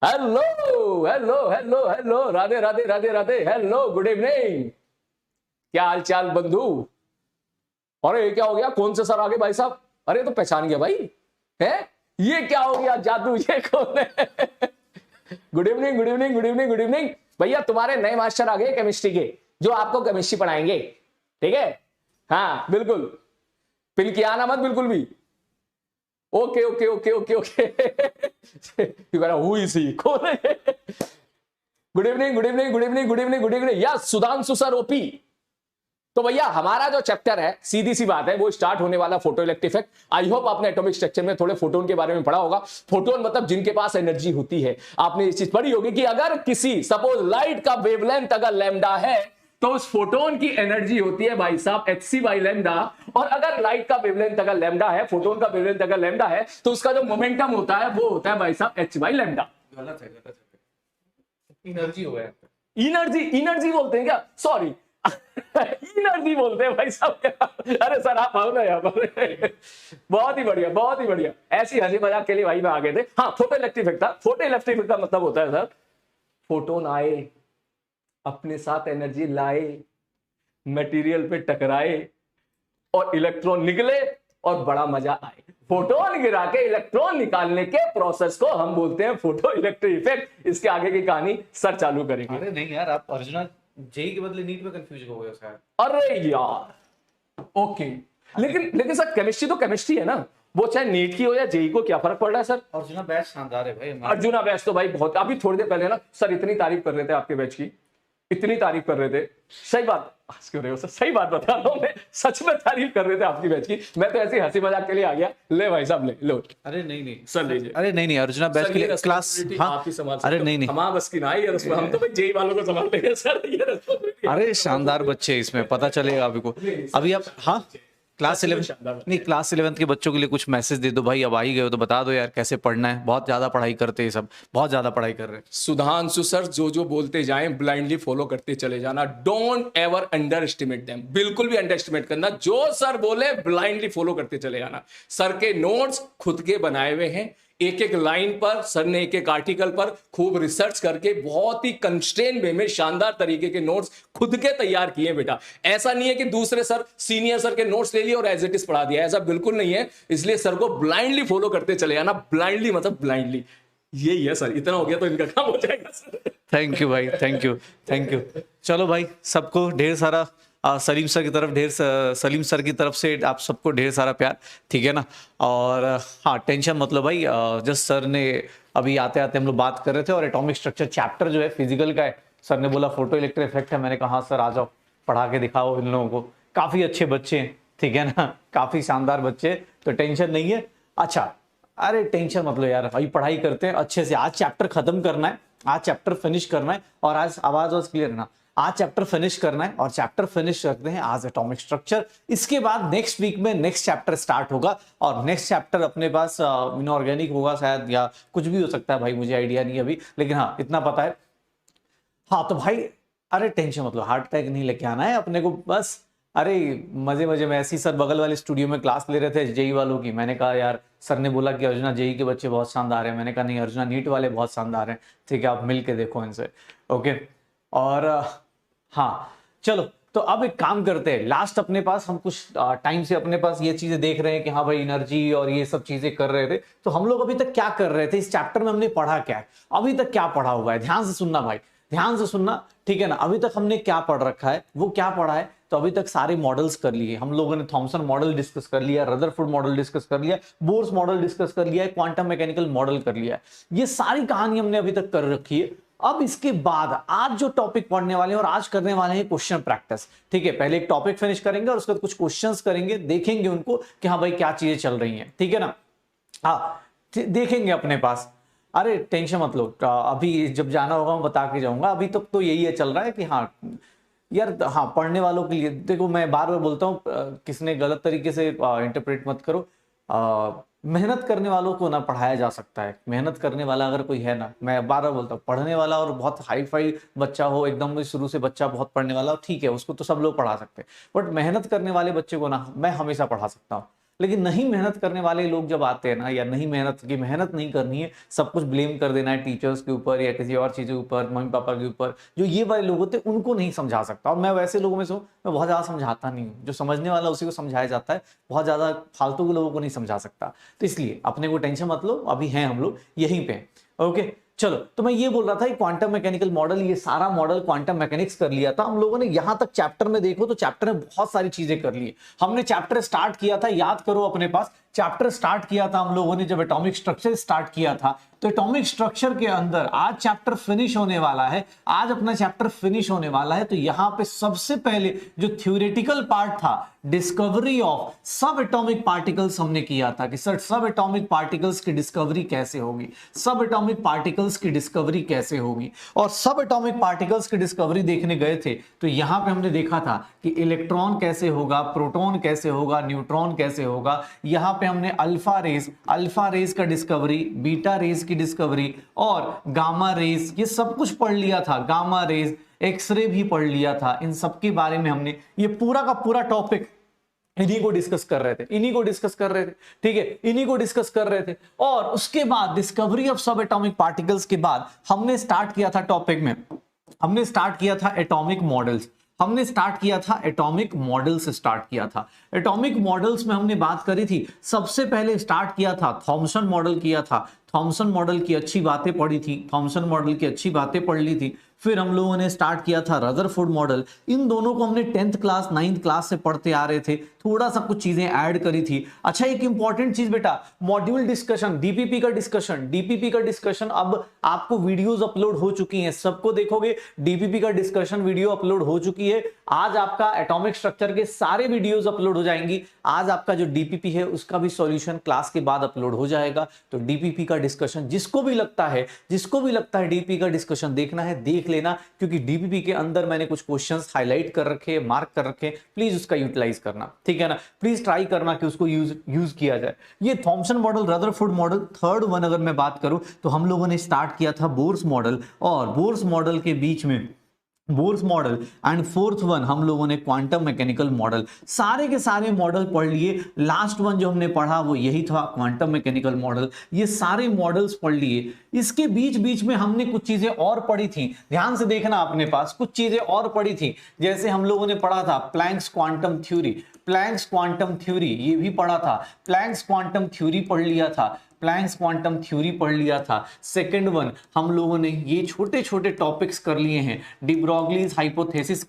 Hello hello hello hello, Radhe Radhe Radhe Radhe, hello good evening. क्या हाल चाल बंधु? अरे ये क्या हो गया, कौन से सर आगे भाई साहब? अरे तो पहचान गया भाई है। ये क्या हो गया जादू, ये कौन है? Good evening good evening good evening good evening. भैया तुम्हारे नए मास्टर आ गए केमिस्ट्री के, जो आपको केमिस्ट्री पढ़ाएंगे। ठीक है, हाँ बिल्कुल। पिन किया ना मत बिल्कुल भी। Okay okay okay okay okay. Who is he, कौन है? Good evening good evening good evening good evening good evening. Yes, Sudhanshu sir OP. तो भैया हमारा जो चैप्टर है, सीधी सी बात है, वो स्टार्ट होने वाला photo electric effect. I hope आपने एटॉमिक स्ट्रक्चर में थोड़े फोटोन के बारे में पढ़ा होगा। फोटोन मतलब जिनके पास एनर्जी होती है। आपने इस चीज पढ़ी होगी कि अगर किसी सपोज लाइट का वेवलेंथ अगर लैम्डा है, तो उस फोटोन की एनर्जी होती है भाई साहब hc बाई लैम्डा। और अगर लाइट का वेवलेंथ अगर लैम्डा है, फोटोन का वेवलेंथ अगर लैम्डा है, तो उसका जो मोमेंटम होता है वो होता है भाई साहब h बाई लैम्डा। गलत है, गलत है। एनर्जी हो गया। एनर्जी एनर्जी बोलते हैं क्या? सॉरी, एनर्जी बोलते हैं भाई साहब। अरे सर आप आओ ना यहाँ पर। बहुत ही बढ़िया बहुत ही बढ़िया। ऐसी हंसी मजाक के लिए भाई मैं आ गए थे। हाँ, फोटो इलेक्ट्रिक इफेक्ट था। फोटो इलेक्ट्रिक इफेक्ट का मतलब होता है सर, फोटोन आए, अपने साथ एनर्जी लाए, मटेरियल पे टकराए और इलेक्ट्रॉन निकले और बड़ा मजा आए। फोटोन गिरा के इलेक्ट्रॉन निकालने के प्रोसेस को हम बोलते हैं फोटो इलेक्ट्रिक इफेक्ट। इसके आगे की कहानी सर चालू करेंगे। अरे नहीं यार, आप अर्जुना जेई के बदले नीट में कंफ्यूज हो गए शायद। अरे यार ओके, लेकिन सर केमिस्ट्री तो केमिस्ट्री है ना, वो चाहे नीट की हो या जेई को क्या फर्क पड़ रहा है सर? अर्जुना बैच शानदार है भाई। अर्जुना बैच तो भाई बहुत, अभी थोड़ी देर पहले ना सर इतनी तारीफ कर रहे थे आपके बैच की, इतनी तारीफ कर रहे थे। सही बात, हंस क्यों रहे हो सर? सही बात बता रहा हूं मैं, सच में तारीफ कर रहे थे आपकी बैच की। मैं तो ऐसी हंसी मजाक के लिए आ गया। ले भाई साहब ले लो। अरे नहीं नहीं सर लीजिए। अरे नहीं नहीं, अर्जुना बैच सर के ये लिए क्लास। हाँ, आप ही संभाल सकते अरे हो। नहीं नहीं, हमारा बस की ना है ये रस्म, हम तो भाई जेई वालों को संभाल लेंगे सर, ये responsibility अरे शानदार बच्चे इसमें पता चलेगा अभी को। अभी आप हाँ क्लास 11 नहीं, क्लास 11 के बच्चों के लिए कुछ मैसेज दे दो भाई। अब आ ही गए हो तो बता दो यार कैसे पढ़ना है। बहुत ज्यादा पढ़ाई करते हैं सब, बहुत ज्यादा पढ़ाई कर रहे हैं। सुधांशु सर जो बोलते जाएं ब्लाइंडली फॉलो करते चले जाना। Don't ever under estimate them, बिल्कुल भी अंडर एस्टिमेट करना। जो सर बोले ब्लाइंडली फॉलो करते चले जाना। सर के नोट्स खुद के बनाए हुए हैं, एक एक लाइन पर सर ने एक एक आर्टिकल पर खूब रिसर्च करके बहुत ही कंस्ट्रेन वे में शानदार तरीके के नोट्स खुद के तैयार किए बेटा। ऐसा नहीं है कि दूसरे सर सीनियर सर के नोट्स ले लिए और एज इट इज पढ़ा दिया, ऐसा बिल्कुल नहीं है। इसलिए सर को ब्लाइंडली फॉलो करते चले जाना। ब्लाइंडली मतलब ब्लाइंडली, यही है सर। इतना हो गया तो इनका काम हो जाएगा सर। थैंक यू भाई, थैंक यू थैंक यू। चलो भाई, सबको ढेर सारा सलीम सर की तरफ सलीम सर की तरफ से आप सबको ढेर सारा प्यार, ठीक है ना। और हाँ, टेंशन मतलब भाई, जस्ट सर ने अभी आते आते हम लोग बात कर रहे थे और एटॉमिक स्ट्रक्चर चैप्टर जो है फिजिकल का है। सर ने बोला फोटो इलेक्ट्रिक इफेक्ट है। मैंने कहा हाँ सर आ जाओ, पढ़ा के दिखाओ इन लोगों को। काफ़ी अच्छे बच्चे हैं, ठीक है ना, काफ़ी शानदार बच्चे, तो टेंशन नहीं है। अच्छा, अरे टेंशन मतलब यार, अभी पढ़ाई करते हैं अच्छे से। आज चैप्टर खत्म करना है, आज चैप्टर फिनिश करना है। और आज आवाज क्लियर ना, आज चैप्टर फिनिश करना है और चैप्टर फिनिश करते हैं आज एटॉमिक स्ट्रक्चर। इसके बाद नेक्स्ट वीक में नेक्स्ट चैप्टर स्टार्ट होगा और नेक्स्ट चैप्टर अपने पास इनऑर्गेनिक होगा शायद, या कुछ भी हो सकता है भाई, मुझे आइडिया नहीं अभी, लेकिन हाँ इतना पता है। हाँ तो भाई, अरे टेंशन मतलब हार्ट अटैक नहीं लेके आना है अपने को बस। अरे मजे मजे में ऐसी सर बगल वाले स्टूडियो में क्लास ले रहे थे जेई वालों की। मैंने कहा यार, सर ने बोला कि अर्जुना जेई के बच्चे बहुत शानदार हैं। मैंने कहा नहीं, अर्जुना नीट वाले बहुत शानदार हैं, ठीक है आप मिल के देखो इनसे, ओके। और हाँ चलो, तो अब एक काम करते हैं। लास्ट अपने पास हम कुछ टाइम से अपने पास ये चीजें देख रहे हैं कि हाँ भाई एनर्जी और ये सब चीजें कर रहे थे। तो हम लोग अभी तक क्या कर रहे थे, इस चैप्टर में हमने पढ़ा क्या है, अभी तक क्या पढ़ा हुआ है, ध्यान से सुनना भाई, ध्यान से सुनना, ठीक है ना। अभी तक हमने क्या पढ़ रखा है, वो क्या पढ़ा है। तो अभी तक सारे मॉडल्स कर लिए हम लोगों ने। थॉमसन मॉडल डिस्कस कर लिया, रदरफोर्ड मॉडल डिस्कस कर लिया, बोर्स मॉडल डिस्कस कर लिया है, क्वांटम मैकेनिकल मॉडल कर लिया है। ये सारी कहानी हमने अभी तक कर रखी है। अब इसके बाद आज जो टॉपिक पढ़ने वाले हैं और आज करने वाले हैं क्वेश्चन प्रैक्टिस, ठीक है। पहले एक टॉपिक फिनिश करेंगे और उसके बाद कुछ क्वेश्चंस करेंगे, देखेंगे उनको कि हाँ भाई क्या चीजें चल रही हैं, ठीक है ना। हाँ देखेंगे अपने पास। अरे टेंशन मत लो, अभी जब जाना होगा मैं बता के जाऊंगा। अभी तक तो यही है चल रहा है कि हाँ यार, हाँ पढ़ने वालों के लिए देखो, मैं बार बार बोलता हूँ, किसने गलत तरीके से इंटरप्रेट मत करो। मेहनत करने वालों को ना पढ़ाया जा सकता है। मेहनत करने वाला अगर कोई है ना, मैं बार बार बोलता हूँ, पढ़ने वाला और बहुत हाई फाई बच्चा हो, एकदम शुरू से बच्चा बहुत पढ़ने वाला हो, ठीक है उसको तो सब लोग पढ़ा सकते हैं। बट मेहनत करने वाले बच्चे को ना मैं हमेशा पढ़ा सकता हूँ। लेकिन नहीं मेहनत करने वाले लोग जब आते हैं ना, या नहीं मेहनत नहीं करनी है, सब कुछ ब्लेम कर देना है टीचर्स के ऊपर या किसी और चीज़ों के ऊपर, मम्मी पापा के ऊपर, जो ये वाले लोग होते हैं उनको नहीं समझा सकता। और मैं वैसे लोगों में से हूँ, मैं बहुत ज़्यादा समझाता नहीं हूँ, जो समझने वाला उसी को समझाया जाता है, बहुत ज़्यादा फालतू के लोगों को नहीं समझा सकता। तो इसलिए अपने को टेंशन मत लो, अभी हैं हम लोग यहीं पे। ओके चलो, तो मैं ये बोल रहा था कि क्वांटम मैकेनिकल मॉडल, ये सारा मॉडल क्वांटम मैकेनिक्स कर लिया था हम लोगों ने। यहां तक चैप्टर में देखो तो चैप्टर में बहुत सारी चीजें कर ली। हमने चैप्टर स्टार्ट किया था, याद करो अपने पास, चैप्टर स्टार्ट किया था हम लोगों ने जब एटॉमिक स्ट्रक्चर स्टार्ट किया था। तो एटॉमिक स्ट्रक्चर के अंदर आज चैप्टर फिनिश होने वाला है, आज अपना चैप्टर फिनिश होने वाला है। तो यहां पे सबसे पहले जो थ्योरेटिकल पार्ट था, डिस्कवरी ऑफ सब एटॉमिक पार्टिकल्स हमने किया था कि सर सब एटॉमिक पार्टिकल्स की डिस्कवरी कैसे होगी, सब एटॉमिक पार्टिकल्स की डिस्कवरी कैसे होगी। और सब एटॉमिक पार्टिकल्स की डिस्कवरी देखने गए थे तो यहां पे हमने देखा था कि इलेक्ट्रॉन कैसे होगा, प्रोटॉन कैसे होगा, न्यूट्रॉन कैसे होगा। यहां पे हमने अल्फा रेज का डिस्कवरी, बीटा रेज की डिस्कवरी और गामा रेज, ये सब कुछ पढ़ लिया था। गामा रेज, एक्सरे भी पढ़ लिया था। इन सब के बारे में हमने ये पूरा का पूरा टॉपिक इन्हीं को डिस्कस कर रहे थे, ठीक है, इन्हीं को डिस्कस कर रहे थे। और उसके बाद डिस्कवरी ऑफ सब एटॉमिक पार्टिकल्स के बाद हमने स्टार्ट किया था टॉपिक में, हमने स्टार्ट किया था एटॉमिक मॉडल्स। एटॉमिक मॉडल्स में हमने बात करी थी, सबसे पहले स्टार्ट किया था थॉमसन मॉडल किया था। थॉमसन मॉडल की अच्छी बातें पढ़ी थी। फिर हम लोगों ने स्टार्ट किया था रदरफोर्ड मॉडल। इन दोनों को हमने 10th क्लास 9th क्लास से पढ़ते आ रहे थे, थोड़ा सा कुछ चीजें ऐड करी थी। अच्छा, एक इंपॉर्टेंट चीज बेटा, मॉड्यूल डिस्कशन, डीपीपी का डिस्कशन अब आपको वीडियोस अपलोड हो चुकी हैं, सबको देखोगे। डीपीपी का डिस्कशन वीडियो अपलोड हो चुकी है। आज आपका एटॉमिक स्ट्रक्चर के सारे वीडियोस अपलोड हो जाएंगी। आज आपका जो डीपीपी है उसका भी सॉल्यूशन क्लास के बाद अपलोड हो जाएगा। तो डीपीपी का डिस्कशन जिसको भी लगता है डीपीपी का डिस्कशन देखना है, देख लेना, क्योंकि डीपीपी के अंदर मैंने कुछ क्वेश्चंस हाईलाइट कर रखे, मार्क कर रखे, प्लीज उसका यूटिलाइज करना, ठीक है ना। प्लीज ट्राई करना कि उसको यूज किया जाए। ये Thompson model, Rutherford model, third one अगर मैं बात करूं तो हम लोगों ने स्टार्ट किया था बोर्स मॉडल, और बोर्स मॉडल के बीच में Bohr's model and fourth one हम लोगों ने क्वांटम मैकेनिकल मॉडल। सारे के सारे मॉडल पढ़ लिए। लास्ट वन जो हमने पढ़ा वो यही था, क्वांटम मैकेनिकल मॉडल। ये सारे मॉडल्स पढ़ लिए। इसके बीच बीच में हमने कुछ चीजें और पढ़ी थी, ध्यान से देखना अपने पास, कुछ चीजें और पढ़ी थी। जैसे हम लोगों ने पढ़ा था प्लैंक्स क्वांटम थ्योरी, ये भी पढ़ा था। प्लैंक्स क्वांटम थ्योरी पढ़ लिया था। सेकंड वन हम लोगों ने ये छोटे छोटे टॉपिक्स कर लिए हैं। डिब्रोगलीज हाइपोथेसिस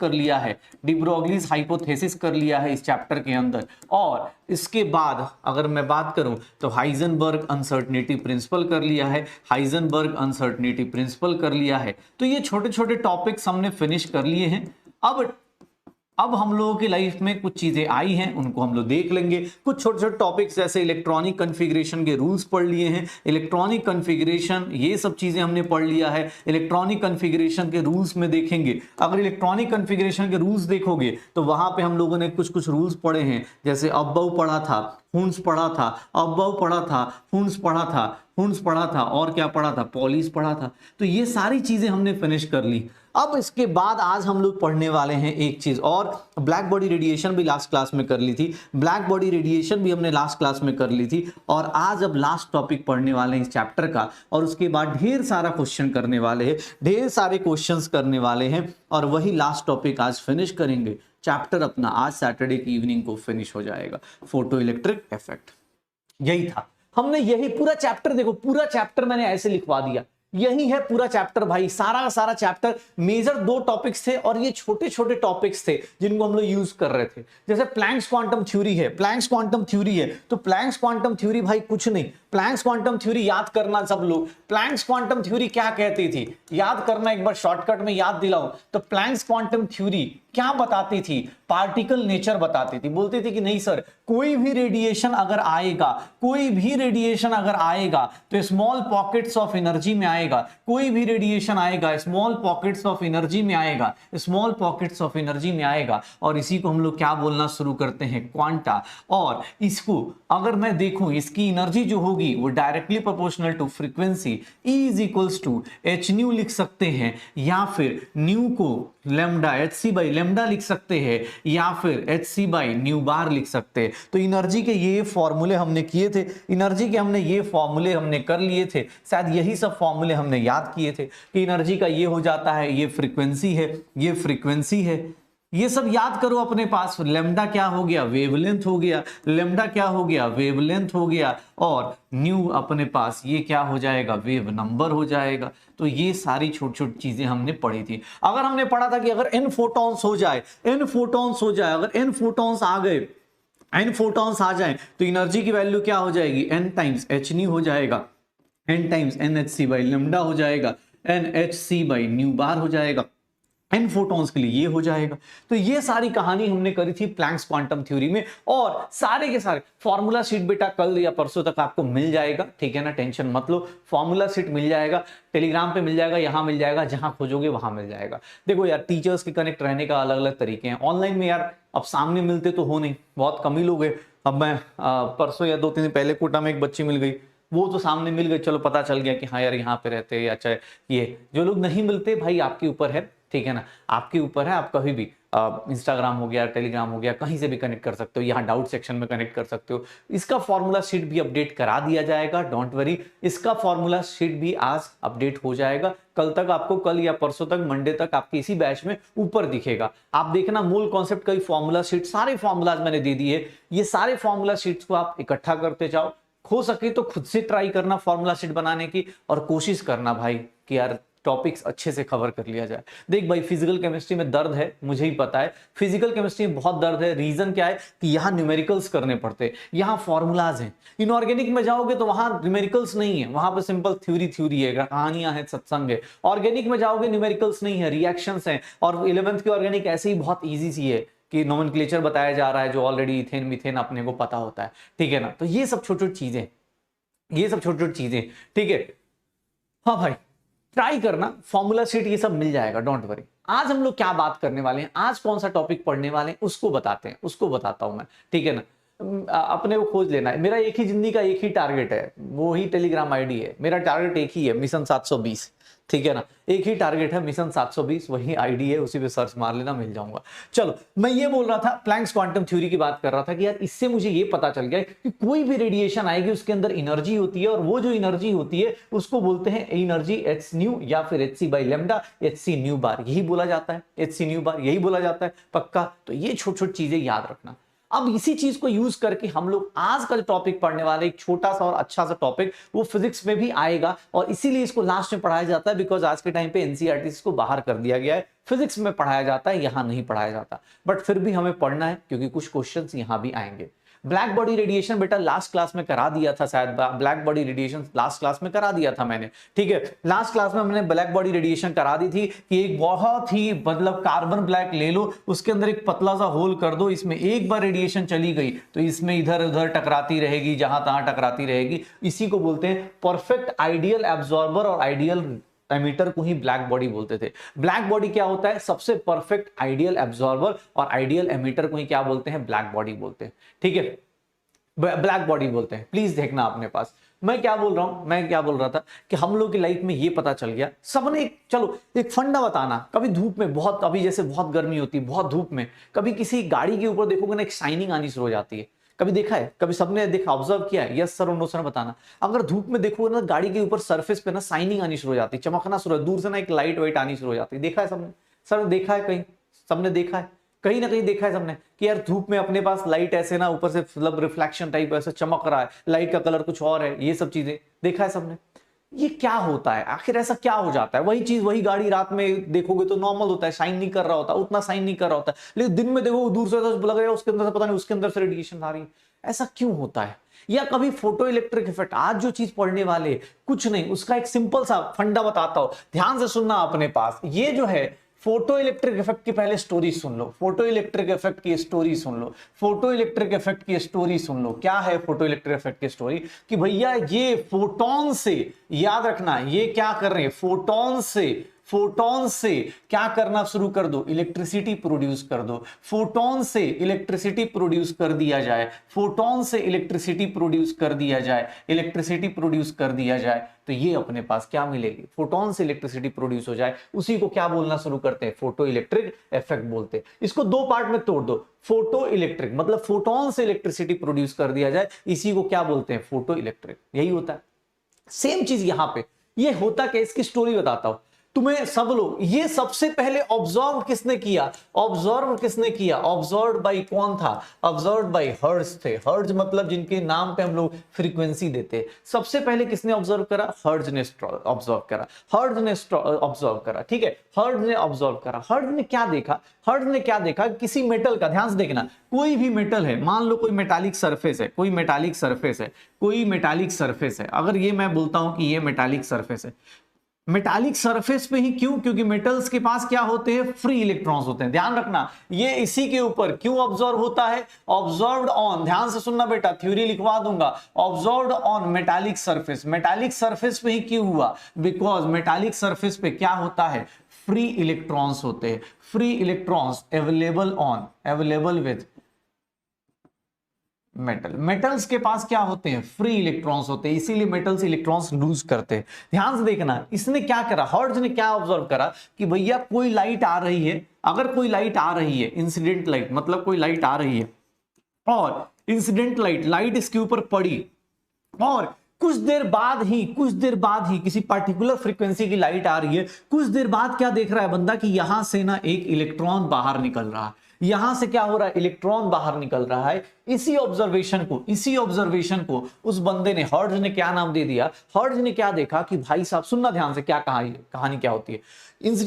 कर लिया है इस चैप्टर के अंदर। और इसके बाद अगर मैं बात करूं तो हाइजेनबर्ग अनसर्टेनिटी प्रिंसिपल कर लिया है। तो ये छोटे छोटे टॉपिक्स हमने फिनिश कर लिए हैं। अब हम लोगों की लाइफ में कुछ चीजें आई हैं, उनको हम लोग देख लेंगे। कुछ छोटे छोटे टॉपिक्स जैसे इलेक्ट्रॉनिक कॉन्फ़िगरेशन के रूल्स पढ़ लिए हैं। इलेक्ट्रॉनिक कॉन्फ़िगरेशन, ये सब चीजें हमने पढ़ लिया है। इलेक्ट्रॉनिक कॉन्फ़िगरेशन के रूल्स में देखेंगे। अगर इलेक्ट्रॉनिक कॉन्फ़िगरेशन के रूल्स देखोगे तो वहां पे हम लोगों ने कुछ रूल्स पढ़े हैं, जैसे अबव पढ़ा था, हुंस पढ़ा था, और क्या पढ़ा था, पॉलिस पढ़ा था। तो ये सारी चीजें हमने फिनिश कर ली। अब इसके बाद आज हम लोग पढ़ने वाले हैं एक चीज और, ब्लैक बॉडी रेडिएशन भी लास्ट क्लास में कर ली थी। और आज अब लास्ट टॉपिक पढ़ने वाले हैं इस चैप्टर का, और उसके बाद ढेर सारे क्वेश्चन करने वाले हैं, और वही लास्ट टॉपिक आज फिनिश करेंगे। चैप्टर अपना आज सैटरडे की इवनिंग को फिनिश हो जाएगा, फोटो इलेक्ट्रिक इफेक्ट। यही था, हमने यही पूरा चैप्टर, देखो पूरा चैप्टर मैंने ऐसे लिखवा दिया, यही है पूरा चैप्टर भाई। सारा का सारा चैप्टर, मेजर 2 टॉपिक्स थे और ये छोटे छोटे टॉपिक्स थे जिनको हम लोग यूज कर रहे थे। जैसे प्लैंक्स क्वांटम थ्योरी है, तो प्लैंक्स क्वांटम थ्योरी भाई कुछ नहीं, प्लैंक्स क्वांटम थ्योरी याद करना सब लोग। प्लैंक्स क्वांटम थ्योरी क्या कहती थी, याद करना, एक बार शॉर्टकट में याद दिलाऊं तो प्लैंक्स क्वांटम थ्योरी क्या बताती थी, पार्टिकल नेचर बताती थी। बोलती थी कि नहीं सर, कोई भी रेडिएशन अगर आएगा तो स्मॉल पॉकेट्स ऑफ एनर्जी में आएगा। कोई भी रेडिएशन आएगा स्मॉल पॉकेट्स ऑफ एनर्जी में आएगा, और इसी को हम लोग क्या बोलना शुरू करते हैं, क्वांटा। और इसको अगर मैं देखूं, इसकी एनर्जी जो होगी वो directly proportional to frequency, E = h nu लिख सकते हैं, या फिर न्यू को lambda, h c by lambda लिख सकते हैं, या फिर h c by nu bar लिख सकते हैं। तो एनर्जी के ये फॉर्मूले हमने किए थे, एनर्जी के हमने ये फॉर्मूले हमने कर लिए थे, शायद यही सब फॉर्मूले हमने याद किए थे कि एनर्जी का ये हो जाता है, ये फ्रीक्वेंसी है, ये फ्रीक्वेंसी है, ये सब याद करो अपने पास। लेमडा क्या हो गया, वेवलेंथ हो गया, लेमडा क्या हो गया, वेवलेंथ हो गया, और न्यू अपने पास ये क्या हो जाएगा, वेव नंबर हो जाएगा। तो ये सारी छोटी छोटी चीजें हमने पढ़ी थी। अगर हमने पढ़ा था कि अगर n फोटॉन्स हो जाए, n फोटॉन्स हो जाए, अगर n फोटॉन्स आ गए, n फोटॉन्स आ जाए, तो एनर्जी की वैल्यू क्या हो जाएगी, n टाइम्स एच न्यू हो जाएगा, n times n h c by lambda हो जाएगा, n h c by nu bar हो जाएगा, n फोटॉन्स के लिए ये हो जाएगा। तो ये सारी कहानी हमने करी थी प्लैंक्स क्वांटम थ्योरी में, और सारे के सारे फॉर्मूला शीट बेटा कल या परसों तक आपको मिल जाएगा, ठीक है ना, टेंशन मत लो। फॉर्मूला शीट मिल जाएगा, टेलीग्राम पे मिल जाएगा, यहां मिल जाएगा, जहां खोजोगे वहां मिल जाएगा। देखो यार, टीचर्स के कनेक्ट रहने का अलग अलग तरीके हैं। ऑनलाइन में यार अब सामने मिलते तो हो नहीं, बहुत कम ही लोग हैं। अब मैं परसों या 2-3 दिन पहले कोटा में एक बच्ची मिल गई, वो तो सामने मिल गई, चलो पता चल गया कि हाँ यार यहाँ पे रहते हैं, अच्छा ये। जो लोग नहीं मिलते भाई, आपके ऊपर है, ठीक है ना, आपके ऊपर है। आप कभी भी इंस्टाग्राम हो गया, टेलीग्राम हो गया, कहीं से भी कनेक्ट कर सकते हो, यहाँ डाउट सेक्शन में कनेक्ट कर सकते हो। इसका फॉर्मूला शीट भी अपडेट करा दिया जाएगा, डोंट वरी। इसका फॉर्मूला शीट भी आज अपडेट हो जाएगा, कल तक आपको, कल या परसों तक, मंडे तक आपके इसी बैच में ऊपर दिखेगा। आप देखना, मूल कॉन्सेप्ट का फॉर्मूला शीट, सारे फॉर्मूलाज मैंने दे दिए। ये सारे फॉर्मूला शीट्स को आप इकट्ठा करते जाओ, हो सके तो खुद से ट्राई करना फॉर्मूला शीट बनाने की, और कोशिश करना भाई कि यार टॉपिक्स अच्छे से कवर कर लिया जाए। देख भाई, फिजिकल केमिस्ट्री में दर्द है, मुझे ही पता है, फिजिकल केमिस्ट्री में बहुत दर्द है। रीजन क्या है कि यहाँ न्यूमेरिकल्स करने पड़ते हैं, यहाँ फॉर्मूलाज हैं। इनऑर्गेनिक में जाओगे तो वहां न्यूमेरिकल्स नहीं है, वहां पे सिंपल थ्योरी है, कहानियां हैं, सत्संग है। ऑर्गेनिक में जाओगे न्यूमेरिकल्स नहीं है, रिएक्शंस हैं। और 11th की ऑर्गेनिक ऐसे ही बहुत ईजी सी है कि नोमेनक्लेचर बताया जा रहा है, जो ऑलरेडी इथेन मीथेन अपने को पता होता है, ठीक है ना। तो ये सब छोटी छोटी चीजें, ये सब छोटी छोटी चीजें, ठीक है। हाँ भाई, ट्राई करना, फॉर्मूला शीट ये सब मिल जाएगा, डोंट वरी। आज हम लोग क्या बात करने वाले हैं, आज कौन सा टॉपिक पढ़ने वाले हैं, उसको बताते हैं, उसको बताता हूं मैं, ठीक है ना। अपने को खोज लेना है। मेरा एक ही जिंदगी का एक ही टारगेट है, वो ही टेलीग्राम आईडी है। मेरा टारगेट एक ही है, मिशन 720, ठीक है ना। एक ही टारगेट है, मिशन 720, वही आईडी है, उसी पे सर्च मार लेना, मिल जाऊंगा। चलो, मैं ये बोल रहा था, प्लैंक्स क्वांटम थ्योरी की बात कर रहा था कि यार इससे मुझे ये पता चल गया कि कोई भी रेडिएशन आएगी उसके अंदर एनर्जी होती है, और वो जो एनर्जी होती है उसको बोलते हैं एनर्जी एच न्यू, या फिर h c by lambda, h c nu bar, यही बोला जाता है, एच सी न्यू बार यही बोला जाता है, पक्का। तो ये छोटी छोटी चीजें याद रखना। अब इसी चीज को यूज करके हम लोग आज का जो टॉपिक पढ़ने वाले, एक छोटा सा और अच्छा सा टॉपिक, वो फिजिक्स में भी आएगा, और इसीलिए इसको लास्ट में पढ़ाया जाता है, बिकॉज आज के टाइम पे एनसीईआरटी इसको बाहर कर दिया गया है। फिजिक्स में पढ़ाया जाता है, यहां नहीं पढ़ाया जाता, बट फिर भी हमें पढ़ना है, क्योंकि कुछ क्वेश्चंस यहां भी आएंगे। ब्लैक बॉडी रेडिएशन बेटा लास्ट क्लास में करा दिया था, शायद black body radiation last class में करा दिया था मैंने, ठीक है। लास्ट क्लास में हमने ब्लैक बॉडी रेडिएशन करा दी थी कि एक बहुत ही मतलब कार्बन ब्लैक ले लो, उसके अंदर एक पतला सा होल कर दो, इसमें एक बार रेडिएशन चली गई तो इसमें इधर उधर टकराती रहेगी, जहां तहां टकराती रहेगी। इसी को बोलते हैं परफेक्ट आइडियल एब्जॉर्बर, और आइडियल एमिटर को ही ब्लैक बॉडी बोलते थे। ब्लैक बॉडी क्या होता है, सबसे परफेक्ट आइडियल एब्जॉर्बर, और आइडियल एमिटर को ही क्या बोलते हैं, ब्लैक बॉडी बोलते हैं, ठीक है, ब्लैक बॉडी बोलते हैं। प्लीज देखना अपने पास, मैं क्या बोल रहा हूं, मैं क्या बोल रहा था कि हम लोग की लाइफ में ये पता चल गया सबने। चलो एक फंडा बताना, कभी धूप में बहुत, कभी जैसे बहुत गर्मी होती है, बहुत धूप में कभी किसी गाड़ी के ऊपर देखोगे ना, एक शाइनिंग आनी शुरू हो जाती है। कभी देखा है, कभी सबने देखा, ऑब्जर्व किया है? यस सर और नो सर बताना। अगर धूप में देखोगे ना, गाड़ी के ऊपर सरफेस पे ना शाइनिंग आनी शुरू हो जाती है, चमकना शुरू, दूर से ना एक लाइट वाइट आनी शुरू हो जाती है। देखा है सबने? सर देखा है कहीं, सबने देखा है, कहीं ना कहीं देखा है सबने कि यार धूप में अपने पास लाइट ऐसे ना ऊपर से मतलब रिफ्लेक्शन टाइप ऐसे चमक रहा है, लाइट का कलर कुछ और है, ये सब चीजें देखा है सबने। ये क्या होता है आखिर, ऐसा क्या हो जाता है? वही चीज, वही गाड़ी रात में देखोगे तो नॉर्मल होता है, शाइन नहीं कर रहा होता, उतना शाइन नहीं कर रहा होता, लेकिन दिन में देखो दूर से तो लग रहा है उसके अंदर से पता नहीं उसके अंदर से रेडिएशन आ रही है। ऐसा क्यों होता है? या कभी फोटो इलेक्ट्रिक इफेक्ट, आज जो चीज पढ़ने वाले कुछ नहीं, उसका एक सिंपल सा फंडा बताता हूं, ध्यान से सुनना अपने पास। ये जो है फोटो इलेक्ट्रिक इफेक्ट की पहले स्टोरी सुन लो, फोटो इलेक्ट्रिक इफेक्ट की स्टोरी सुन लो, फोटो इलेक्ट्रिक इफेक्ट की स्टोरी सुन लो। क्या है फोटो इलेक्ट्रिक इफेक्ट की स्टोरी? कि भैया ये फोटॉन से, याद रखना, ये क्या कर रहे हैं, फोटॉन से फोटोन से क्या करना शुरू कर दो, इलेक्ट्रिसिटी प्रोड्यूस कर दो, फोटोन से इलेक्ट्रिसिटी प्रोड्यूस कर दिया जाए, फोटोन से इलेक्ट्रिसिटी प्रोड्यूस कर दिया जाए, इलेक्ट्रिसिटी प्रोड्यूस कर दिया जाए, तो ये अपने पास क्या मिलेगी, फोटोन से इलेक्ट्रिसिटी प्रोड्यूस हो जाए, उसी को क्या बोलना शुरू करते हैं, फोटो इलेक्ट्रिक इफेक्ट बोलते हैं। इसको दो पार्ट में तोड़ दो, फोटो इलेक्ट्रिक मतलब फोटोन से इलेक्ट्रिसिटी प्रोड्यूस कर दिया जाए, इसी को क्या बोलते हैं, फोटो इलेक्ट्रिक, यही होता है। सेम चीज यहां पे, ये होता क्या, इसकी स्टोरी बताता हूं तुम्हें सब लोग। ये सबसे पहले ऑब्जर्व किसने किया, ऑब्जर्व किसने किया, ऑब्जर्व बाय कौन था, ऑब्जर्व बाय हर्ट्ज थे। हर्ट्ज मतलब जिनके नाम पे हम लोग फ्रीक्वेंसी देते हैं। सबसे पहले किसने ऑब्जर्व करा, हर्ट्ज ने ऑब्जर्व करा, हर्ट्ज ने ऑब्जर्व करा, ठीक है, हर्ट्ज ने ऑब्जर्व करा। हर्ट्ज ने क्या देखा, हर्ट्ज ने क्या देखा, किसी मेटल का, ध्यान से देखना, कोई भी मेटल है, मान लो कोई मेटालिक सरफेस है, कोई मेटालिक सरफेस है, कोई मेटालिक सरफेस है। अगर ये मैं बोलता हूं कि ये मेटालिक सरफेस है, मेटालिक सरफेस पे ही क्यों, क्योंकि मेटल्स के पास क्या होते हैं, फ्री इलेक्ट्रॉन्स होते हैं। ध्यान रखना, ये इसी के ऊपर क्यों ऑब्जर्व होता है, ऑब्जर्व्ड ऑन, ध्यान से सुनना बेटा, थ्योरी लिखवा दूंगा, observed on metallic surface. Metallic surface पे ही क्यों हुआ, बिकॉज मेटालिक सरफेस पे क्या होता है, फ्री इलेक्ट्रॉन्स होते हैं, free electrons available on, available with metal. Metals के पास क्या होते हैं, फ्री इलेक्ट्रॉन्स होते हैं, इसीलिए मेटल्स इलेक्ट्रॉन्स लूज करते हैं। ध्यान से देखना, इसने क्या करा, हर्ट्ज ने क्या ऑब्जर्व करा कि भैया कोई लाइट आ रही है, अगर कोई लाइट आ रही है, इंसिडेंट लाइट मतलब कोई लाइट आ रही है, और इंसिडेंट लाइट, लाइट इसके ऊपर पड़ी, और कुछ देर बाद ही किसी पार्टिकुलर फ्रीक्वेंसी की लाइट आ रही है, कुछ देर बाद क्या देख रहा है बंदा कि यहां से ना एक इलेक्ट्रॉन बाहर निकल रहा है, यहां से क्या हो रहा है, इलेक्ट्रॉन बाहर निकल रहा है। इसी ऑब्जर्वेशन को उस बंदे ने, हर्ट्ज ने क्या नाम दे दिया, हर्ट्ज ने क्या देखा कि भाई साहब सुनना ध्यान से, क्या कहानी क्या होती है,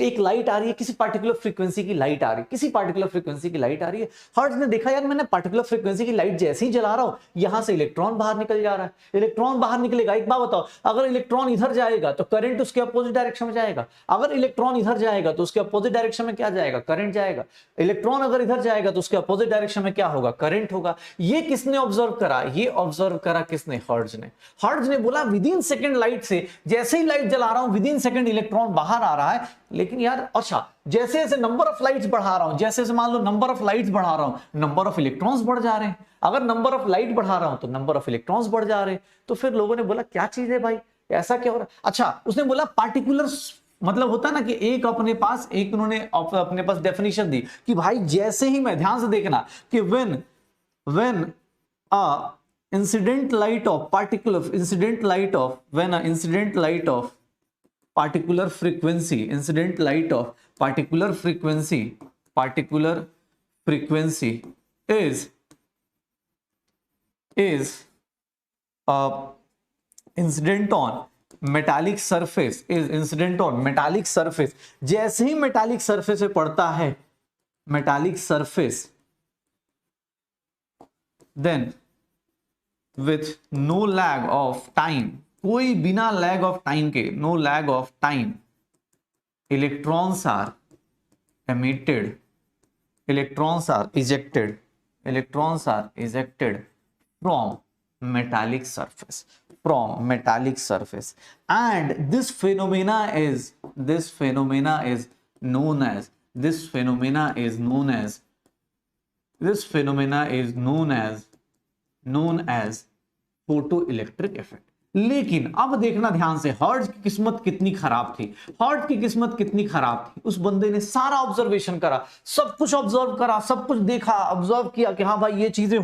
एक लाइट आ रही है, किसी पार्टिकुलर फ्रीक्वेंसी की लाइट आ रही है, किसी पार्टिकुलर फ्रीक्वेंसी की लाइट आ रही है। हर्ट्ज ने देखा यार मैंने पार्टिकुलर फ्रीक्वेंसी की लाइट जैसे ही जला रहा हूं, यहां से इलेक्ट्रॉन बाहर निकल जा रहा है, इलेक्ट्रॉन बाहर निकलेगा। एक बात बताओ, अगर इलेक्ट्रॉन इधर जाएगा तो करंट उसके अपोजिट डायरेक्शन में जाएगा, अगर इलेक्ट्रॉन इधर जाएगा तो उसके अपोजिट डायरेक्शन में क्या जाएगा, करंट जाएगा। इलेक्ट्रॉन अगर इधर जाएगा तो उसके अपोजिट डायरेक्शन में क्या होगा, करंट होगा। ये किसने ऑब्जर्व करा, ये ऑब्जर्व करा किसने, हर्ट्ज ने। हर्ट्ज ने बोला विद इन सेकंड लाइट से, जैसे ही लाइट जला रहा हूं विद इन सेकंड इलेक्ट्रॉन बाहर आ रहा है, लेकिन यार अच्छा जैसे जैसे नंबर ऑफ लाइट्स बढ़ा रहा हूं, जैसे जैसे मान लो नंबर ऑफ लाइट्स बढ़ा रहा हूं, नंबर ऑफ इलेक्ट्रॉन्स बढ़ जा रहे हैं। अगर नंबर ऑफ लाइट बढ़ा रहा हूं तो नंबर ऑफ इलेक्ट्रॉन्स बढ़ जा रहे हैं। तो फिर लोगों ने बोला क्या चीज है भाई, ऐसा क्या हो रहा है। अच्छा उसने बोला पार्टिकुलर, मतलब होता ना कि एक अपने पास, एक उन्होंने अपने पास डेफिनेशन दी कि भाई जैसे ही मैं, ध्यान से देखना कि when a incident light of particular incident light of when a incident light of particular frequency, incident light of particular frequency is incident on metallic surface, is incident on metallic surface। जैसे ही metallic surface पे पड़ता है, metallic surface, then with no lag of time, कोई बिना lag of time के, no lag of time, electrons are emitted, electrons are ejected from metallic surface, and this phenomena is known as photoelectric effect। लेकिन अब देखना ध्यान से, hertz की किस्मत कितनी खराब थी, उस बंदे ने सारा ऑब्जर्वेशन करा, सब कुछ ऑब्जर्व करा, सब कुछ देखा, ऑब्जर्व किया कि हाँ भाई ये चीजें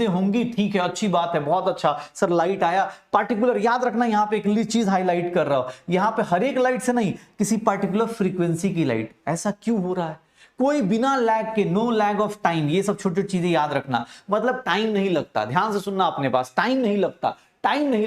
होंगी, ठीक है, अच्छी बात है, बहुत अच्छा सर, लाइट आया पार्टिकुलर, याद रखना यहां पे एक चीज हाईलाइट कर रहा हूं, यहां पे हर एक लाइट से नहीं, किसी पार्टिकुलर फ्रीक्वेंसी की लाइट। ऐसा क्यों हो रहा है, कोई बिना लैग के, नो लैग ऑफ टाइम, ये सब छोटी चीजें याद रखना, मतलब टाइम नहीं लगता। ध्यान से सुनना, अपने पास टाइम नहीं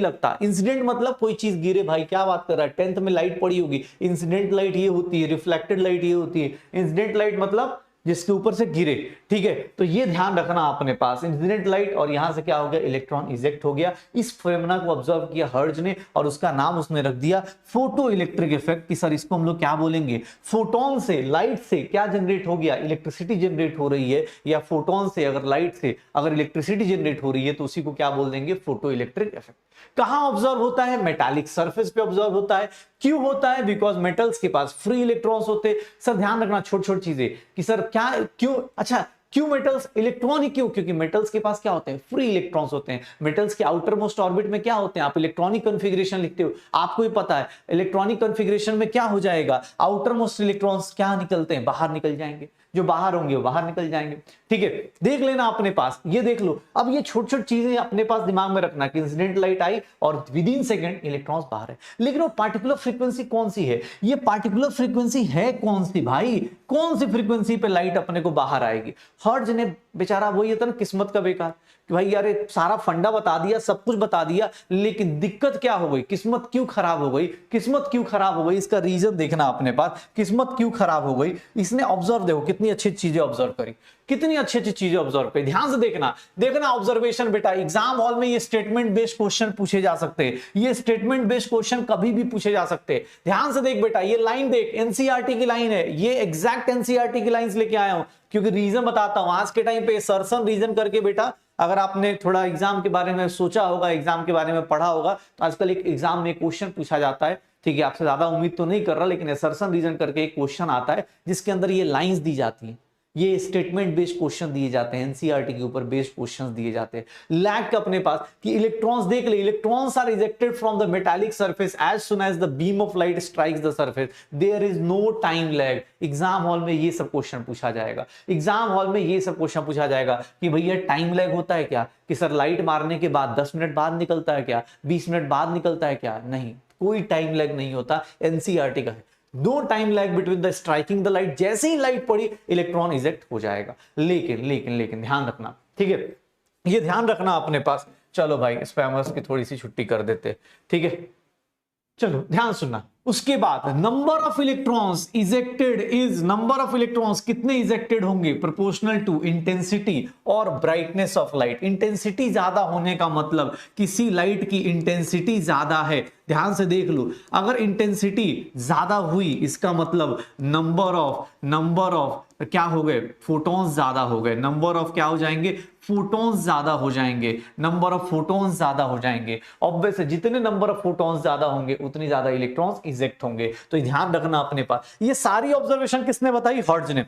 लगता। इंसिडेंट मतलब कोई चीज गिरे, भाई क्या बात कर रहा है, 10th में लाइट पड़ी होगी, इंसिडेंट लाइट ये होती है, रिफ्लेक्टेड लाइट ये होती है। इंसिडेंट लाइट मतलब जिसके ऊपर से गिरे, ठीक है, तो ये ध्यान रखना अपने पास, इंसिडेंट लाइट, और यहां से क्या हो गया, इलेक्ट्रॉन इजेक्ट हो गया। इस फेनोमेना को ऑब्जर्व किया हर्ट्ज ने, और उसका नाम उसने रख दिया फोटो इलेक्ट्रिक इफेक्ट, कि सर इसको हम लोग क्या बोलेंगे, फोटोन से, लाइट से क्या जनरेट हो गया, इलेक्ट्रिसिटी जनरेट हो रही है, या फोटोन से अगर लाइट से अगर इलेक्ट्रिसिटी जनरेट हो रही है तो उसी को क्या बोल देंगे, फोटो इलेक्ट्रिक इफेक्ट। कहां ऑब्जर्व होता है, मेटालिक सरफेस पे ऑब्जर्व होता है। क्यों होता है? बिकॉज मेटल्स के पास फ्री इलेक्ट्रॉन्स होते हैं। सर ध्यान रखना छोटी छोटी चीजें कि सर क्या क्यों, अच्छा क्यों मेटल्स इलेक्ट्रॉन ही क्यों? क्योंकि मेटल्स के पास क्या होते हैं? फ्री इलेक्ट्रॉन्स होते हैं। मेटल्स के आउटर मोस्ट ऑर्बिट में क्या होते हैं? आप इलेक्ट्रॉनिक कॉन्फ़िगरेशन लिखते हो, आपको ही पता है इलेक्ट्रॉनिक कॉन्फ़िगरेशन में क्या हो जाएगा? आउटर मोस्ट इलेक्ट्रॉन्स क्या निकलते हैं? बाहर निकल जाएंगे, जो बाहर होंगे वो बाहर निकल जाएंगे। ठीक है, देख लेना अपने पास, ये देख लो। अब ये छोटी छोटी चीजें अपने पास दिमाग में रखना कि इंसिडेंट लाइट आई और विद इन सेकंड इलेक्ट्रॉन्स बाहर है। लेकिन वो पार्टिकुलर फ्रीक्वेंसी कौन सी है? ये पार्टिकुलर फ्रीक्वेंसी है कौन सी भाई? कौन सी फ्रीक्वेंसी पे लाइट अपने को बाहर आएगी? हर्ट्ज ने बेचारा वही होता ना किस्मत का बेकार कि भाई यार सारा फंडा बता दिया, सब कुछ बता दिया, लेकिन दिक्कत क्या हो गई? किस्मत क्यों खराब हो गई? किस्मत क्यों खराब हो गई? इसका रीजन देखना अपने पास, किस्मत क्यों खराब हो गई। इसने ऑब्जर्व, देखो कितनी अच्छी चीजें ऑब्जर्व करी, कितनी अच्छी अच्छी चीजें ऑब्जर्व करी। ध्यान से देखना, देखना ऑब्जर्वेशन बेटा। एग्जाम हॉल में ये स्टेटमेंट बेस्ड क्वेश्चन पूछे जा सकते हैं, ये स्टेटमेंट बेस्ड क्वेश्चन कभी भी पूछे जा सकते हैं। ध्यान से देख बेटा, ये लाइन देख, एनसीईआरटी की लाइन है, ये एग्जैक्ट एनसीईआरटी की लाइंस लेके आया हूं, क्योंकि रीजन बताता हूं। आज के टाइम पे सर्सन रीजन करके बेटा, अगर आपने थोड़ा एग्जाम के बारे में सोचा होगा, एग्जाम के बारे में पढ़ा होगा, तो आजकल एक एग्जाम में क्वेश्चन पूछा जाता है। ठीक है, आपसे ज्यादा उम्मीद तो नहीं कर रहा, लेकिन असर्शन रीजन करके एक क्वेश्चन आता है जिसके अंदर ये लाइंस दी जाती हैं, ये स्टेटमेंट बेस्ड क्वेश्चन दिए जाते हैं, एनसीईआरटी के ऊपर बेस्ड क्वेश्चंस दिए जाते हैं। लैग अपने पास कि इलेक्ट्रॉन्स देख ले, electrons are ejected from the metallic surface as soon as the beam of light strikes the surface, there is no time lag. Exam hall में ये सब क्वेश्चन पूछा जाएगा, एग्जाम हॉल में ये सब क्वेश्चन पूछा जाएगा कि भैया टाइम लैग होता है क्या? कि सर लाइट मारने के बाद 10 मिनट बाद निकलता है क्या? 20 मिनट बाद निकलता है क्या? नहीं, कोई टाइम लैग नहीं होता, एनसीईआरटी का है। No time lag between the striking the light, जैसे ही लाइट पड़ी इलेक्ट्रॉन इजेक्ट हो जाएगा। लेकिन लेकिन लेकिन ध्यान रखना, ठीक है, ये ध्यान रखना अपने पास। चलो भाई स्पैमर्स की थोड़ी सी छुट्टी कर देते, ठीक है, चलो ध्यान सुनना। उसके बाद number of electrons ejected is, number of electrons कितने इजेक्टेड होंगे? प्रोपोर्शनल टू इंटेंसिटी और ब्राइटनेस ऑफ लाइट। इंटेंसिटी ज्यादा होने का मतलब किसी लाइट की इंटेंसिटी ज्यादा है, ध्यान से देख लो, अगर इंटेंसिटी ज्यादा हुई इसका मतलब नंबर ऑफ क्या हो गए? फोटॉन्स ज्यादा हो गए। नंबर ऑफ क्या हो जाएंगे? फोटॉन्स ज्यादा हो जाएंगे, नंबर ऑफ फोटॉन्स ज्यादा हो जाएंगे। ऑब्वियस है, जितने नंबर ऑफ फोटॉन्स ज्यादा होंगे उतनी ज्यादा इलेक्ट्रॉन्स इजेक्ट होंगे। तो ध्यान रखना अपने पास। ये सारी ऑब्जर्वेशन किसने बताई? हर्ट्ज ने।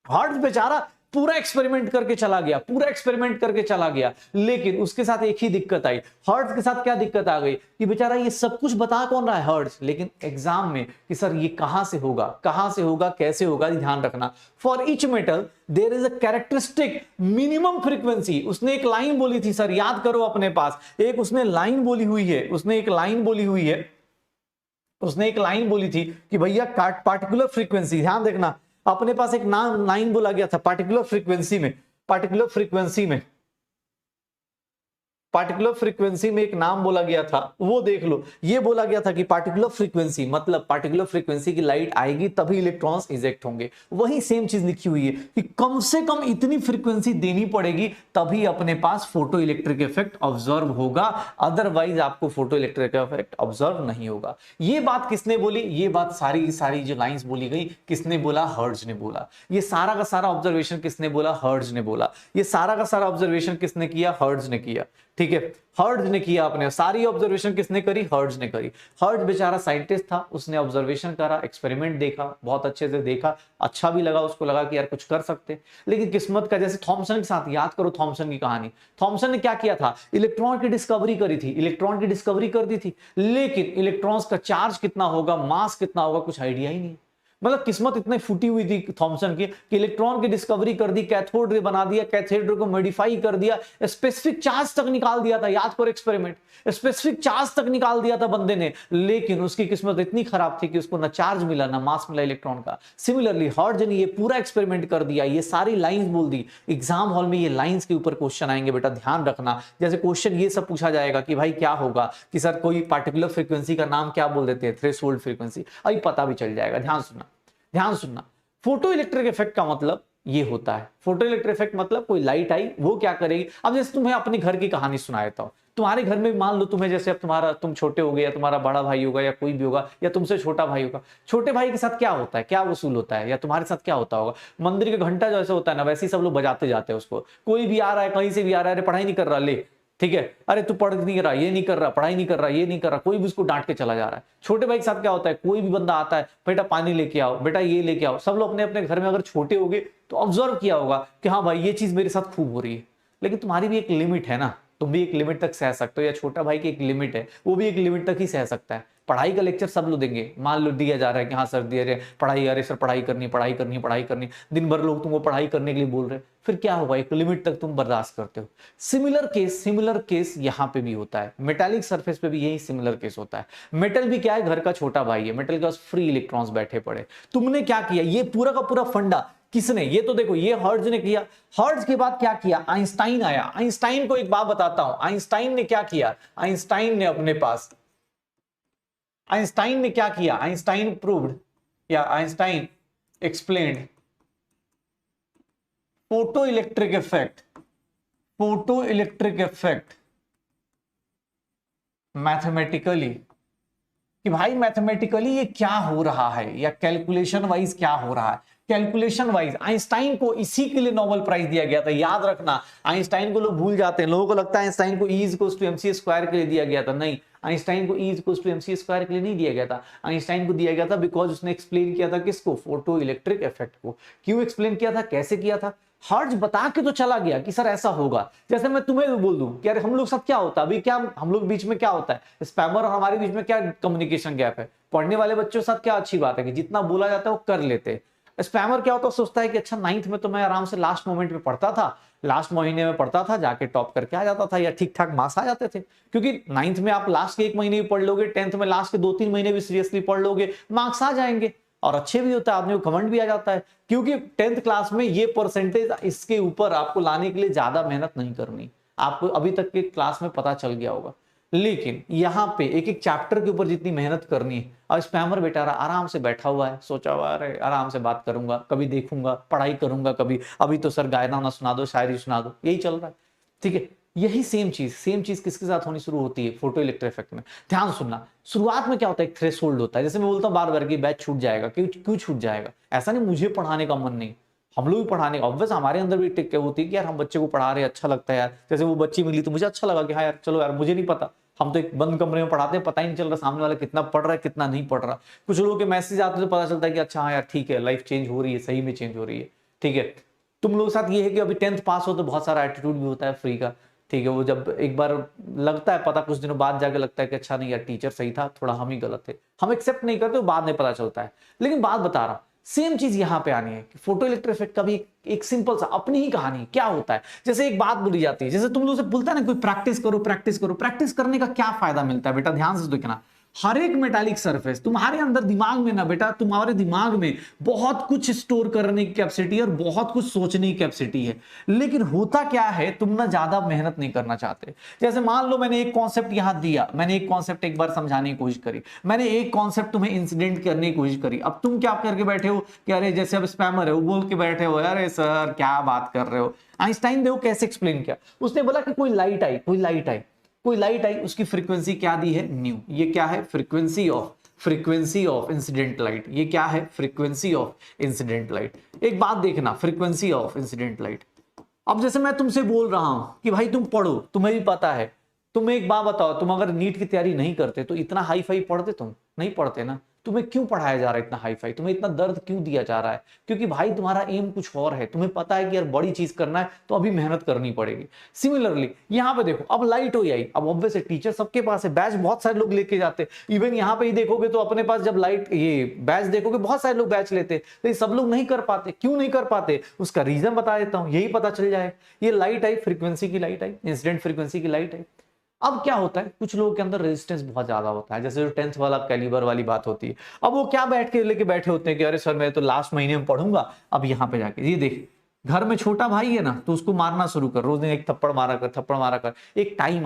हर्ट्ज बेचारा पूरा एक्सपेरिमेंट करके चला गया, पूरा एक्सपेरिमेंट करके चला गया, लेकिन उसके साथ एक ही दिक्कत आई। हर्ट्ज के साथ क्या दिक्कत आ गई कि बेचारा ये सब कुछ बता कौन रहा है? हर्ट्ज, लेकिन एग्जाम में कि सर ये कहां से होगा, कहां से होगा, कैसे होगा, ध्यान रखना। For each metal there is a characteristic minimum frequency. उसने एक लाइन बोली थी, सर याद करो अपने पास, एक उसने लाइन बोली हुई है, उसने एक लाइन बोली हुई है, उसने एक लाइन बोली थी कि भैया पार्टिकुलर फ्रीक्वेंसी, ध्यान देखना, अपने पास एक नाम लाइन बोला गया था पार्टिकुलर फ्रीक्वेंसी में, पार्टिकुलर फ्रीक्वेंसी में एक नाम बोला गया था, वो देख लो। ये बोला गया था कि पार्टिकुलर फ्रीक्वेंसी मतलब पार्टिकुलर फ्रीक्वेंसी की लाइट आएगी तभी इलेक्ट्रॉन्स इजेक्ट होंगे। वही सेम चीज लिखी हुई है कि कम से कम इतनी फ्रीक्वेंसी देनी पड़ेगी तभी अपने पास फोटो इलेक्ट्रिक इफेक्ट ऑब्जर्व होगा, अदरवाइज आपको फोटो इलेक्ट्रिक इफेक्ट ऑब्जर्व नहीं होगा। ये बात किसने बोली? ये बात सारी जो लाइंस बोली गई किसने बोला? हर्ट्ज ने बोला। ये सारा का सारा ऑब्जर्वेशन किसने बोला? हर्ट्ज ने बोला। ये सारा का सारा ऑब्जर्वेशन किसने किया? हर्ट्ज ने किया। ठीक है, हर्ट्ज ने किया। अपने सारी ऑब्जर्वेशन किसने करी? हर्ट्ज ने करी। हर्ट्ज बेचारा साइंटिस्ट था, उसने ऑब्जर्वेशन करा, एक्सपेरिमेंट देखा, बहुत अच्छे से देखा, अच्छा भी लगा, उसको लगा कि यार कुछ कर सकते। लेकिन किस्मत का, जैसे थॉमसन के साथ, याद करो थॉमसन की कहानी। थॉमसन ने क्या किया था? इलेक्ट्रॉन की डिस्कवरी करी थी, इलेक्ट्रॉन की डिस्कवरी कर दी थी, लेकिन इलेक्ट्रॉन्स का चार्ज कितना होगा, मास कितना होगा, कुछ आइडिया ही नहीं। मतलब किस्मत इतनी फूटी हुई थी थॉमसन की कि इलेक्ट्रॉन की डिस्कवरी कर दी, कैथोड रे बना दिया, कैथोड रे को मॉडिफाई कर दिया, स्पेसिफिक चार्ज तक निकाल दिया था। याद करो एक्सपेरिमेंट, स्पेसिफिक चार्ज तक निकाल दिया था बंदे ने, लेकिन उसकी किस्मत इतनी खराब थी कि उसको ना चार्ज मिला ना मास मिला इलेक्ट्रॉन का। सिमिलरली हर्ट्ज ने ये पूरा एक्सपेरिमेंट कर दिया, ये सारी लाइंस बोल दी। एग्जाम हॉल में ये लाइंस के ऊपर क्वेश्चन आएंगे बेटा, ध्यान रखना। जैसे क्वेश्चन ये सब पूछा जाएगा कि भाई क्या होगा कि सर कोई पार्टिकुलर फ्रीक्वेंसी का नाम क्या बोल देते हैं? Threshold frequency. अभी पता भी चल जाएगा, ध्यान सुनना, ध्यान सुनना। फोटो इलेक्ट्रिक इफेक्ट का मतलब ये होता है। फोटो इलेक्ट्रिक इफेक्ट मतलब कोई लाइट आई, वो क्या करेगी। अब जैसे तुम्हें अपने घर की कहानी सुना देता हूं। तुम्हारे घर में मान लो तुम्हें, जैसे अब तुम छोटे हो गए या तुम्हारा बड़ा भाई होगा या कोई भी होगा या तुमसे छोटा भाई होगा, छोटे भाई के साथ क्या होता है, क्या वसूल होता है, या तुम्हारे साथ क्या होता होगा? मंदिर का घंटा जैसे होता है ना, वैसे ही सब लोग बजाते जाते हैं उसको। कोई भी आ रहा है, कहीं से भी आ रहा है, अरे पढ़ाई नहीं कर रहा, ले ठीक है, अरे तू पढ़ नहीं रहा, ये नहीं कर रहा, पढ़ाई नहीं कर रहा, ये नहीं कर रहा, कोई भी उसको डांट के चला जा रहा है। छोटे भाई के साथ क्या होता है, कोई भी बंदा आता है, बेटा पानी लेके आओ, बेटा ये लेके आओ, सब लोग अपने अपने घर में अगर छोटे होंगे तो ऑब्जर्व किया होगा कि हाँ भाई ये चीज मेरे साथ खूब हो रही है। लेकिन तुम्हारी भी एक लिमिट है ना, तुम भी एक लिमिट तक सह सकते हो, या छोटा भाई की एक लिमिट है, वो भी एक लिमिट तक ही सह सकता है। पढ़ाई का लेक्चर सब लोग देंगे, मान लो दिया जा रहा है कि हाँ सर दिया रहे पढ़ाई, अरे सर पढ़ाई करनी पढ़ाई करनी पढ़ाई करनी, दिन भर लोग तुमको पढ़ाई करने के लिए बोल रहे, फिर क्या होगा, एक लिमिट तक तुम बर्दाश्त करते हो। सिमिलर केस यहाँ पे भी होता है, मेटालिक सरफेस पे भी यही सिमिलर केस होता है। मेटल भी क्या है, घर का छोटा भाई है, मेटल के पास फ्री इलेक्ट्रॉन्स बैठे पड़े। तुमने क्या किया, ये पूरा का पूरा फंडा किसने, ये तो देखो ये हर्ट्ज ने किया, हर्ट्ज के बाद क्या किया, आइंस्टाइन आया। आइंस्टाइन को एक बात बताता हूं, आइंस्टाइन ने क्या किया, आइंस्टाइन ने अपने पास, आइंस्टाइन ने क्या किया, आइंस्टाइन प्रूव्ड या Einstein explained photo electric effect mathematically, कि भाई मैथमेटिकली ये क्या हो रहा है, या कैलकुलेशन वाइज क्या हो रहा है। कैलकुलेशन वाइज आइंस्टाइन को इसी के लिए नोबेल प्राइज दिया गया था, याद रखना। आइंस्टाइन को लोग भूल जाते हैं, लोगों को लगता है आइंस्टाइन को E=mc² के लिए दिया गया था, नहीं, आइंस्टाइन को E=mc² के लिए नहीं दिया गया था। आइंस्टाइन को दिया गया था बिकॉज उसने एक्सप्लेन किया था किसको, फोटो इलेक्ट्रिक इफेक्ट को। क्यों एक्सप्लेन किया था, कैसे किया था, हर्ट्ज बता के तो चला गया कि सर ऐसा होगा। जैसे मैं तुम्हें भी बोल दूं कि अरे हम लोग सब क्या होता है, अभी क्या हम लोग बीच में क्या होता है, स्पैमर और हमारे बीच में क्या कम्युनिकेशन गैप है। पढ़ने वाले बच्चों के साथ क्या अच्छी बात है कि जितना बोला जाता है वो कर लेते हैं। स्पैमर क्या होता है, सोचता है कि अच्छा 9th में तो मैं आराम से लास्ट मोमेंट में पढ़ता था, लास्ट महीने में पढ़ता था, जाके टॉप करके आ जाता था, या ठीक ठाक मार्क्स आ जाते थे। क्योंकि 9th में आप लास्ट के 1 महीने भी पढ़ लोगे, 10th में लास्ट के 2-3 महीने भी सीरियसली पढ़ लोगे, मार्क्स आ जाएंगे और अच्छे भी होता है, आदमी को घमंड भी आ जाता है। क्योंकि 10th क्लास में ये परसेंटेज, इसके ऊपर आपको लाने के लिए ज्यादा मेहनत नहीं करनी, आपको अभी तक के क्लास में पता चल गया होगा। लेकिन यहाँ पे एक एक चैप्टर के ऊपर जितनी मेहनत करनी है, और स्पैमर बेचारा आराम से बैठा हुआ है, सोचा हुआ अरे आराम से बात करूंगा, कभी देखूंगा, पढ़ाई करूंगा, कभी अभी तो सर गायना ना सुना दो, शायरी सुना दो, यही चल रहा है। ठीक है, यही सेम चीज किसके साथ होनी शुरू होती है, फोटो इलेक्ट्रिक इफेक्ट में। ध्यान सुनना, शुरुआत में क्या होता है, एक थ्रेशोल्ड होता है। जैसे मैं बोलता हूँ बार बार कि बैच छूट जाएगा, क्यों छूट जाएगा, ऐसा नहीं मुझे पढ़ाने का मन नहीं, हम लोग भी पढ़ाने का, ऑब्वियस हमारे अंदर भी टिक होती है कि यार हम बच्चे को पढ़ा रहे हैं, अच्छा लगता है यार। जैसे वो बच्ची मिली तो मुझे अच्छा लगा कि हाँ यार चलो यार, मुझे नहीं पता, हम तो एक बंद कमरे में पढ़ाते हैं, पता ही नहीं चल रहा सामने वाला कितना पढ़ रहा है कितना नहीं पढ़ रहा। कुछ लोगों के मैसेज आते तो पता चलता है कि अच्छा हाँ यार ठीक है, लाइफ चेंज हो रही है, सही में चेंज हो रही है। ठीक है, तुम लोगों के साथ ये है कि अभी 10th पास हो तो बहुत सारा एटीट्यूड भी होता है फ्री का। ठीक है, वो जब एक बार लगता है पता, कुछ दिनों बाद जाके लगता है कि अच्छा नहीं यार टीचर सही था, थोड़ा हम ही गलत थे, हम एक्सेप्ट नहीं करते, बाद में पता चलता है। लेकिन बात बता रहा, सेम चीज यहां पे आनी है कि फोटो इलेक्ट्रिक इफेक्ट का भी एक सिंपल सा अपनी ही कहानी क्या होता है। जैसे एक बात बोली जाती है, जैसे तुम लोग से बोलता है ना कोई प्रैक्टिस करो प्रैक्टिस करो, प्रैक्टिस करने का क्या फायदा मिलता है बेटा, ध्यान से देखना। हर एक मेटालिक सरफेस तुम्हारे अंदर दिमाग में ना बेटा, तुम्हारे दिमाग में बहुत कुछ स्टोर करने की कैपेसिटी और बहुत कुछ सोचने की कैपेसिटी है। लेकिन होता क्या है, तुम ना ज्यादा मेहनत नहीं करना चाहते। जैसे मान लो मैंने एक कॉन्सेप्ट यहां दिया, मैंने एक कॉन्सेप्ट एक बार समझाने की कोशिश करी, मैंने एक कॉन्सेप्ट तुम्हें इंसिडेंट करने की कोशिश करी। अब तुम क्या करके बैठे हो कि अरे जैसे अब स्पैमर है वो बोल के बैठे हो, अरे सर क्या बात कर रहे हो। आइंस्टाइन देखो कैसे एक्सप्लेन किया, उसने बोला कि कोई लाइट आई, उसकी फ्रीक्वेंसी क्या दी है, न्यू। ये क्या है, फ्रीक्वेंसी ऑफ इंसिडेंट लाइट। ये क्या है, फ्रीक्वेंसी ऑफ इंसिडेंट लाइट। एक बात देखना, फ्रीक्वेंसी ऑफ इंसिडेंट लाइट। अब जैसे मैं तुमसे बोल रहा हूं कि भाई तुम पढ़ो, तुम्हें भी पता है, तुम एक बात बताओ, तुम अगर नीट की तैयारी नहीं करते तो इतना हाई फाई पढ़ते, तुम नहीं पढ़ते ना। तुम्हें क्यों पढ़ाया जा रहा है इतना हाई फाई, तुम्हें इतना दर्द क्यों दिया जा रहा है, क्योंकि भाई तुम्हारा एम कुछ और है। तुम्हें पता है कि यार बड़ी चीज करना है तो अभी मेहनत करनी पड़ेगी। सिमिलरली यहाँ पे देखो, अब लाइट हो आई, अब ऑब्वियस है टीचर सबके पास है, बैच बहुत सारे लोग लेके जाते। इवन यहाँ पे ही देखोगे तो अपने पास जब लाइट ये बैच देखोगे बहुत सारे लोग बैच लेते, तो सब लोग नहीं कर पाते। क्यों नहीं कर पाते, उसका रीजन बता देता हूँ, यही पता चल जाए। ये लाइट आई, फ्रीक्वेंसी की लाइट आई, इंसिडेंट फ्रीक्वेंसी की लाइट आई। अब क्या होता है, कुछ लोगों के अंदर रेजिस्टेंस बहुत ज्यादा होता है, जैसे जो 10th वाला कैलिबर वाली बात होती है। अब वो क्या बैठ के लेके बैठे होते हैं कि अरे सर मैं तो लास्ट महीने में पढ़ूंगा, अब यहाँ पे जाके ये देख, घर में छोटा भाई है ना तो उसको मारना शुरू कर, रोज दिन एक थप्पड़ मारा कर। एक टाइम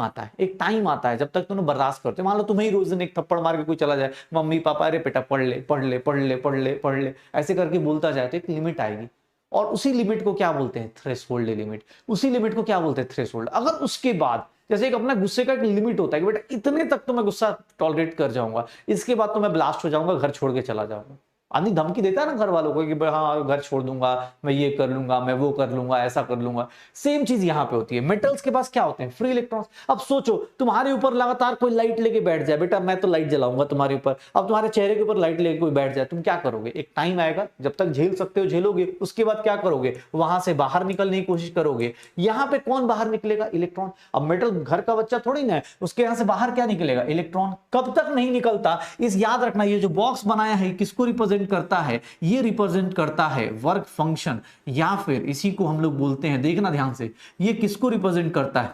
आता है जब तक तुम बर्दाश्त करते। मान लो तुम्हें ही रोज दिन एक थप्पड़ मार के कोई चला जाए, मम्मी पापा अरे बेटा पढ़ ले ऐसे करके बोलता जाए, तो एक लिमिट आएगी। और उसी लिमिट को क्या बोलते हैं, थ्रेशोल्ड लिमिट। उसी लिमिट को क्या बोलते हैं, थ्रेशोल्ड। अगर उसके बाद जैसे एक अपना गुस्से का एक लिमिट होता है कि बेटा इतने तक तो मैं गुस्सा टॉलरेट कर जाऊंगा, इसके बाद तो मैं ब्लास्ट हो जाऊंगा, घर छोड़ के चला जाऊंगा। आदमी धमकी देता है ना घर वालों को कि हाँ घर छोड़ दूंगा, मैं ये कर लूंगा, मैं वो कर लूंगा, ऐसा कर लूंगा। सेम चीज यहां पे होती है। मेटल्स के पास क्या होते हैं? Free electrons. अब सोचो तुम्हारे ऊपर लगातार कोई लाइट लेके बैठ जाए, बेटा मैं तो लाइट जलाऊंगा तुम्हारे ऊपर, अब तुम्हारे चेहरे के ऊपर लाइट लेके कोई बैठ जाए, तुम क्या करोगे? एक टाइम आएगा जब तक झेल सकते हो झेलोगे, उसके बाद क्या करोगे? वहां से बाहर निकलने की कोशिश करोगे। यहां पे कौन बाहर निकलेगा? इलेक्ट्रॉन। अब मेटल घर का बच्चा थोड़ी ना है, उसके यहां से बाहर क्या निकलेगा? इलेक्ट्रॉन। कब तक नहीं निकलता? इस याद रखना, ये जो बॉक्स बनाया है किसको रिप्रेजेंट करता है? ये रिप्रेजेंट करता है वर्क फंक्शन, या फिर इसी को हम लोग बोलते हैं, देखना ध्यान से, ये किसको रिप्रेजेंट करता है?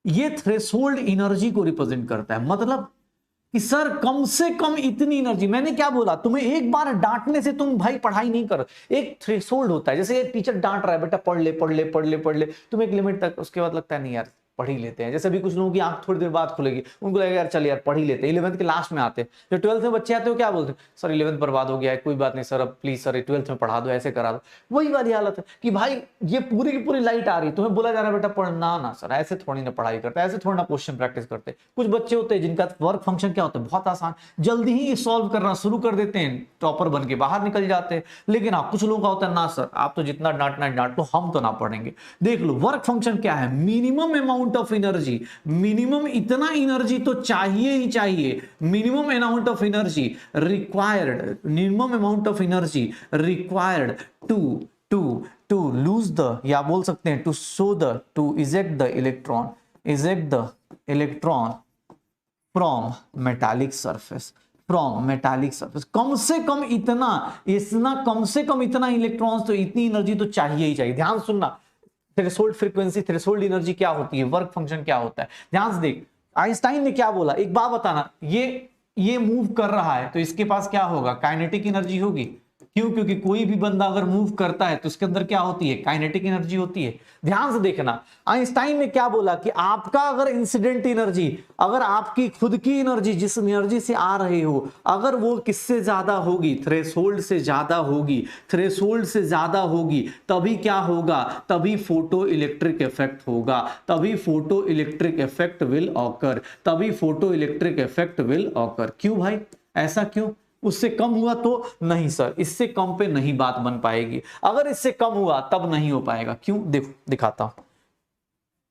ये थ्रेशोल्ड एनर्जी को रिप्रेजेंट करता है। मतलब कि सर कम से कम इतनी एनर्जी। मैंने क्या बोला? तुम्हें एक बार डांटने से तुम भाई पढ़ाई नहीं कर, एक थ्रेशोल्ड होता है। जैसे टीचर डांट रहा है, बेटा पढ़ ले पढ़ ले पढ़ ले पढ़ ले, तुम एक लिमिट तक, उसके बाद लगता है नहीं यार पढ़ ही लेते हैं। जैसे भी कुछ लोगों की आंख थोड़ी देर बाद खुलेगी, उनको लगेगा यार चल यार पढ़ ही लेते हैं। 11th के लास्ट में आते हैं, जो 12th में बच्चे आते हो क्या बोलते हैं? सर 11th बर्बाद हो गया है, कोई बात नहीं सर, अब प्लीज सर 12th में पढ़ा दो, ऐसे करा दो। वही वाली हालत है कि भाई ये पूरी की पूरी लाइट आ रही, तुम्हें बोला जा रहा है बेटा पढ़ना ना सर, ऐसे थोड़ी ना पढ़ाई करते, ऐसे थोड़ी ना क्वेश्चन प्रैक्टिस करते। कुछ बच्चे होते हैं जिनका वर्क फंक्शन क्या होता है? बहुत आसान, जल्दी ही सॉल्व करना शुरू कर देते हैं, टॉपर बन के बाहर निकल जाते हैं। लेकिन हाँ कुछ लोगों का होता है ना सर आप तो जितना डांटना डांट लो, हम तो ना पढ़ेंगे। देख लो वर्क फंक्शन क्या है? Minimum amount of energy, minimum इतना एनर्जी तो चाहिए ही चाहिए, minimum amount of energy required, minimum amount of energy required to to to lose the, या बोल सकते हैं to so the, to eject the electron, eject the electron from metallic surface, from metallic surface. कम से कम इतना कम से कम इतना इलेक्ट्रॉन्स, तो इतनी एनर्जी तो चाहिए ही चाहिए। ध्यान सुनना, थ्रेशोल्ड फ्रीक्वेंसी, थ्रेशोल्ड एनर्जी क्या होती है, वर्क फंक्शन क्या होता है, ध्यान से देख। आइंस्टाइन ने क्या बोला, एक बात बताना, ये मूव कर रहा है तो इसके पास क्या होगा? काइनेटिक एनर्जी होगी। क्यों? क्योंकि कोई भी बंदा अगर मूव करता है तो उसके अंदर क्या होती है? काइनेटिक एनर्जी होती है। ध्यान से देखना, आइंस्टाइन ने क्या बोला कि आपका अगर इंसिडेंट एनर्जी, अगर आपकी खुद की एनर्जी जिस एनर्जी से आ रहे हो, अगर वो किससे ज्यादा होगी? थ्रेशोल्ड से ज्यादा होगी, थ्रेशोल्ड से ज्यादा होगी, तभी क्या होगा? तभी फोटो इलेक्ट्रिक इफेक्ट होगा, तभी photo electric effect will occur, तभी photo electric effect will occur. क्यों भाई? ऐसा क्यों? उससे कम हुआ तो नहीं सर, इससे कम पे नहीं बात बन पाएगी, अगर इससे कम हुआ तब नहीं हो पाएगा। क्यों? देखो दिखाता हूं,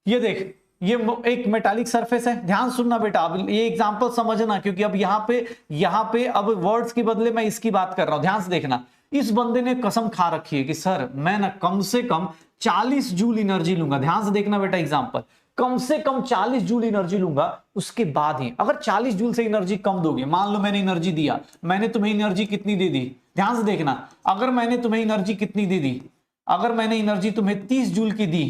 ये देख, ये एक मेटालिक सरफेस है। ध्यान सुनना बेटा, अब ये एग्जांपल समझना, क्योंकि अब यहां पे अब वर्ड्स के बदले मैं इसकी बात कर रहा हूं। ध्यान से देखना, इस बंदे ने कसम खा रखी है कि सर मैं ना कम से कम 40 जूल एनर्जी लूंगा। ध्यान से देखना बेटा एग्जांपल, कम से कम 40 जूल एनर्जी लूंगा, उसके बाद ही अगर 40 जूल से एनर्जी कम दोगे, मान लो मैंने एनर्जी दिया, मैंने तुम्हें एनर्जी कितनी दे दी? ध्यान से देखना, अगर मैंने तुम्हें एनर्जी कितनी दे दी, अगर मैंने एनर्जी तुम्हें 30 जूल की दी,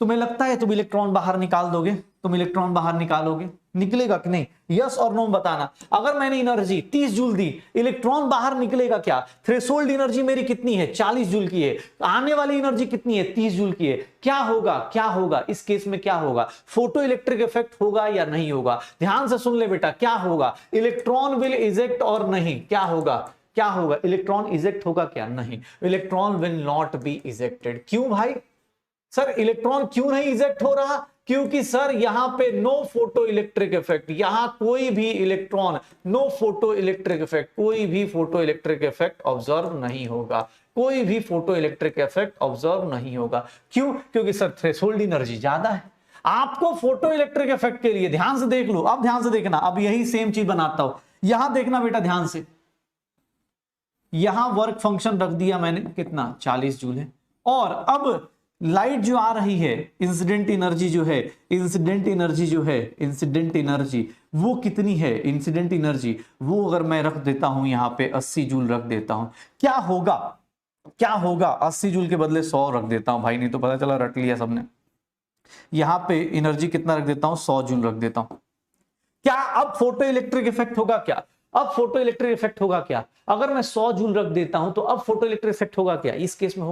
तुम्हें लगता है तुम इलेक्ट्रॉन बाहर निकाल दोगे? तुम इलेक्ट्रॉन बाहर निकालोगे? निकलेगा कि नहीं? यस और नो बताना। अगर मैंने एनर्जी 30 जूल दी, इलेक्ट्रॉन बाहर निकलेगा क्या? थ्रेशोल्ड एनर्जी मेरी कितनी है? 40 जूल की है, आने वाली एनर्जी कितनी है? 30 जूल की है। क्या होगा? क्या होगा इस केस में? क्या होगा? फोटो इलेक्ट्रिक इफेक्ट होगा या नहीं होगा? ध्यान से सुन ले बेटा, क्या होगा? इलेक्ट्रॉन विल इजेक्ट और नहीं? क्या होगा? क्या होगा? इलेक्ट्रॉन इजेक्ट होगा क्या? नहीं, electron will not be ejected. क्यों भाई? सर इलेक्ट्रॉन क्यों नहीं इजेक्ट हो रहा? क्योंकि सर यहां पे नो फोटो इलेक्ट्रिक इफेक्ट, यहां कोई भी electron, no photo electric effect, कोई भी फोटो इलेक्ट्रिक इफेक्ट ऑब्जर्व नहीं होगा, कोई भी फोटो इलेक्ट्रिक इफेक्ट ऑब्जर्व नहीं होगा। क्यों? क्योंकि सर थ्रेशोल्ड एनर्जी ज्यादा है। आपको फोटो इलेक्ट्रिक इफेक्ट के लिए ध्यान से देख लो, अब ध्यान से देखना, अब यही सेम चीज बनाता हूं, यहां देखना बेटा ध्यान से, यहां वर्क फंक्शन रख दिया मैंने, कितना? 40 जूल है। और अब लाइट जो आ रही है, इंसिडेंट एनर्जी जो है, इंसिडेंट एनर्जी जो है, इंसिडेंट एनर्जी वो कितनी है? इंसिडेंट एनर्जी वो अगर मैं रख देता हूं यहां पे 80 जूल रख देता हूं, क्या होगा? क्या होगा? 80 जूल के बदले 100 रख देता हूं भाई, नहीं तो पता चला रट लिया सबने। यहां पे एनर्जी कितना रख देता हूं? 100 जूल रख देता हूं। क्या अब फोटो इलेक्ट्रिक इफेक्ट होगा क्या? अब फोटो इलेक्ट्रिक इफेक्ट होगा क्या? अगर मैं 100 जूल रख देता हूं तो अब फोटो इलेक्ट्रिक इफेक्ट होगा क्या? इस केस में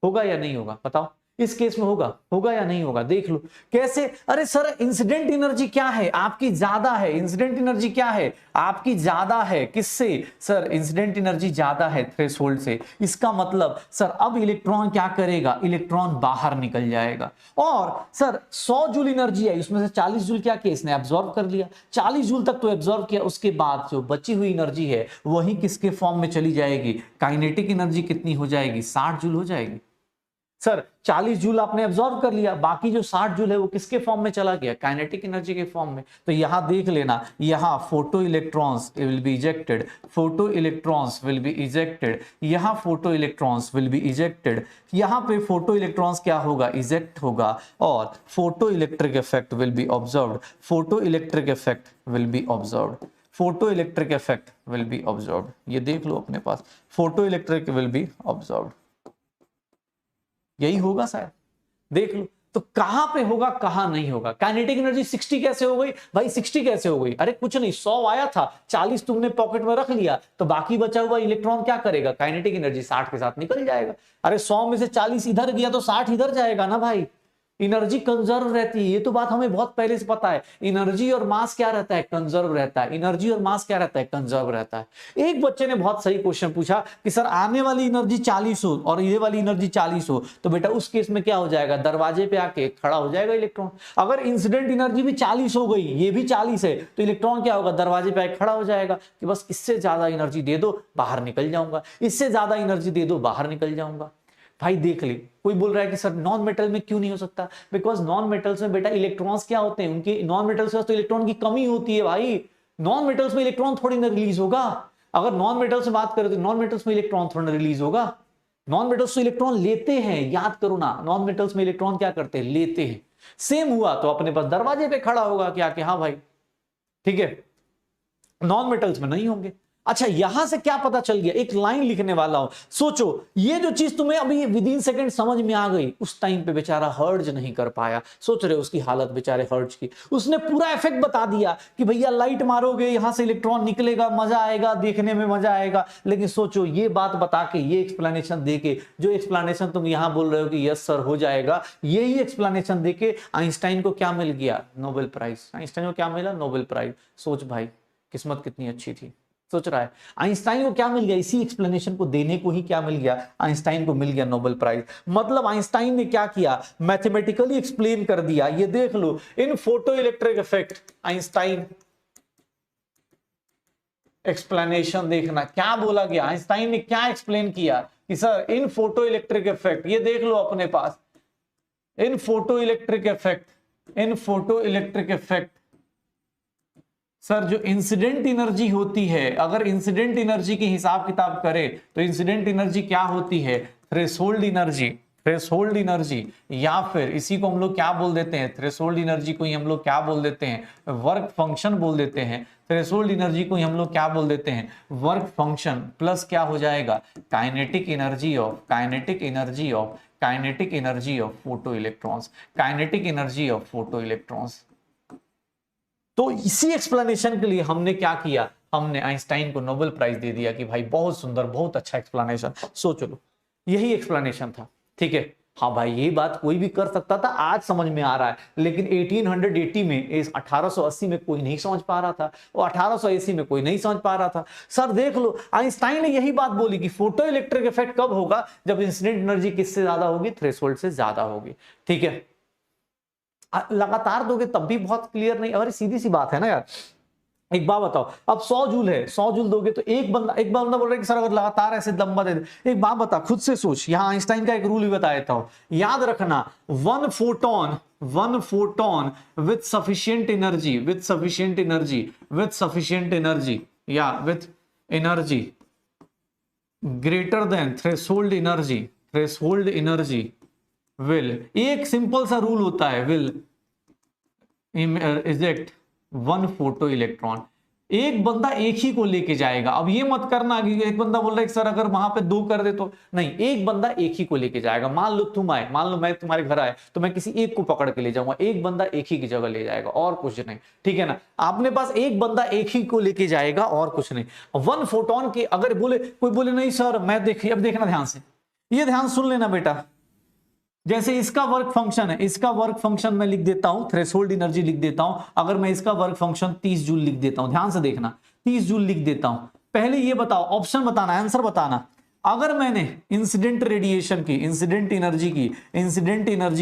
होगा या नहीं होगा? बताओ। इस केस में होगा, होगा या नहीं होगा, देख लो कैसे। अरे सर इंसिडेंट एनर्जी क्या है आपकी, ज्यादा है। इंसिडेंट एनर्जी क्या है आपकी, ज्यादा है। किससे सर, इंसिडेंट एनर्जी ज्यादा है थ्रेशोल्ड से। इसका मतलब सर अब इलेक्ट्रॉन क्या करेगा, इलेक्ट्रॉन बाहर निकल जाएगा। और सर 100 जूल एनर्जी है, उसमें से 40 जूल क्या किया इसने, एब्जॉर्ब कर लिया। 40 जूल तक तो एब्जॉर्ब किया, उसके बाद जो बची हुई एनर्जी है वही किसके फॉर्म में चली जाएगी, काइनेटिक एनर्जी कितनी हो जाएगी, 60 जूल हो जाएगी। सर 40 जूल आपने एब्जॉर्ब कर लिया, बाकी जो 60 जूल है वो किसके फॉर्म में चला गया, काइनेटिक एनर्जी के फॉर्म में। तो यहां देख लेना, यहां photoelectrons will be ejected, photo electrons will be ejected, यहां photoelectrons will be ejected, यहां पे फोटो इलेक्ट्रॉन्स क्या होगा, इजेक्ट होगा, और photo electric effect will be observed, photo electric effect will be observed, photo electric effect will be observed. ये देख लो अपने पास, photoelectric will be observed, यही होगा शायद, देख लो। तो कहां पे होगा कहां नहीं होगा। काइनेटिक एनर्जी 60 कैसे हो गई भाई, 60 कैसे हो गई, अरे कुछ नहीं, 100 आया था, 40 तुमने पॉकेट में रख लिया, तो बाकी बचा हुआ इलेक्ट्रॉन क्या करेगा, काइनेटिक एनर्जी 60 के साथ निकल जाएगा। अरे 100 में से 40 इधर गया तो 60 इधर जाएगा ना भाई, एनर्जी कंजर्व रहती है। ये तो बात हमें बहुत पहले से पता है, एनर्जी और मास क्या रहता है, कंजर्व रहता है। एनर्जी और मास क्या रहता है, कंजर्व रहता है। एक बच्चे ने बहुत सही क्वेश्चन पूछा कि सर आने वाली एनर्जी 40 हो और ये वाली एनर्जी 40 हो, तो बेटा उस केस में क्या हो जाएगा, दरवाजे पे आके खड़ा हो जाएगा इलेक्ट्रॉन। अगर इंसिडेंट एनर्जी भी 40 हो गई, ये भी 40 है, तो इलेक्ट्रॉन क्या होगा, दरवाजे पे आके खड़ा हो जाएगा कि बस इससे ज्यादा एनर्जी दे दो बाहर निकल जाऊंगा, इससे ज्यादा एनर्जी दे दो बाहर निकल जाऊंगा। भाई देख ली, कोई बोल रहा है कि सर नॉन मेटल में क्यों नहीं हो सकता, बिकॉज नॉन मेटल्स में बेटा इलेक्ट्रॉन्स क्या होते हैं, उनके नॉन मेटल्स में तो इलेक्ट्रॉन की कमी होती है भाई। नॉन मेटल्स में इलेक्ट्रॉन थोड़ी ना रिलीज होगा। अगर नॉन मेटल्स से बात करें तो नॉन मेटल्स में इलेक्ट्रॉन थोड़ा ना रिलीज होगा। नॉन मेटल्स तो इलेक्ट्रॉन लेते हैं, याद करो ना, नॉन मेटल्स में इलेक्ट्रॉन क्या करते हैं, लेते हैं। सेम हुआ तो अपने पास दरवाजे पे खड़ा होगा क्या कि हाँ भाई ठीक है, नॉन मेटल्स में नहीं होंगे। अच्छा यहां से क्या पता चल गया, एक लाइन लिखने वाला हूं, सोचो ये जो चीज तुम्हें अभी विद इन सेकंड समझ में आ गई, उस टाइम पे बेचारा हर्ज नहीं कर पाया। सोच रहे हो उसकी हालत बेचारे हर्ज की, उसने पूरा इफेक्ट बता दिया कि भैया लाइट मारोगे यहां से इलेक्ट्रॉन निकलेगा, मजा आएगा, देखने में मजा आएगा। लेकिन सोचो ये बात बता के, ये एक्सप्लेनेशन देके, जो एक्सप्लेनेशन तुम यहां बोल रहे हो कि यस सर हो जाएगा, यही एक्सप्लेनेशन देके आइंस्टाइन को क्या मिल गया, नोबेल प्राइज। आइंस्टाइन को क्या मिला, नोबेल प्राइज। सोच भाई किस्मत कितनी अच्छी थी, सोच रहा है। आइंस्टाइन को क्या मिल गया, इसी एक्सप्लेनेशन को देने को ही क्या मिल गया, आइंस्टाइन को मिल गया नोबेल प्राइज। मतलब आइंस्टाइन ने क्या किया, मैथमेटिकली एक्सप्लेन कर दिया। ये देख लो, in photo electric effect, Einstein explanation देखना क्या बोला गया, आइंस्टाइन ने क्या एक्सप्लेन किया कि सर इन फोटो इलेक्ट्रिक इफेक्ट, ये देख लो अपने पास, इन फोटो इलेक्ट्रिक इफेक्ट, इन फोटो इलेक्ट्रिक इफेक्ट सर जो इंसिडेंट एनर्जी होती है, अगर इंसिडेंट एनर्जी की हिसाब किताब करें तो इंसिडेंट एनर्जी क्या होती है, थ्रेशोल्ड एनर्जी, थ्रेशोल्ड एनर्जी, या फिर इसी को हम लोग क्या बोल देते हैं, थ्रेशोल्ड एनर्जी को ही हम लोग क्या बोल देते हैं, वर्क फंक्शन बोल देते हैं। थ्रेशोल्ड एनर्जी को ही हम लोग क्या बोल देते हैं, वर्क फंक्शन, प्लस क्या हो जाएगा, kinetic energy of, kinetic energy of, kinetic energy of photo electrons, kinetic energy of photo electrons. तो इसी एक्सप्लेनेशन के लिए हमने क्या किया, हमने आइंस्टाइन को नोबेल प्राइज दे दिया कि भाई बहुत सुंदर, बहुत अच्छा एक्सप्लेनेशन। सोच लो यही एक्सप्लेनेशन था, ठीक है। हाँ भाई ये बात कोई भी कर सकता था, आज समझ में आ रहा है, लेकिन 1880 में, 1880 में कोई नहीं समझ पा रहा था, और 1880 में कोई नहीं समझ पा रहा था। सर देख लो आइंस्टाइन ने यही बात बोली कि फोटो इलेक्ट्रिक इफेक्ट कब होगा, जब इंसिडेंट एनर्जी किससे ज्यादा होगी, थ्रेशोल्ड से ज्यादा होगी, ठीक है। लगातार दोगे तब भी बहुत क्लियर नहीं, अरे सीधी सी बात है ना यार। एक बात बताओ, अब 100 जूल है, 100 जूल दोगे तो एक बंदा बोल रहा है कि सर अगर लगातार ऐसे लंबा दे दे। एक बात बता, खुद से सोच, यहां आइंस्टाइन का एक रूल भी बता देता हूं, याद रखना, one photon with sufficient energy, with sufficient energy, with sufficient energy, या with energy greater than threshold energy, threshold energy will, एक सिंपल सा रूल होता है, will eject one photoelectron. एक बंदा एक ही को लेके जाएगा। अब ये मत करना कि एक बंदा बोल रहा है कि सर अगर वहां पे 2 कर दे तो नहीं, एक बंदा एक ही को लेके जाएगा। मान लो तुम आए, मान लो मैं तुम्हारे घर आए, तो मैं किसी एक को पकड़ के ले जाऊंगा, एक बंदा एक ही की जगह ले जाएगा और कुछ नहीं, ठीक है ना। आपने पास एक बंदा एक ही को लेके जाएगा और कुछ नहीं। वन फोटोन के अगर बोले, कोई बोले नहीं सर मैं देखिए, अब देखना ध्यान से, ये ध्यान सुन लेना बेटा, जैसे इसका वर्क फंक्शन है, इसका वर्क फंक्शन मैं लिख देता हूं, थ्रेशोल्ड एनर्जी लिख देता हूं। अगर मैं इसका वर्क फंक्शन 30 जूल लिख देता हूं, ध्यान से देखना, 30 जूल लिख देता हूं। पहले ये बताओ, ऑप्शन बताना, आंसर बताना। अगर मैंने इंसिडेंट रेडिएशन की, इंसिडेंट एनर्जी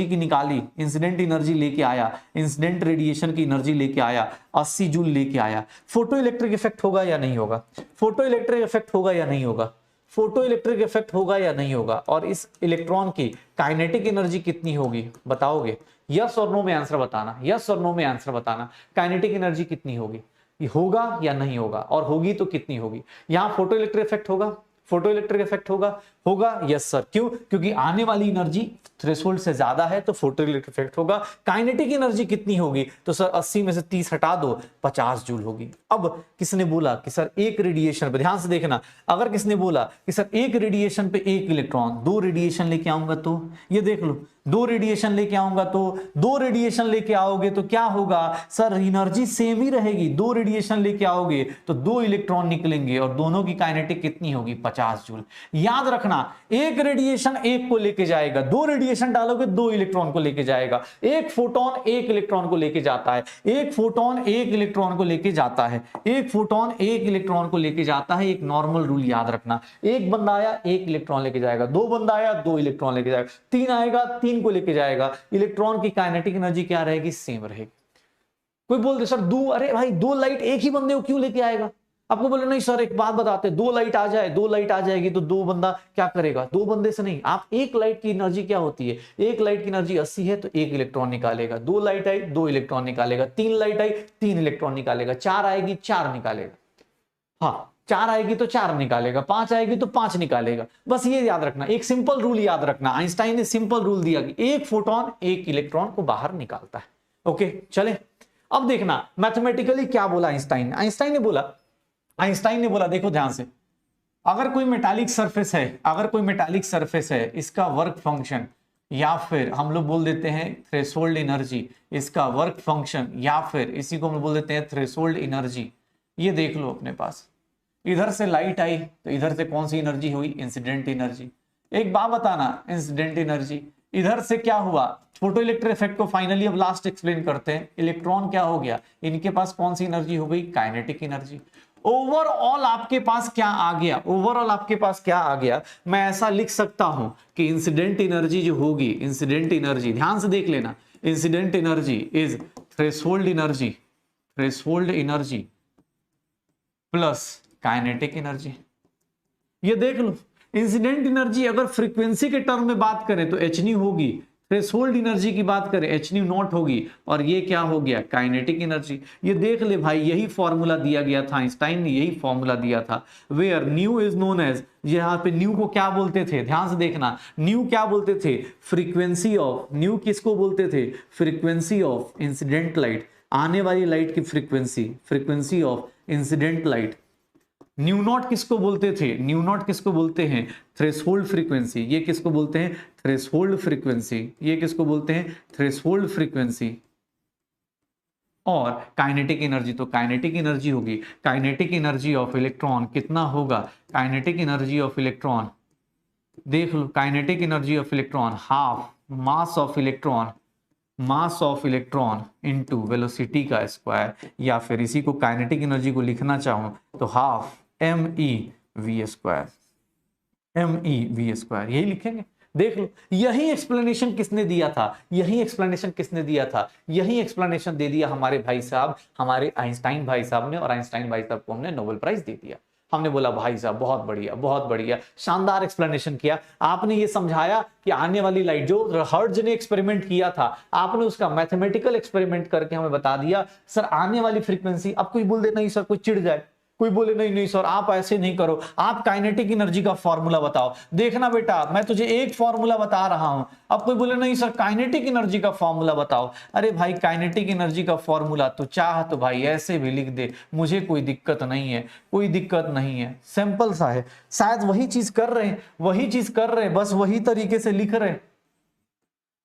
की निकाली, इंसिडेंट एनर्जी लेके आया, इंसिडेंट रेडिएशन की एनर्जी लेके आया, 80 जूल लेके आया, फोटो इलेक्ट्रिक इफेक्ट होगा या नहीं होगा? फोटो इलेक्ट्रिक इफेक्ट होगा या नहीं होगा? फोटो इलेक्ट्रिक इफेक्ट होगा या नहीं होगा? और इस इलेक्ट्रॉन की काइनेटिक एनर्जी कितनी होगी, बताओगे? यस और नो में आंसर बताना, यस और नो में आंसर बताना। काइनेटिक एनर्जी कितनी होगी, होगा या नहीं होगा? और होगी तो कितनी होगी? यहां फोटो इलेक्ट्रिक इफेक्ट होगा, फोटो इलेक्ट्रिक इफेक्ट होगा, होगा? Yes sir. क्यों? क्योंकि आने वाली एनर्जी थ्रेशोल्ड से ज्यादा है, तो फोटो इलेक्ट्रिक इफेक्ट होगा। काइनेटिक एनर्जी कितनी होगी? तो सर 80 में से 30 हटा दो, 50 जूल होगी। अब किसने बोला कि सर एक रेडिएशन पे, ध्यान से देखना, अगर किसने बोला कि सर एक रेडिएशन पे एक इलेक्ट्रॉन, दो रेडिएशन लेके आऊंगा तो, ये देख लो, दो रेडिएशन लेके आऊंगा तो, दो रेडिएशन लेके आओगे तो क्या होगा सर? एनर्जी सेम ही रहेगी। दो रेडिएशन लेके आओगे तो दो इलेक्ट्रॉन निकलेंगे और दोनों की काइनेटिक कितनी होगी? 50 जूल। याद रखना, एक रेडिएशन एक को लेके जाएगा, दो रेडिएशन डालोगे दो इलेक्ट्रॉन को लेके जाएगा। एक फोटोन एक इलेक्ट्रॉन को लेके जाता है, एक फोटोन एक इलेक्ट्रॉन को लेके जाता है, एक फोटोन एक इलेक्ट्रॉन को लेके जाता है। एक नॉर्मल रूल याद रखना, एक बंदा आया एक इलेक्ट्रॉन लेके जाएगा, दो बंदा आया दो इलेक्ट्रॉन लेके जाएगा, तीन आएगा तीन को लेके जाएगा। इलेक्ट्रॉन की काइनेटिक एनर्जी क्या रहेगी? सेम रहेगी। कोई बोल दे सर दो, अरे भाई दो लाइट एक ही बंदे को क्यों लेके आएगा? आपको बोले नहीं सर एक बात बताते, दो लाइट आ जाए, दो लाइट आ जाएगी तो दो बंदा क्या करेगा? दो बंदे से नहीं, आप एक लाइट की एनर्जी क्या होती है? एक लाइट की एनर्जी 80 है तो एक इलेक्ट्रॉन निकालेगा। दो लाइट आई दो इलेक्ट्रॉन निकालेगा, तीन लाइट आई तीन इलेक्ट्रॉन निकालेगा, चार आएगी चार निकालेगा, हाँ चार आएगी तो चार निकालेगा, पांच आएगी तो पांच निकालेगा। बस ये याद रखना, एक सिंपल रूल याद रखना। आइंस्टाइन ने सिंपल रूल दिया कि एक फोटोन एक इलेक्ट्रॉन को बाहर निकालता है। ओके चले, अब देखना मैथमेटिकली क्या बोला आइंस्टाइन। आइंस्टाइन ने बोला देखो ध्यान से, अगर कोई मेटालिक सरफेस है, अगर कोई मेटालिक सरफेस है, इसका वर्क फंक्शन या फिर हम लोग बोल देते हैं थ्रेशोल्ड एनर्जी, इसका वर्क फंक्शन या फिर इसी को हम बोल देते हैं थ्रेशोल्ड एनर्जी। ये देख लो अपने पास, इधर से लाइट आई तो इधर से कौन सी एनर्जी हुई? Incident energy. एक बात बताना, इंसिडेंट एनर्जी, इधर से क्या हुआ? फोटो इलेक्ट्रिक इफेक्ट को फाइनली अब लास्ट एक्सप्लेन करते हैं। इलेक्ट्रॉन क्या हो गया? इनके पास कौन सी एनर्जी हो गई? Kinetic energy. ओवरऑल आपके पास क्या आ गया? ओवरऑल आपके पास क्या आ गया? मैं ऐसा लिख सकता हूं कि इंसिडेंट एनर्जी जो होगी, इंसिडेंट एनर्जी ध्यान से देख लेना, incident energy is threshold energy, threshold energy plus kinetic energy. ये देख लो, इंसिडेंट एनर्जी अगर फ्रीक्वेंसी के टर्म में बात करें तो एच होगी, थ्रेशोल्ड एनर्जी की बात करें एच नॉट होगी, और ये क्या हो गया? Kinetic energy. ये देख ले भाई, यही फॉर्मूला दिया गया था, आइंस्टाइन ने यही फॉर्मूला दिया था, where nu is known as, यहां पे न्यू को क्या बोलते थे? ध्यान से देखना, न्यू क्या बोलते थे? फ्रीक्वेंसी ऑफ, न्यू किसको बोलते थे? फ्रीक्वेंसी ऑफ इंसिडेंट लाइट, आने वाली लाइट की frequency, frequency of incident light. Nu naught किसको बोलते थे? न्यू नॉट किसको बोलते हैं? Threshold frequency. ये किसको बोलते हैं? Threshold frequency. ये किसको बोलते हैं? Threshold frequency. और काइनेटिक एनर्जी, तो काइनेटिक एनर्जी होगी, काइनेटिक एनर्जी ऑफ इलेक्ट्रॉन कितना होगा? काइनेटिक एनर्जी ऑफ इलेक्ट्रॉन देख लो, kinetic energy of electron half mass of electron, mass of electron into velocity का स्क्वायर, या फिर इसी को काइनेटिक एनर्जी को लिखना चाहूं तो half MEV square, MEV square, यही लिखेंगे। देख लो, यही एक्सप्लेनेशन किसने दिया था? यही एक्सप्लेनेशन किसने दिया था? यही एक्सप्लेनेशन दे दिया हमारे भाई साहब, हमारे आइंस्टाइन भाई साहब ने, और आइंस्टाइन भाई साहब को हमने नोबेल प्राइज दे दिया। हमने बोला भाई साहब बहुत बढ़िया, बहुत बढ़िया, शानदार एक्सप्लेनेशन किया आपने। ये समझाया कि आने वाली लाइट, जो हर्ट्ज ने एक्सपेरिमेंट किया था, आपने उसका मैथमेटिकल एक्सपेरिमेंट करके हमें बता दिया। सर आने वाली फ्रीक्वेंसी, अब कोई बोल दे नहीं सर, कोई चिढ़ जाए, कोई बोले नहीं नहीं सर आप ऐसे नहीं करो, आप काइनेटिक एनर्जी का फॉर्मूला बताओ। देखना बेटा, मैं तुझे एक फॉर्मूला बता रहा हूं, अब कोई बोले नहीं सर काइनेटिक एनर्जी का फॉर्मूला बताओ। अरे भाई काइनेटिक एनर्जी का फॉर्मूला तो चाह तो भाई ऐसे भी लिख दे, मुझे कोई दिक्कत नहीं है, कोई दिक्कत नहीं है, सिंपल सा है। शायद वही चीज कर रहे हैं, वही चीज कर रहे हैं, बस वही तरीके से लिख रहे हैं,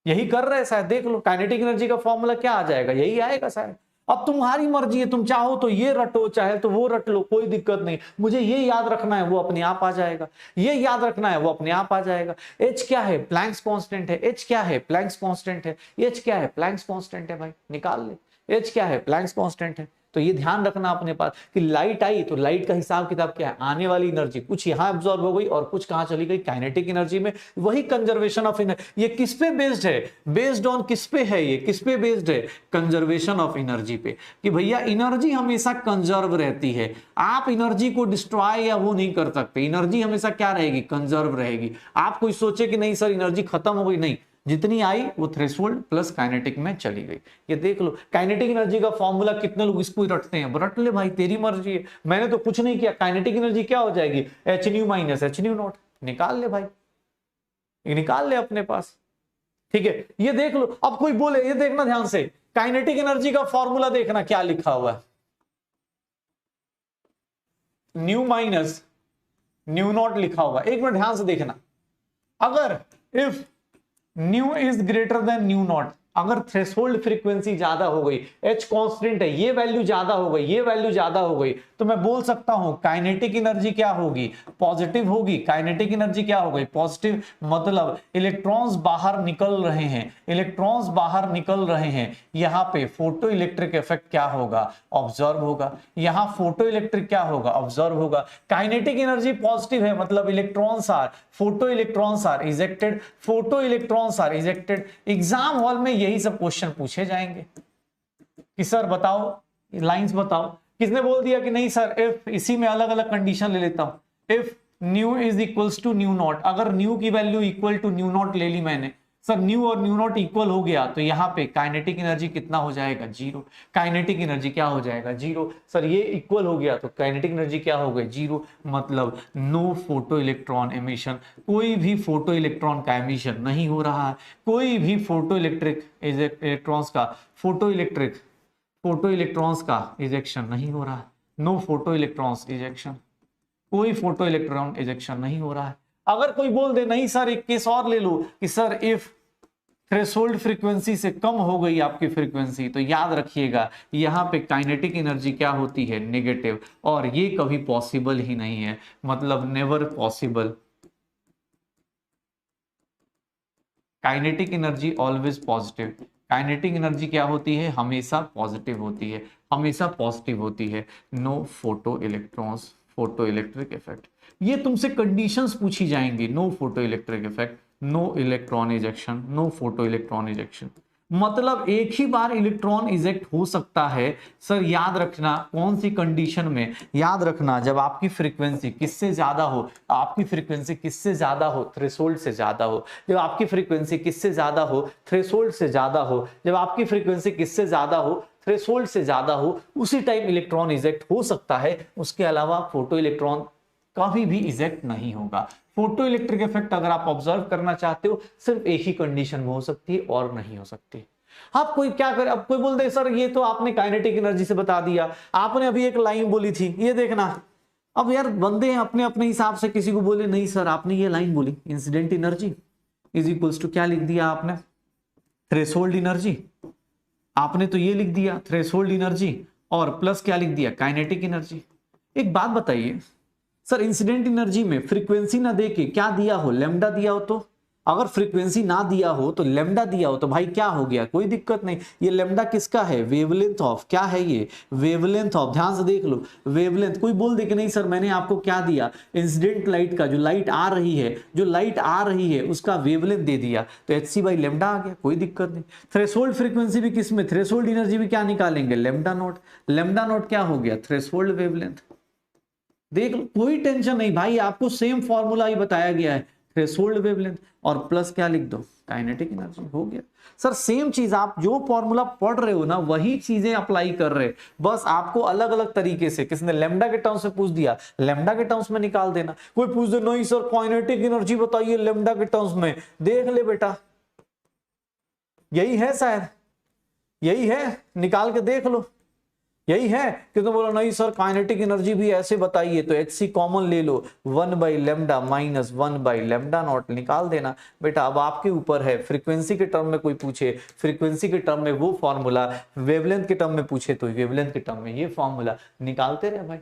यही कर रहे हैं शायद। देख लो काइनेटिक एनर्जी का फॉर्मूला क्या आ जाएगा, यही आएगा शायद। अब तुम्हारी मर्जी है, तुम चाहो तो ये रटो, चाहे तो वो रट लो, कोई दिक्कत नहीं। मुझे ये याद रखना है, वो अपने आप आ जाएगा। ये याद रखना है, वो अपने आप आ जाएगा। एच क्या है? प्लैंक्स कांस्टेंट है। एच क्या है? प्लैंक्स कांस्टेंट है। एच क्या है? प्लैंक्स कांस्टेंट है भाई, निकाल ले। एच क्या है? प्लैंक्स कांस्टेंट है। तो ये ध्यान रखना अपने पास कि लाइट आई तो लाइट का हिसाब किताब क्या है? आने वाली एनर्जी कुछ यहां एब्जॉर्ब हो गई और कुछ कहां चली गई? काइनेटिक एनर्जी में। वही कंजर्वेशन ऑफ एनर्जी। ये किस पे बेस्ड है? बेस्ड ऑन किस पे है? ये किस पे बेस्ड है? कंजर्वेशन ऑफ एनर्जी पे, कि भैया एनर्जी हमेशा कंजर्व रहती है। आप एनर्जी को डिस्ट्रॉय या वो नहीं कर सकते। एनर्जी हमेशा क्या रहेगी? कंजर्व रहेगी। आप कोई सोचे कि नहीं सर एनर्जी खत्म हो गई, नहीं, जितनी आई वो थ्रेशोल्ड प्लस काइनेटिक में चली गई। ये देख लो, काइनेटिक एनर्जी का फॉर्मूला कितने लोग इसको ही रटते हैं। रट ले भाई, तेरी मर्जी है, मैंने तो कुछ नहीं किया। काइनेटिक एनर्जी क्या हो जाएगी? H new minus H nu not. निकाल ले भाई, ये निकाल ले अपने पास, ठीक है। ये देख लो, अब कोई बोले, ये देखना ध्यान से, काइनेटिक एनर्जी का फॉर्मूला देखना क्या लिखा हुआ है। न्यू माइनस न्यू नॉट लिखा हुआ। एक मिनट ध्यान से देखना, अगर if nu is greater than new naught, अगर थ्रेशोल्ड फ्रीक्वेंसी ज्यादा हो गई, एच कांस्टेंट है, ये वैल्यू ज्यादा हो गई, ये वैल्यू ज्यादा हो गई, तो मैं बोल सकता हूं काइनेटिक एनर्जी क्या होगी? पॉजिटिव होगी। काइनेटिक एनर्जी क्या हो गई? पॉजिटिव। मतलब इलेक्ट्रॉन्स बाहर निकल रहे हैं, इलेक्ट्रॉन्स बाहर निकल रहे हैं। यहां पे फोटो इलेक्ट्रिक इफेक्ट क्या होगा? ऑब्जर्व होगा। यहां फोटो इलेक्ट्रिक क्या होगा? ऑब्जर्व होगा। काइनेटिक एनर्जी पॉजिटिव है, मतलब electrons are, photo electrons are ejected, photo electrons are ejected. Exam hall में यही सब क्वेश्चन पूछे जाएंगे कि सर बताओ, लाइंस बताओ। किसने बोल दिया कि नहीं सर इफ, इसी में अलग अलग कंडीशन ले लेता हूं। If nu is equals to nu naught, अगर न्यू की value equal to nu naught ले ली मैंने, सर न्यू और न्यू नॉट इक्वल हो गया तो यहां पे काइनेटिक एनर्जी कितना हो जाएगा? जीरो। काइनेटिक एनर्जी क्या हो जाएगा? जीरो। सर ये इक्वल हो गया तो काइनेटिक एनर्जी क्या हो गई? जीरो। मतलब नो फोटो इलेक्ट्रॉन एमिशन, कोई भी फोटो इलेक्ट्रॉन का एमिशन नहीं हो रहा है। कोई भी फोटो इलेक्ट्रिक इलेक्ट्रॉन्स का फोटो इलेक्ट्रॉन्स का इजेक्शन नहीं हो रहा है। नो फोटो इलेक्ट्रॉन्स इजेक्शन, कोई फोटो इलेक्ट्रॉन इजेक्शन नहीं हो रहा है। अगर कोई बोल दे नहीं सर एक केस और ले लो कि सर इफ थ्रेशोल्ड फ्रीक्वेंसी से कम हो गई आपकी फ्रीक्वेंसी, तो याद रखिएगा यहां पे काइनेटिक एनर्जी क्या होती है? नेगेटिव। और ये कभी पॉसिबल ही नहीं है, मतलब never possible. Kinetic energy always positive. Kinetic energy क्या होती है? हमेशा पॉजिटिव होती है, हमेशा पॉजिटिव होती है। No photo electrons, photo electric effect, ये तुमसे कंडीशंस पूछी जाएंगी। No photo electric effect, no electron ejection, no photo electron ejection. मतलब एक ही बार इलेक्ट्रॉन इजेक्ट हो सकता है। सर याद रखना कौन सी कंडीशन में? याद रखना जब आपकी फ्रीक्वेंसी किससे ज्यादा हो, आपकी फ्रीक्वेंसी किससे ज्यादा हो? थ्रेशोल्ड से ज्यादा हो। जब आपकी फ्रीक्वेंसी किससे ज्यादा हो? थ्रेशोल्ड से ज्यादा हो। जब आपकी फ्रीक्वेंसी किससे ज्यादा हो? थ्रेशोल्ड से ज्यादा हो, उसी टाइम इलेक्ट्रॉन इजेक्ट हो सकता है। उसके अलावा फोटो इलेक्ट्रॉन कभी भी इजेक्ट नहीं होगा। फोटो इलेक्ट्रिक इफेक्ट अगर आप ऑब्जर्व करना चाहते हो सिर्फ एक ही कंडीशन में हो सकती है और नहीं हो सकती। आप कोई क्या करे, अब कोई बोल दे सर ये तो आपने काइनेटिक एनर्जी से बता दिया, आपने अभी एक लाइन बोली थी, ये देखना। अब यार बंदे हैं अपने अपने हिसाब से, किसी को बोले नहीं सर आपने ये लाइन बोली incident energy is equals to क्या लिख दिया आपने? Threshold energy. आपने तो ये लिख दिया थ्रेशोल्ड एनर्जी और प्लस क्या लिख दिया? Kinetic energy. एक बात बताइए सर, इंसिडेंट एनर्जी में फ्रीक्वेंसी ना देके क्या दिया हो? लैम्डा दिया हो। तो अगर फ्रीक्वेंसी ना दिया हो तो लैम्डा दिया हो तो भाई क्या हो गया? कोई दिक्कत नहीं। ये लैम्डा किसका है? वेवलेंथ ऑफ, क्या है ये? Wavelength of. ध्यान से देख लो, वेवलेंथ। कोई बोल दे कि नहीं सर मैंने आपको क्या दिया? इंसिडेंट लाइट का, जो लाइट आ रही है, जो लाइट आ रही है उसका वेवलेंथ दे दिया तो एचसी बाई लैम्डा आ गया, कोई दिक्कत नहीं। थ्रेशोल्ड फ्रीक्वेंसी भी किस में? थ्रेशोल्ड एनर्जी भी क्या निकालेंगे? Lambda naught. लैम्डा नॉट क्या हो गया? Threshold wavelength. देख लो, कोई टेंशन नहीं भाई, आपको सेम फॉर्मूला ही बताया गया है, थ्रेशोल्ड वेवलेंथ और प्लस क्या लिख दो? Kinetic energy. हो गया सर, सेम चीज आप जो फॉर्मूला पढ़ रहे हो ना वही चीजें अप्लाई कर रहे, बस आपको अलग अलग तरीके से। किसने लैम्डा के टर्म्स में पूछ दिया, लैम्डा के टर्म्स में निकाल देना। कोई पूछ दे नहीं सर काइनेटिक एनर्जी बताइए लैम्डा के टर्म्स में, देख ले बेटा यही है, शायद यही है, निकाल के देख लो। यही है कि तो बोला नहीं सर काइनेटिक एनर्जी भी ऐसे बताइए, तो एच सी कॉमन ले लो, 1/λ माइनस 1/λ0 निकाल देना बेटा। अब आपके ऊपर है, फ्रीक्वेंसी के टर्म में कोई पूछे, फ्रीक्वेंसी के टर्म में वो फॉर्मूला, वेवलेंथ के टर्म में पूछे तो वेवलेंथ के टर्म में ये फॉर्मूला, निकालते रहे भाई।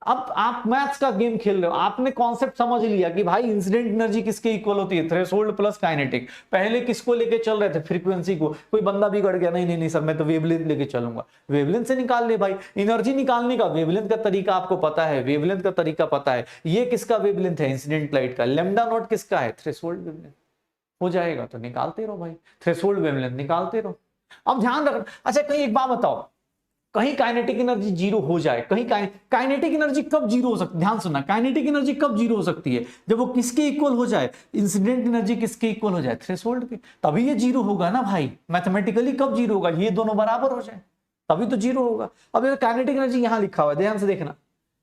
अब आप मैथ्स का गेम खेल रहे हो, आपने कॉन्सेप्ट समझ लिया कि भाई इंसिडेंट एनर्जी किसके इक्वल होती है, थ्रेशोल्ड प्लस काइनेटिक। पहले किसको लेके चल रहे थे, फ्रीक्वेंसी को। कोई बंदा बिगड़ गया, नहीं नहीं नहीं सर मैं तो वेवलेंथ लेके चलूंगा, वेवलेंथ से निकाल ले भाई। एनर्जी निकालने का वेवलेंथ का तरीका आपको पता है, वेवलेंथ का तरीका पता है। ये किसका वेवलेंथ है, इंसिडेंट लाइट का। लैम्डा नॉट किसका है, थ्रेशोल्ड वेवलेंथ। हो जाएगा तो निकालते रहो भाई, थ्रेशोल्ड वेवलेंथ निकालते रहो। अब ध्यान रखना, अच्छा कहीं एक बात बताओ, कहीं काइनेटिक एनर्जी जीरो हो जाए, कहीं काइनेटिक एनर्जी कब जीरो हो सकती है, ध्यान सुनना, काइनेटिक एनर्जी कब जीरो हो सकती है, जब वो किसके इक्वल हो जाए, इंसिडेंट एनर्जी किसके इक्वल हो जाए, थ्रेशोल्ड के, तभी ये जीरो होगा ना भाई। मैथमेटिकली कब जीरो होगा, ये दोनों बराबर हो जाए तभी तो जीरो होगा। अब ये काइनेटिक एनर्जी यहां लिखा हुआ है, ध्यान से देखना।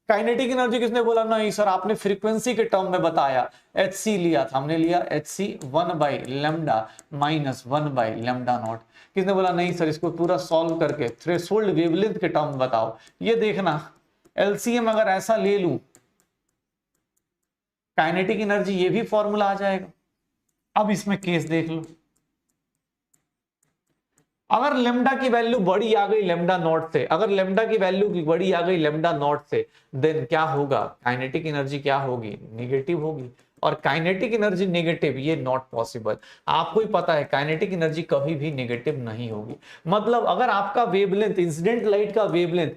काइनेटिक एनर्जी किसने बोला, नहीं सर आपने फ्रीक्वेंसी के टर्म में बताया, एच सी लिया था हमने, लिया एच सी 1/λ माइनस 1/λ0। किसने बोला, नहीं सर इसको पूरा सॉल्व करके थ्रेशोल्ड वेवलेंथ के टर्म बताओ। ये देखना एलसीएम अगर ऐसा ले लूं, काइनेटिक एनर्जी ये भी फॉर्मूला आ जाएगा। अब इसमें केस देख लो, अगर लेमडा की वैल्यू बड़ी आ गई लेमडा नॉट से, अगर लेमडा की वैल्यू बड़ी आ गई लेमडा नॉट से, देन क्या होगा, काइनेटिक एनर्जी क्या होगी, निगेटिव होगी। और काइनेटिक एनर्जी नेगेटिव, ये नॉट पॉसिबल। आपको ही पता है काइनेटिक एनर्जी कभी भी नेगेटिव नहीं होगी। मतलब अगर आपका वेवलेंथ, इंसिडेंट लाइट का वेवलेंथ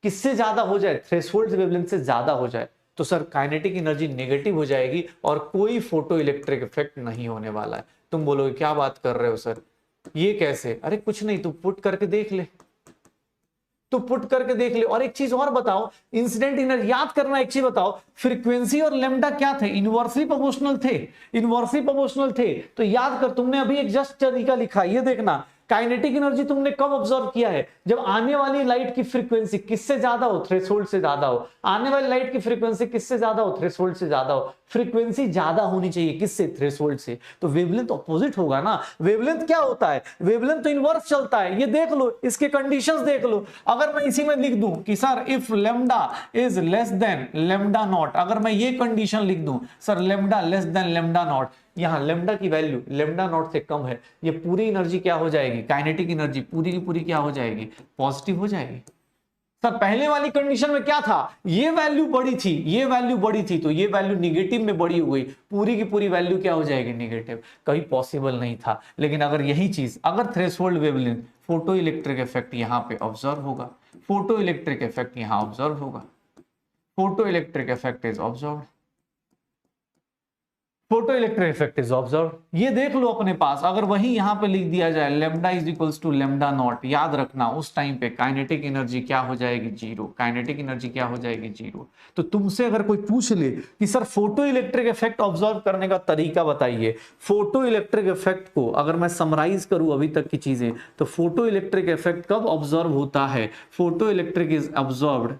किससे ज्यादा हो जाए, थ्रेशोल्ड वेवलेंथ से ज्यादा हो जाए, तो सर काइनेटिक एनर्जी नेगेटिव हो जाएगी और कोई फोटो इलेक्ट्रिक इफेक्ट नहीं होने वाला है। तुम बोलोगे क्या बात कर रहे हो सर, ये कैसे, अरे कुछ नहीं, तू पुट करके देख ले, तो पुट करके देख ले। और एक चीज और बताओ, इंसिडेंट एनर्जी याद करना, एक चीज बताओ, फ्रीक्वेंसी और लेमडा क्या थे, इनवर्सली प्रोपोर्शनल थे, इनवर्सली प्रोपोर्शनल थे। तो याद कर, तुमने अभी एक जस्ट तरीका लिखा, ये देखना, काइनेटिक एनर्जी तुमने कब ऑब्जर्व किया है, जब आने वाली लाइट की फ्रीक्वेंसी किससे ज्यादा हो, थ्रेशोल्ड से ज्यादा हो। आने वाली लाइट की फ्रीक्वेंसी किससे ज्यादा हो, थ्रेशोल्ड से ज्यादा हो। फ्रीक्वेंसी ज्यादा होनी चाहिए किससे, थ्रेशोल्ड से। तो वेवलेंथ ऑपोजिट होगा ना। वेवलेंथ क्या होता है, वेवलेंथ तो इनवर्स चलता है। ये देख लो, इसके कंडीशंस देख लो। अगर मैं इसी में लिख दूं कि sir if lambda is less than lambda naught, अगर मैं ये कंडीशन लिख दूं sir lambda less than lambda naught, यहां लेमडा की वैल्यू लेमडा नॉट से कम है, ये पूरी एनर्जी क्या हो जाएगी, काइनेटिक एनर्जी पूरी की पूरी क्या हो जाएगी, पॉजिटिव हो जाएगी। सर पहले वाली कंडीशन में क्या था, ये वैल्यू बड़ी थी, ये वैल्यू बड़ी थी, तो ये वैल्यू निगेटिव में बड़ी हो गई, पूरी की पूरी वैल्यू क्या हो जाएगी, निगेटिव। कहीं पॉसिबल नहीं था। लेकिन अगर यही चीज, अगर threshold wavelength, photo electric effect यहां पे ऑब्जर्व होगा, फोटो इलेक्ट्रिक इफेक्ट यहां ऑब्जर्व होगा, photo electric effect is observe, photo electric effect is observe. ये देख लो अपने पास, अगर वही यहां पे लिख दिया जाए lambda is equals to lambda naught, याद रखना उस टाइम पे काइनेटिक एनर्जी क्या हो जाएगी, जीरो। काइनेटिक एनर्जी क्या हो जाएगी, जीरो। तो तुमसे अगर कोई पूछ ले कि sir photo electric effect observe करने का तरीका बताइए, फोटो इलेक्ट्रिक इफेक्ट को अगर मैं समराइज करूं अभी तक की चीजें, तो फोटो इलेक्ट्रिक इफेक्ट कब ऑब्जर्व होता है, फोटो इलेक्ट्रिक इज ऑब्जर्व्ड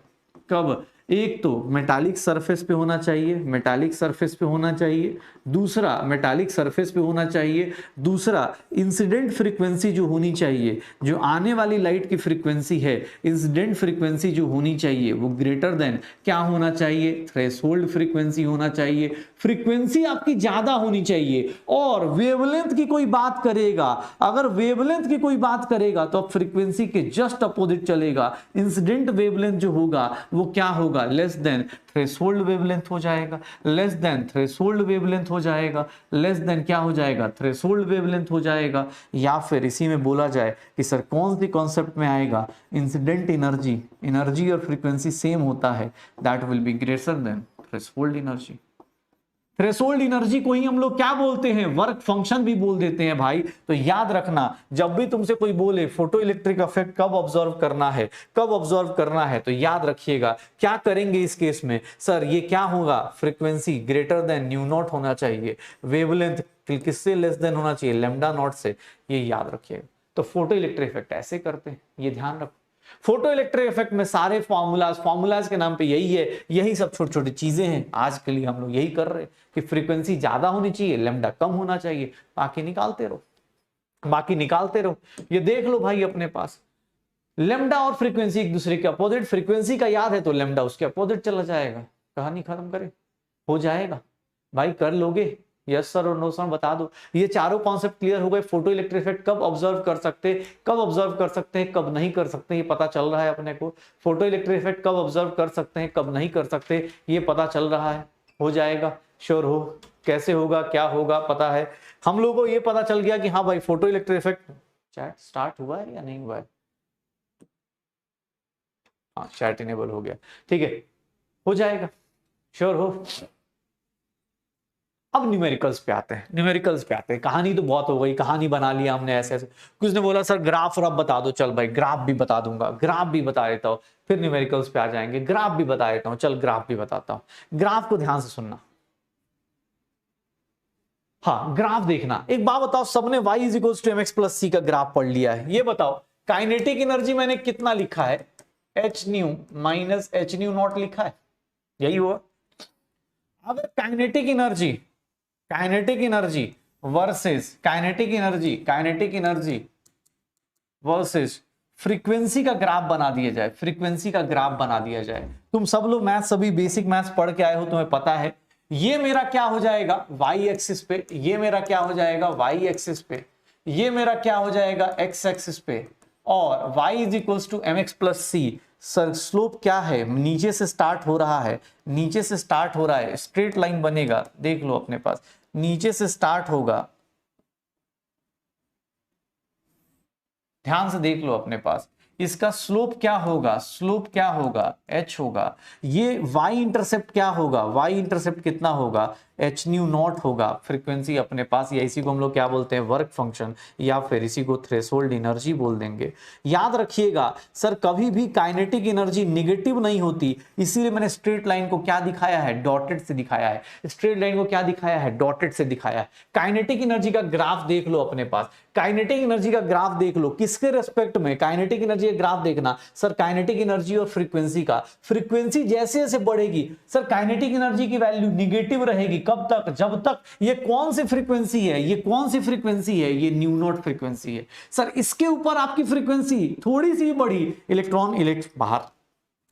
कब, एक तो मेटालिक सरफेस पे होना चाहिए, मेटालिक सरफेस पे होना चाहिए, दूसरा मेटालिक सरफेस पे होना चाहिए, दूसरा इंसिडेंट फ्रीक्वेंसी जो होनी चाहिए, जो आने वाली लाइट की फ्रीक्वेंसी है, इंसिडेंट फ्रीक्वेंसी जो होनी चाहिए वो ग्रेटर देन क्या होना चाहिए, थ्रेशोल्ड फ्रीक्वेंसी होना चाहिए। फ्रीक्वेंसी आपकी ज्यादा होनी चाहिए। और वेवलेंथ की कोई बात करेगा, अगर वेवलेंथ की कोई बात करेगा तो अब फ्रीक्वेंसी के जस्ट अपोजिट चलेगा। इंसिडेंट वेवलेंथ जो होगा वो क्या होगा, लेस देन थ्रेशोल्ड वेवलेंथ हो जाएगा, लेस देन थ्रेशोल्ड वेवलेंथ हो जाएगा, लेस देन क्या हो जाएगा, थ्रेशोल्ड वेवलेंथ हो जाएगा। या फिर इसी में बोला जाए कि सर कौन सी कॉन्सेप्ट में आएगा, इंसिडेंट एनर्जी, एनर्जी और फ्रीक्वेंसी सेम होता है, that will be greater than threshold energy. Threshold energy को ही हम लोग क्या बोलते हैं, वर्क फंक्शन भी बोल देते हैं भाई। तो याद रखना, जब भी तुमसे कोई बोले फोटो इलेक्ट्रिक इफेक्ट कब ऑब्जर्व करना है, कब ऑब्जर्व करना है, तो याद रखिएगा क्या करेंगे इस केस में, सर ये क्या होगा, frequency greater than new not होना चाहिए, वेवलेंथ किससे लेस देन होना चाहिए, लेमडा नॉट से, ये याद रखिएगा। तो फोटो इलेक्ट्रिक इफेक्ट ऐसे करते हैं, ये ध्यान रखो। फोटो इलेक्ट्रिक इफेक्ट में सारे फॉर्मूलाज के नाम पे यही है, यही सब छोटी छोटी चीजें हैं। आज के लिए हम लोग यही कर रहे हैं कि फ्रीक्वेंसी ज्यादा होनी चाहिए, लेमडा कम होना चाहिए, बाकी निकालते रहो, बाकी निकालते रहो। ये देख लो भाई अपने पास, लेमडा और फ्रीक्वेंसी एक दूसरे के अपोजिट, फ्रीक्वेंसी का याद है तो लेमडा उसके अपोजिट चला जाएगा, कहानी खत्म करे, हो जाएगा भाई, कर लोगे? यस सर और नो सर बता दो। ये चारों कॉन्सेप्ट क्लियर हो गए। फोटो इलेक्ट्रिक इफेक्ट कब ऑब्जर्व कर सकते हैं, कब ऑब्जर्व कर सकते हैं, कब नहीं कर सकते, ये पता चल रहा है अपने को। फोटो इलेक्ट्रिक इफेक्ट कब ऑब्जर्व कर सकते हैं, कब नहीं कर सकते, ये पता चल रहा है। हो जाएगा, श्योर हो? कैसे होगा, क्या होगा, पता है हम लोगों को। ये पता चल गया कि हाँ भाई photo electric effect. Chat start हुआ है या नहीं हुआ है? हाँ चैट इनेबल हो गया, ठीक है, हो जाएगा, श्योर हो? अब न्यूमेरिकल्स पे आते हैं, न्यूमेरिकल्स पे आते हैं। कहानी तो बहुत हो गई, कहानी बना लिया हमने ऐसे ऐसे। कुछ ने बोला सर ग्राफ और अब बता दो, चल भाई ग्राफ भी बता दूंगा, ग्राफ भी बता देता हूँ, फिर न्यूमेरिकल्स पे आ जाएंगे। ग्राफ भी बता देता हूँ, चल ग्राफ भी बताता हूँ। ग्राफ को ध्यान से सुनना। हाँ ग्राफ देखना। एक बात बताओ, सबने y is equal to mx plus c का ग्राफ पढ़ लिया है, ये बताओ काइनेटिक एनर्जी मैंने कितना लिखा है? H new minus H nu not लिखा है, यही हुआ। अगर kinetic energy versus kinetic energy versus frequency का ग्राफ बना दिया जाए, फ्रीक्वेंसी का ग्राफ बना दिया जाए। तुम सब लोग मैथ, सभी बेसिक मैथ्स पढ़ के आए हो, तुम्हें पता है। ये मेरा क्या हो जाएगा y एक्सिस पे, ये मेरा क्या हो जाएगा y एक्सिस पे, ये मेरा क्या हो जाएगा x एक्सिस पे, और y is equal to mx plus c. Sir slope क्या है? नीचे से स्टार्ट हो रहा है, नीचे से स्टार्ट हो रहा है, स्ट्रेट लाइन बनेगा, देख लो अपने पास, नीचे से स्टार्ट होगा, ध्यान से देख लो अपने पास। इसका स्लोप क्या होगा? स्लोप क्या होगा? h होगा। ये y इंटरसेप्ट क्या होगा? y इंटरसेप्ट कितना होगा? एच न्यू नॉट होगा। फ्रीक्वेंसी अपने पास, या इसी को हम लोग क्या बोलते हैं? वर्क फंक्शन, या फिर इसी को थ्रेशोल्ड एनर्जी बोल देंगे। याद रखिएगा सर, कभी भी काइनेटिक एनर्जी निगेटिव नहीं होती, इसीलिए मैंने स्ट्रेट लाइन को क्या दिखाया है? डॉटेड से दिखाया है। स्ट्रेट लाइन को क्या दिखाया है? डॉटेड से दिखाया है। काइनेटिक एनर्जी का ग्राफ देख लो अपने पास, काइनेटिक एनर्जी का ग्राफ देख लो। किसके रेस्पेक्ट में? काइनेटिक एनर्जी का ग्राफ देखना सर, काइनेटिक एनर्जी और फ्रीक्वेंसी का। फ्रीक्वेंसी जैसे जैसे बढ़ेगी सर, काइनेटिक एनर्जी की वैल्यू निगेटिव रहेगी। कब तक? जब तक ये कौन सी फ्रीक्वेंसी है? ये कौन सी फ्रीक्वेंसी है? ये न्यू नॉट फ्रीक्वेंसी है। सर इसके ऊपर आपकी फ्रीक्वेंसी थोड़ी सी बढ़ी, बाहर,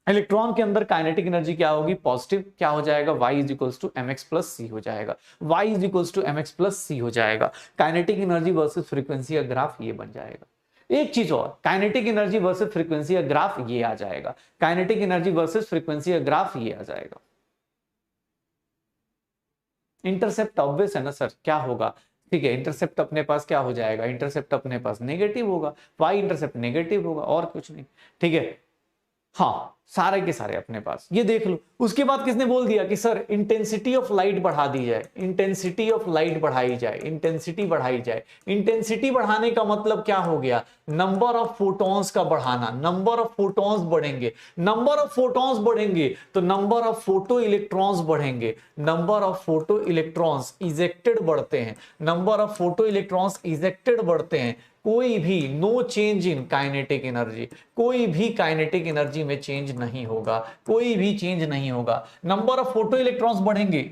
इलेक्ट्रॉन के अंदर काइनेटिक एनर्जी क्या होगी? पॉजिटिव। क्या हो जाएगा? y is equals to mx plus c हो जाएगा, y is equals to mx plus c हो जाएगा। काइनेटिक एनर्जी वर्सेस फ्रीक्वेंसी का ग्राफ ये बन जाएगा। एक चीज और, काइनेटिक एनर्जी वर्सेस फ्रीक्वेंसी का ग्राफ ये आ जाएगा, काइनेटिक एनर्जी वर्सेस फ्रीक्वेंसी का ग्राफ ये आ जाएगा। इंटरसेप्ट ऑब्वियस है ना सर, क्या होगा? ठीक है, इंटरसेप्ट अपने पास क्या हो जाएगा? इंटरसेप्ट अपने पास नेगेटिव होगा, y इंटरसेप्ट नेगेटिव होगा, और कुछ नहीं। ठीक है, हाँ सारे के सारे अपने पास, ये देख लो। उसके बाद किसने बोल दिया कि सर इंटेंसिटी ऑफ लाइट बढ़ा दी जाए, इंटेंसिटी ऑफ लाइट बढ़ाई जाए, इंटेंसिटी बढ़ाई जाए। इंटेंसिटी बढ़ाने का मतलब क्या हो गया? नंबर ऑफ फोटॉन्स का बढ़ाना। नंबर ऑफ फोटॉन्स बढ़ेंगे, नंबर ऑफ फोटॉन्स बढ़ेंगे तो नंबर ऑफ फोटो इलेक्ट्रॉन्स बढ़ेंगे। Number of photo electrons ejected बढ़ते हैं, number of photo electrons ejected बढ़ते हैं। कोई भी no change in kinetic energy, कोई भी काइनेटिक एनर्जी में चेंज नहीं होगा, कोई भी चेंज नहीं होगा। नंबर ऑफ फोटो इलेक्ट्रॉन्स बढ़ेंगे,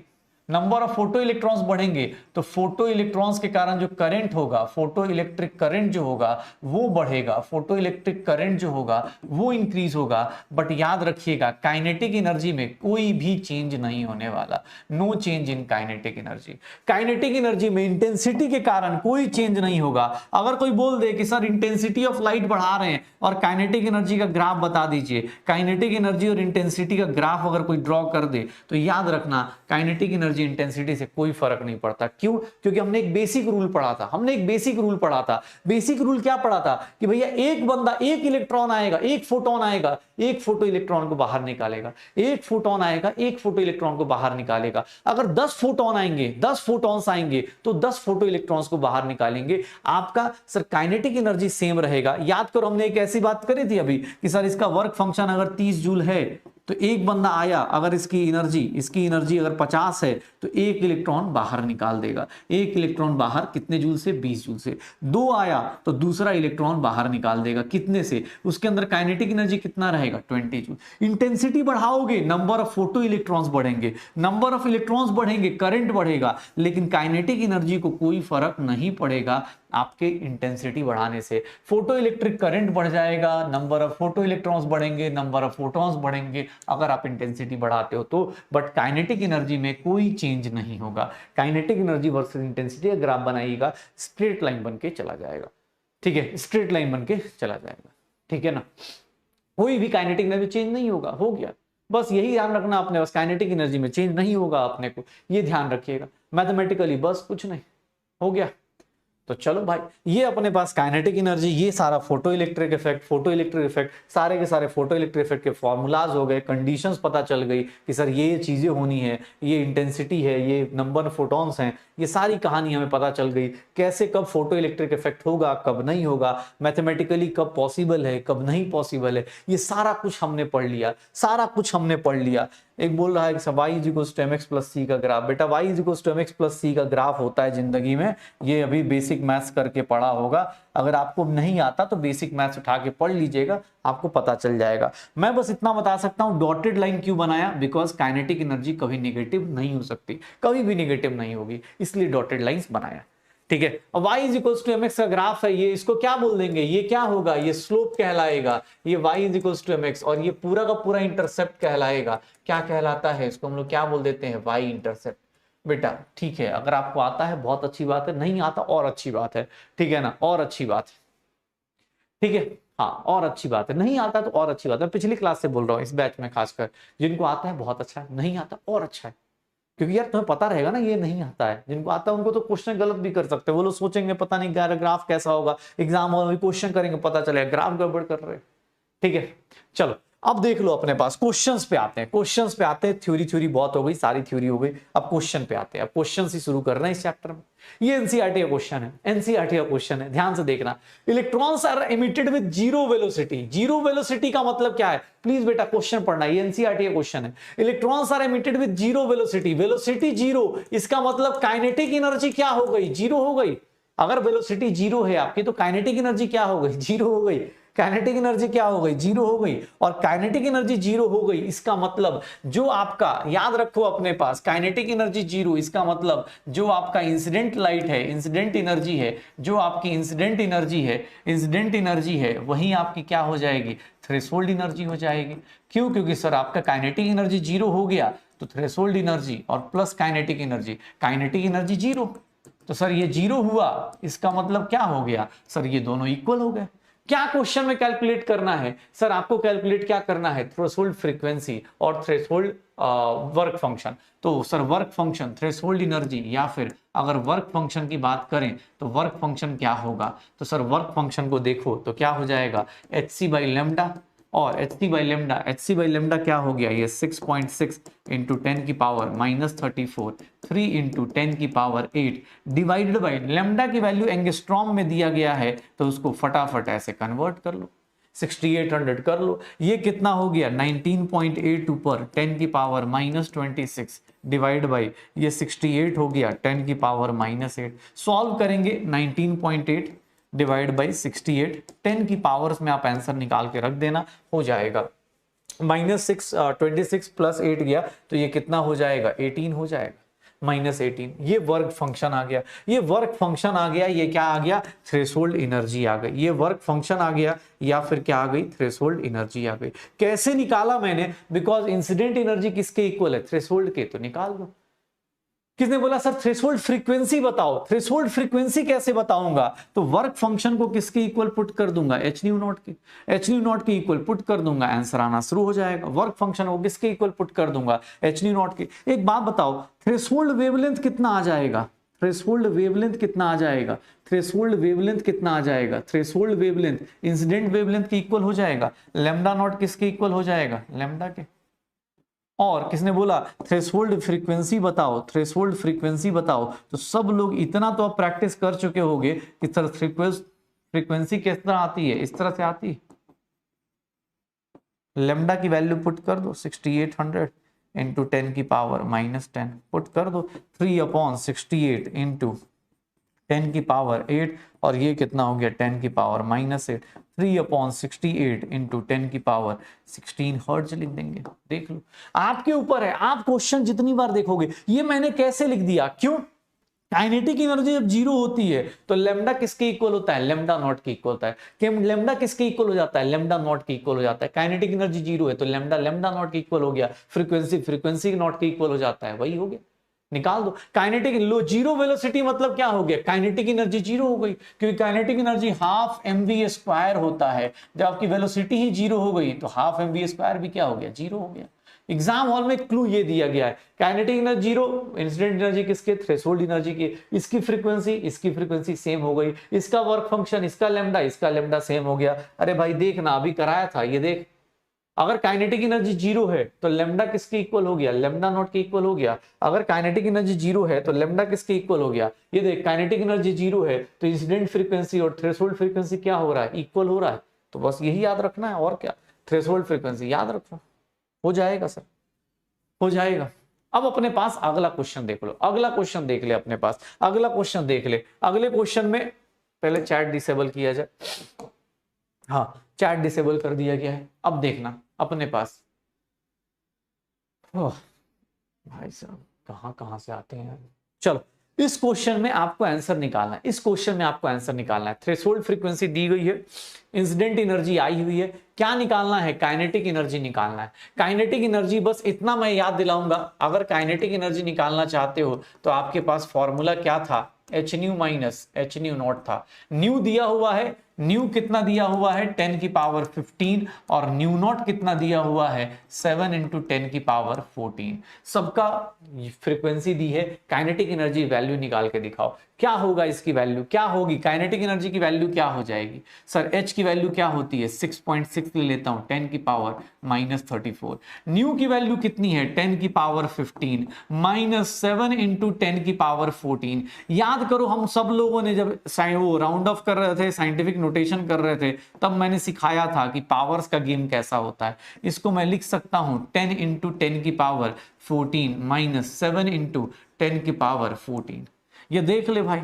नंबर ऑफ फोटो इलेक्ट्रॉन्स बढ़ेंगे तो फोटो इलेक्ट्रॉन्स के कारण जो करंट होगा, फोटो इलेक्ट्रिक करंट जो होगा वो बढ़ेगा, फोटो इलेक्ट्रिक करंट जो होगा वो इंक्रीज होगा। बट याद रखिएगा काइनेटिक एनर्जी में कोई भी चेंज नहीं होने वाला, no change in kinetic energy. Kinetic energy में इंटेंसिटी के कारण कोई चेंज नहीं होगा। अगर कोई बोल दे कि सर इंटेंसिटी ऑफ लाइट बढ़ा रहे हैं और काइनेटिक एनर्जी का ग्राफ बता दीजिए, काइनेटिक एनर्जी और इंटेंसिटी का ग्राफ अगर कोई ड्रॉ कर दे तो याद रखना काइनेटिक एनर्जी इंटेंसिटी से कोई फर्क नहीं पड़ता। क्यों? क्योंकि हमने एक बेसिक रूल पढ़ा था, बेसिक रूल क्या पढ़ा था कि भैया एक बंदा, एक इलेक्ट्रॉन आएगा, एक फोटोन आएगा, एक फोटो इलेक्ट्रॉन को बाहर निकालेगा, एक फोटोन आएगा, एक फोटो इलेक्ट्रॉन को बाहर निकालेगा। अगर 10 फोटोन आएंगे, 10 फोटॉन्स आएंगे तो 10 फोटो इलेक्ट्रॉन्स को बाहर निकालेंगे। आपका सर काइनेटिक एनर्जी सेम रहेगा। याद करो हमने एक ऐसी बात करी थी अभी कि सर इसका वर्क फंक्शन अगर 30 जूल है तो एक बंदा आया, अगर इसकी एनर्जी अगर 50 है तो एक इलेक्ट्रॉन बाहर निकाल देगा। एक इलेक्ट्रॉन बाहर कितने जूल से? 20 जूल से। 2 आया तो दूसरा इलेक्ट्रॉन बाहर निकाल देगा, कितने से? उसके अंदर काइनेटिक एनर्जी कितना रहेगा? 20 जूल। इंटेंसिटी बढ़ाओगे, नंबर ऑफ फोटो इलेक्ट्रॉन्स बढ़ेंगे, नंबर ऑफ इलेक्ट्रॉन्स बढ़ेंगे, करंट बढ़ेगा, लेकिन काइनेटिक एनर्जी को कोई फर्क नहीं पड़ेगा। आपके इंटेंसिटी बढ़ाने से। फोटो इलेक्ट्रिक करंट बढ़ जाएगा, नंबर ऑफ फोटो इलेक्ट्रॉन्स बढ़ेंगे, नंबर ऑफ फोटॉन्स बढ़ेंगे अगर आप इंटेंसिटी बढ़ाते हो तो। बट काइनेटिक एनर्जी में कोई चेंज नहीं होगा। काइनेटिक एनर्जी वर्सेस इंटेंसिटी का ग्राफ बनाइएगा, स्ट्रेट लाइन बन के चला जाएगा, ठीक है, स्ट्रेट लाइन बन के चला जाएगा, ठीक है ना। कोई भी काइनेटिक एनर्जी चेंज नहीं होगा, हो गया। बस यही ध्यान रखना आपने, बस काइनेटिक एनर्जी में चेंज नहीं होगा अपने को, ये ध्यान रखिएगा मैथमेटिकली, बस कुछ नहीं, हो गया। तो चलो भाई, ये अपने पास काइनेटिक एनर्जी, ये सारा फोटो इलेक्ट्रिक इफेक्ट, सारे के सारे फोटो इलेक्ट्रिक इफेक्ट के फॉर्मूलाज हो गए, कंडीशंस पता चल गई कि सर ये चीजें होनी है, ये इंटेंसिटी है, ये नंबर ऑफ फोटॉन्स हैं, ये सारी कहानी हमें पता चल गई। कैसे कब फोटो इलेक्ट्रिक इफेक्ट होगा, कब नहीं होगा, मैथमेटिकली कब पॉसिबल है, कब नहीं पॉसिबल है, ये सारा कुछ हमने पढ़ लिया, सारा कुछ हमने पढ़ लिया। एक बोल रहा है कि y is mx plus c का ग्राफ, बेटा y is mx plus c का ग्राफ होता है जिंदगी में, ये अभी बेसिक मैथ्स करके पढ़ा होगा। अगर आपको नहीं आता तो बेसिक मैथ्स उठा के पढ़ लीजिएगा, आपको पता चल जाएगा। मैं बस इतना बता सकता हूं डॉटेड लाइन क्यों बनाया, बिकॉज काइनेटिक एनर्जी कभी नेगेटिव नहीं हो सकती, कभी भी नेगेटिव नहीं होगी, इसलिए डॉटेड लाइंस बनाया, ठीक है। और y इज mx का ग्राफ है ये, इसको क्या बोल देंगे, ये क्या होगा, ये स्लोप कहलाएगा, ये y इज mx, और ये पूरा का पूरा इंटरसेप्ट कहलाएगा। क्या कहलाता है, इसको हम लोग क्या बोल देते हैं, y इंटरसेप्ट। बेटा ठीक है, अगर आपको आता है बहुत अच्छी बात है, नहीं आता और अच्छी बात है, ठीक है ना, और अच्छी बात है, ठीक है, हाँ और अच्छी बात है, नहीं आता तो और अच्छी बात है। पिछली क्लास से बोल रहा हूँ, इस बैच में खासकर, जिनको आता है बहुत अच्छा है, नहीं आता और अच्छा है, क्योंकि यार तुम्हें पता रहेगा ना ये नहीं आता है। जिनको आता है उनको तो क्वेश्चन गलत भी कर सकते हैं, वो लोग सोचेंगे पता नहीं क्या ग्राफ कैसा होगा, एग्जाम होगा क्वेश्चन करेंगे पता चलेगा ग्राफ गड़बड़ कर रहे हैं, ठीक है। चलो अब देख लो अपने पास क्वेश्चंस पे आते हैं, क्वेश्चंस पे आते हैं। थ्योरी बहुत हो गई, सारी थ्योरी हो गई, अब क्वेश्चन पे आते हैं। अब क्वेश्चन ही शुरू कर रहे हैं इस चैप्टर में। ये एनसीईआरटी का क्वेश्चन है, एनसीईआरटी का क्वेश्चन है, ध्यान से देखना। Electrons are emitted with zero velocity. Zero velocity का मतलब क्या है, प्लीज बेटा क्वेश्चन पढ़ना, ये एनसीईआरटी का क्वेश्चन है। Electrons are emitted with zero velocity, velocity zero, इसका मतलब काइनेटिक एनर्जी क्या हो गई, जीरो हो गई। अगर वेलोसिटी जीरो है आपकी तो काइनेटिक एनर्जी क्या हो गई, जीरो हो गई। काइनेटिक एनर्जी क्या हो गई, जीरो हो गई। और काइनेटिक एनर्जी जीरो हो गई, इसका मतलब जो आपका, याद रखो अपने पास, काइनेटिक एनर्जी जीरो, इसका मतलब जो आपका इंसिडेंट लाइट है, इंसिडेंट एनर्जी है, जो आपकी इंसिडेंट एनर्जी है, वही आपकी क्या हो जाएगी, थ्रेशोल्ड एनर्जी हो जाएगी। क्यों, क्योंकि सर आपका काइनेटिक एनर्जी जीरो हो गया तो थ्रेशोल्ड एनर्जी और प्लस काइनेटिक एनर्जी जीरो, तो सर ये जीरो हुआ, इसका मतलब क्या हो गया, सर ये दोनों इक्वल हो गए। क्या क्वेश्चन में कैलकुलेट करना है, सर आपको कैलकुलेट क्या करना है, थ्रेशोल्ड फ्रीक्वेंसी और थ्रेशोल्ड वर्क फंक्शन। तो sir work function, threshold energy, या फिर अगर वर्क फंक्शन की बात करें तो वर्क फंक्शन क्या होगा, तो सर वर्क फंक्शन को देखो तो क्या हो जाएगा, hc बाई लेमडा, और hc बाई लेमडा क्या हो गया, ये 6.6 इंटू 10 की पावर -34, 3 इंटू 10 की पावर 8 डिवाइडेड बाई लेमडा की वैल्यू एंगस्ट्रॉम में दिया गया है, तो उसको फटाफट ऐसे कन्वर्ट कर लो, 6800 कर लो। ये कितना हो गया, 19.8 ऊपर 10 की पावर -26 डिवाइड बाई ये 68 हो गया 10 की पावर -8। सॉल्व करेंगे 19.8 डिवाइड बाई 68, 10 की पावर्स में आप आंसर निकाल के रख देना, हो जाएगा -26 प्लस 8 गया तो ये कितना हो जाएगा, 18 हो जाएगा, -18। ये वर्क फंक्शन आ गया, ये वर्क फंक्शन आ गया, ये क्या आ गया, थ्रेशोल्ड एनर्जी आ गई। ये वर्क फंक्शन आ गया या फिर क्या आ गई, थ्रेशोल्ड एनर्जी आ गई। कैसे निकाला मैंने, बिकॉज इंसिडेंट एनर्जी किसके इक्वल है, थ्रेशोल्ड के, तो निकाल दो। किसने बोला सर थ्रेशोल्ड फ्रीक्वेंसी बताओ, थ्रेशोल्ड फ्रीक्वेंसी कैसे बताऊंगा, तो वर्क फंक्शन को किसके इक्वल पुट कर दूंगा, एच न्यू नॉट के इक्वल पुट कर दूंगा, आंसर आना शुरू हो जाएगा। वर्क फंक्शन को किसके इक्वल पुट कर दूंगा, एच न्यू नॉट के। एक बात बताओ, थ्रेशोल्ड वेवलेंथ कितना आ जाएगा, थ्रेशोल्ड वेवलेंथ कितना आ जाएगा, थ्रेशोल्ड वेवलेंथ कितना आ जाएगा, थ्रेशोल्ड वेवलेंथ इंसिडेंट वेवलेंथ के इक्वल हो जाएगा, लैम्डा नॉट किसके इक्वल हो जाएगा, लैम्डा के। और किसने बोला थ्रेशोल्ड फ्रीक्वेंसी बताओ, थ्रेशोल्ड फ्रीक्वेंसी बताओ, तो सब लोग इतना तो आप प्रैक्टिस कर चुके होंगे कि सर फ्रीक्वेंसी किस तरह आती है, इस तरह से आती है। लेमडा की वैल्यू पुट कर दो 6800 इंटू 10 की पावर -10 पुट कर दो, 3/68 इंटू 10 की पावर 8, और ये कितना हो गया 10 की पावर -8, 3/68 इंटू 10 की पावर 16 हर्ट्ज लिख देंगे। देख लो आपके ऊपर है, आप क्वेश्चन जितनी बार देखोगे। ये मैंने कैसे लिख दिया, क्यों, काइनेटिक एनर्जी जब जीरो होती है तो लेमडा किसके इक्वल होता है, लेमडा नॉट के इक्वल होता है। कि लेमडा किसके इक्वल हो जाता है, लेमडा नॉट के इक्वल हो जाता है। काइनेटिक एनर्जी जीरो है तो लेमडा लेमडा नॉट के इक्वल हो गया, फ्रीक्वेंसी फ्रीक्वेंसी नॉट के इक्वल हो जाता है, वही हो गया, निकाल दो। काइनेटिक लो जीरो वेलोसिटी मतलब क्या हो गया, काइनेटिक एनर्जी जीरो हो गई, क्योंकि काइनेटिक एनर्जी हाफ mv² होता है। जब आपकी वेलोसिटी ही जीरो हो गई तो हाफ mv² भी क्या हो गया, जीरो हो गया। एग्जाम हॉल में क्लू ये दिया गया है, kinetic energy zero, incident energy किसके, थ्रेशोल्ड एनर्जी की, इसकी फ्रीक्वेंसी सेम हो गई, इसका वर्क फंक्शन, इसका लेमडा सेम हो गया। अरे भाई देखना, अभी कराया था ये, देख अगर काइनेटिक एनर्जी जीरो है तो लेमडा किसके इक्वल हो गया, लेमडा नॉट के इक्वल हो गया। अगर काइनेटिक एनर्जी जीरो है तो लेमडा किसके इक्वल हो गया, ये देख काइनेटिक एनर्जी जीरो है तो इंसिडेंट फ्रीक्वेंसी और थ्रेशोल्ड फ्रीक्वेंसी क्या हो रहा है, इक्वल हो रहा है। तो बस यही याद रखना है, और क्या, थ्रेशोल्ड फ्रीक्वेंसी याद रखो, हो जाएगा सर, हो जाएगा। अब अपने पास अगला क्वेश्चन देख लो, अगला क्वेश्चन देख ले अपने पास, अगला क्वेश्चन देख ले। अगले क्वेश्चन में पहले चैट डिसेबल किया जाए, हाँ चैट डिसेबल कर दिया गया है। अब देखना अपने पास, भाई साहब कहां कहां से आते हैं। चलो इस क्वेश्चन में आपको आंसर निकालना है, इस क्वेश्चन में आपको आंसर निकालना है। थ्रेशोल्ड फ्रीक्वेंसी दी गई है, इंसिडेंट एनर्जी आई हुई है, क्या निकालना है, काइनेटिक एनर्जी निकालना है। काइनेटिक एनर्जी बस इतना मैं याद दिलाऊंगा, अगर काइनेटिक एनर्जी निकालना चाहते हो तो आपके पास फॉर्मूला क्या था, H new minus H nu not था। न्यू दिया हुआ है, न्यू कितना दिया हुआ है 10 की पावर 15, और न्यू नॉट कितना दिया हुआ है 7 इंटू 10 की पावर 14। सबका फ्रीक्वेंसी दी है, काइनेटिक एनर्जी वैल्यू निकाल के दिखाओ, क्या होगा इसकी वैल्यू, क्या होगी काइनेटिक एनर्जी की वैल्यू, क्या हो जाएगी सर। एच की वैल्यू क्या होती है 6.6 ले लेता हूं, 10 की पावर -34। न्यू की वैल्यू कितनी है 10 की पावर 15 -7 इंटू 10 की पावर 14। याद करो हम सब लोगों ने जब वो राउंड ऑफ कर रहे थे, साइंटिफिक नोटेशन कर रहे थे, तब मैंने सिखाया था कि पावर्स का गेम कैसा होता है। इसको मैं लिख सकता हूं 10 इंटू 10 की पावर 14 -7 इंटू 10 की पावर 14। ये देख ले भाई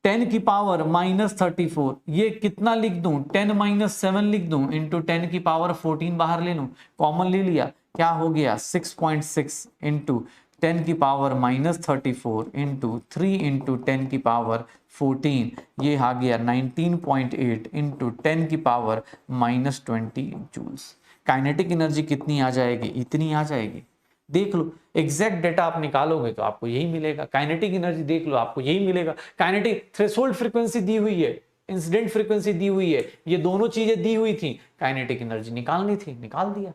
10 की पावर -34, ये कितना लिख दूं 10 - 7 लिख दूं इंटू 10 की पावर 14 बाहर ले लूं, कॉमन ले लिया, क्या हो गया 6.6 इंटू 10 की पावर -34 इंटू 3 इंटू 10 की पावर 14, ये आ गया 19.8 इंटू 10 की पावर -20 जूल्स। काइनेटिक एनर्जी कितनी आ जाएगी, इतनी आ जाएगी। देख लो एग्जैक्ट डेटा आप निकालोगे तो आपको यही मिलेगा। काइनेटिक एनर्जी देख लो आपको यही मिलेगा। काइनेटिक थ्रेशोल्ड फ्रीक्वेंसी दी हुई है, इंसिडेंट फ्रीक्वेंसी दी हुई है, ये दोनों चीजें दी हुई थी। काइनेटिक एनर्जी निकालनी थी, निकाल दिया।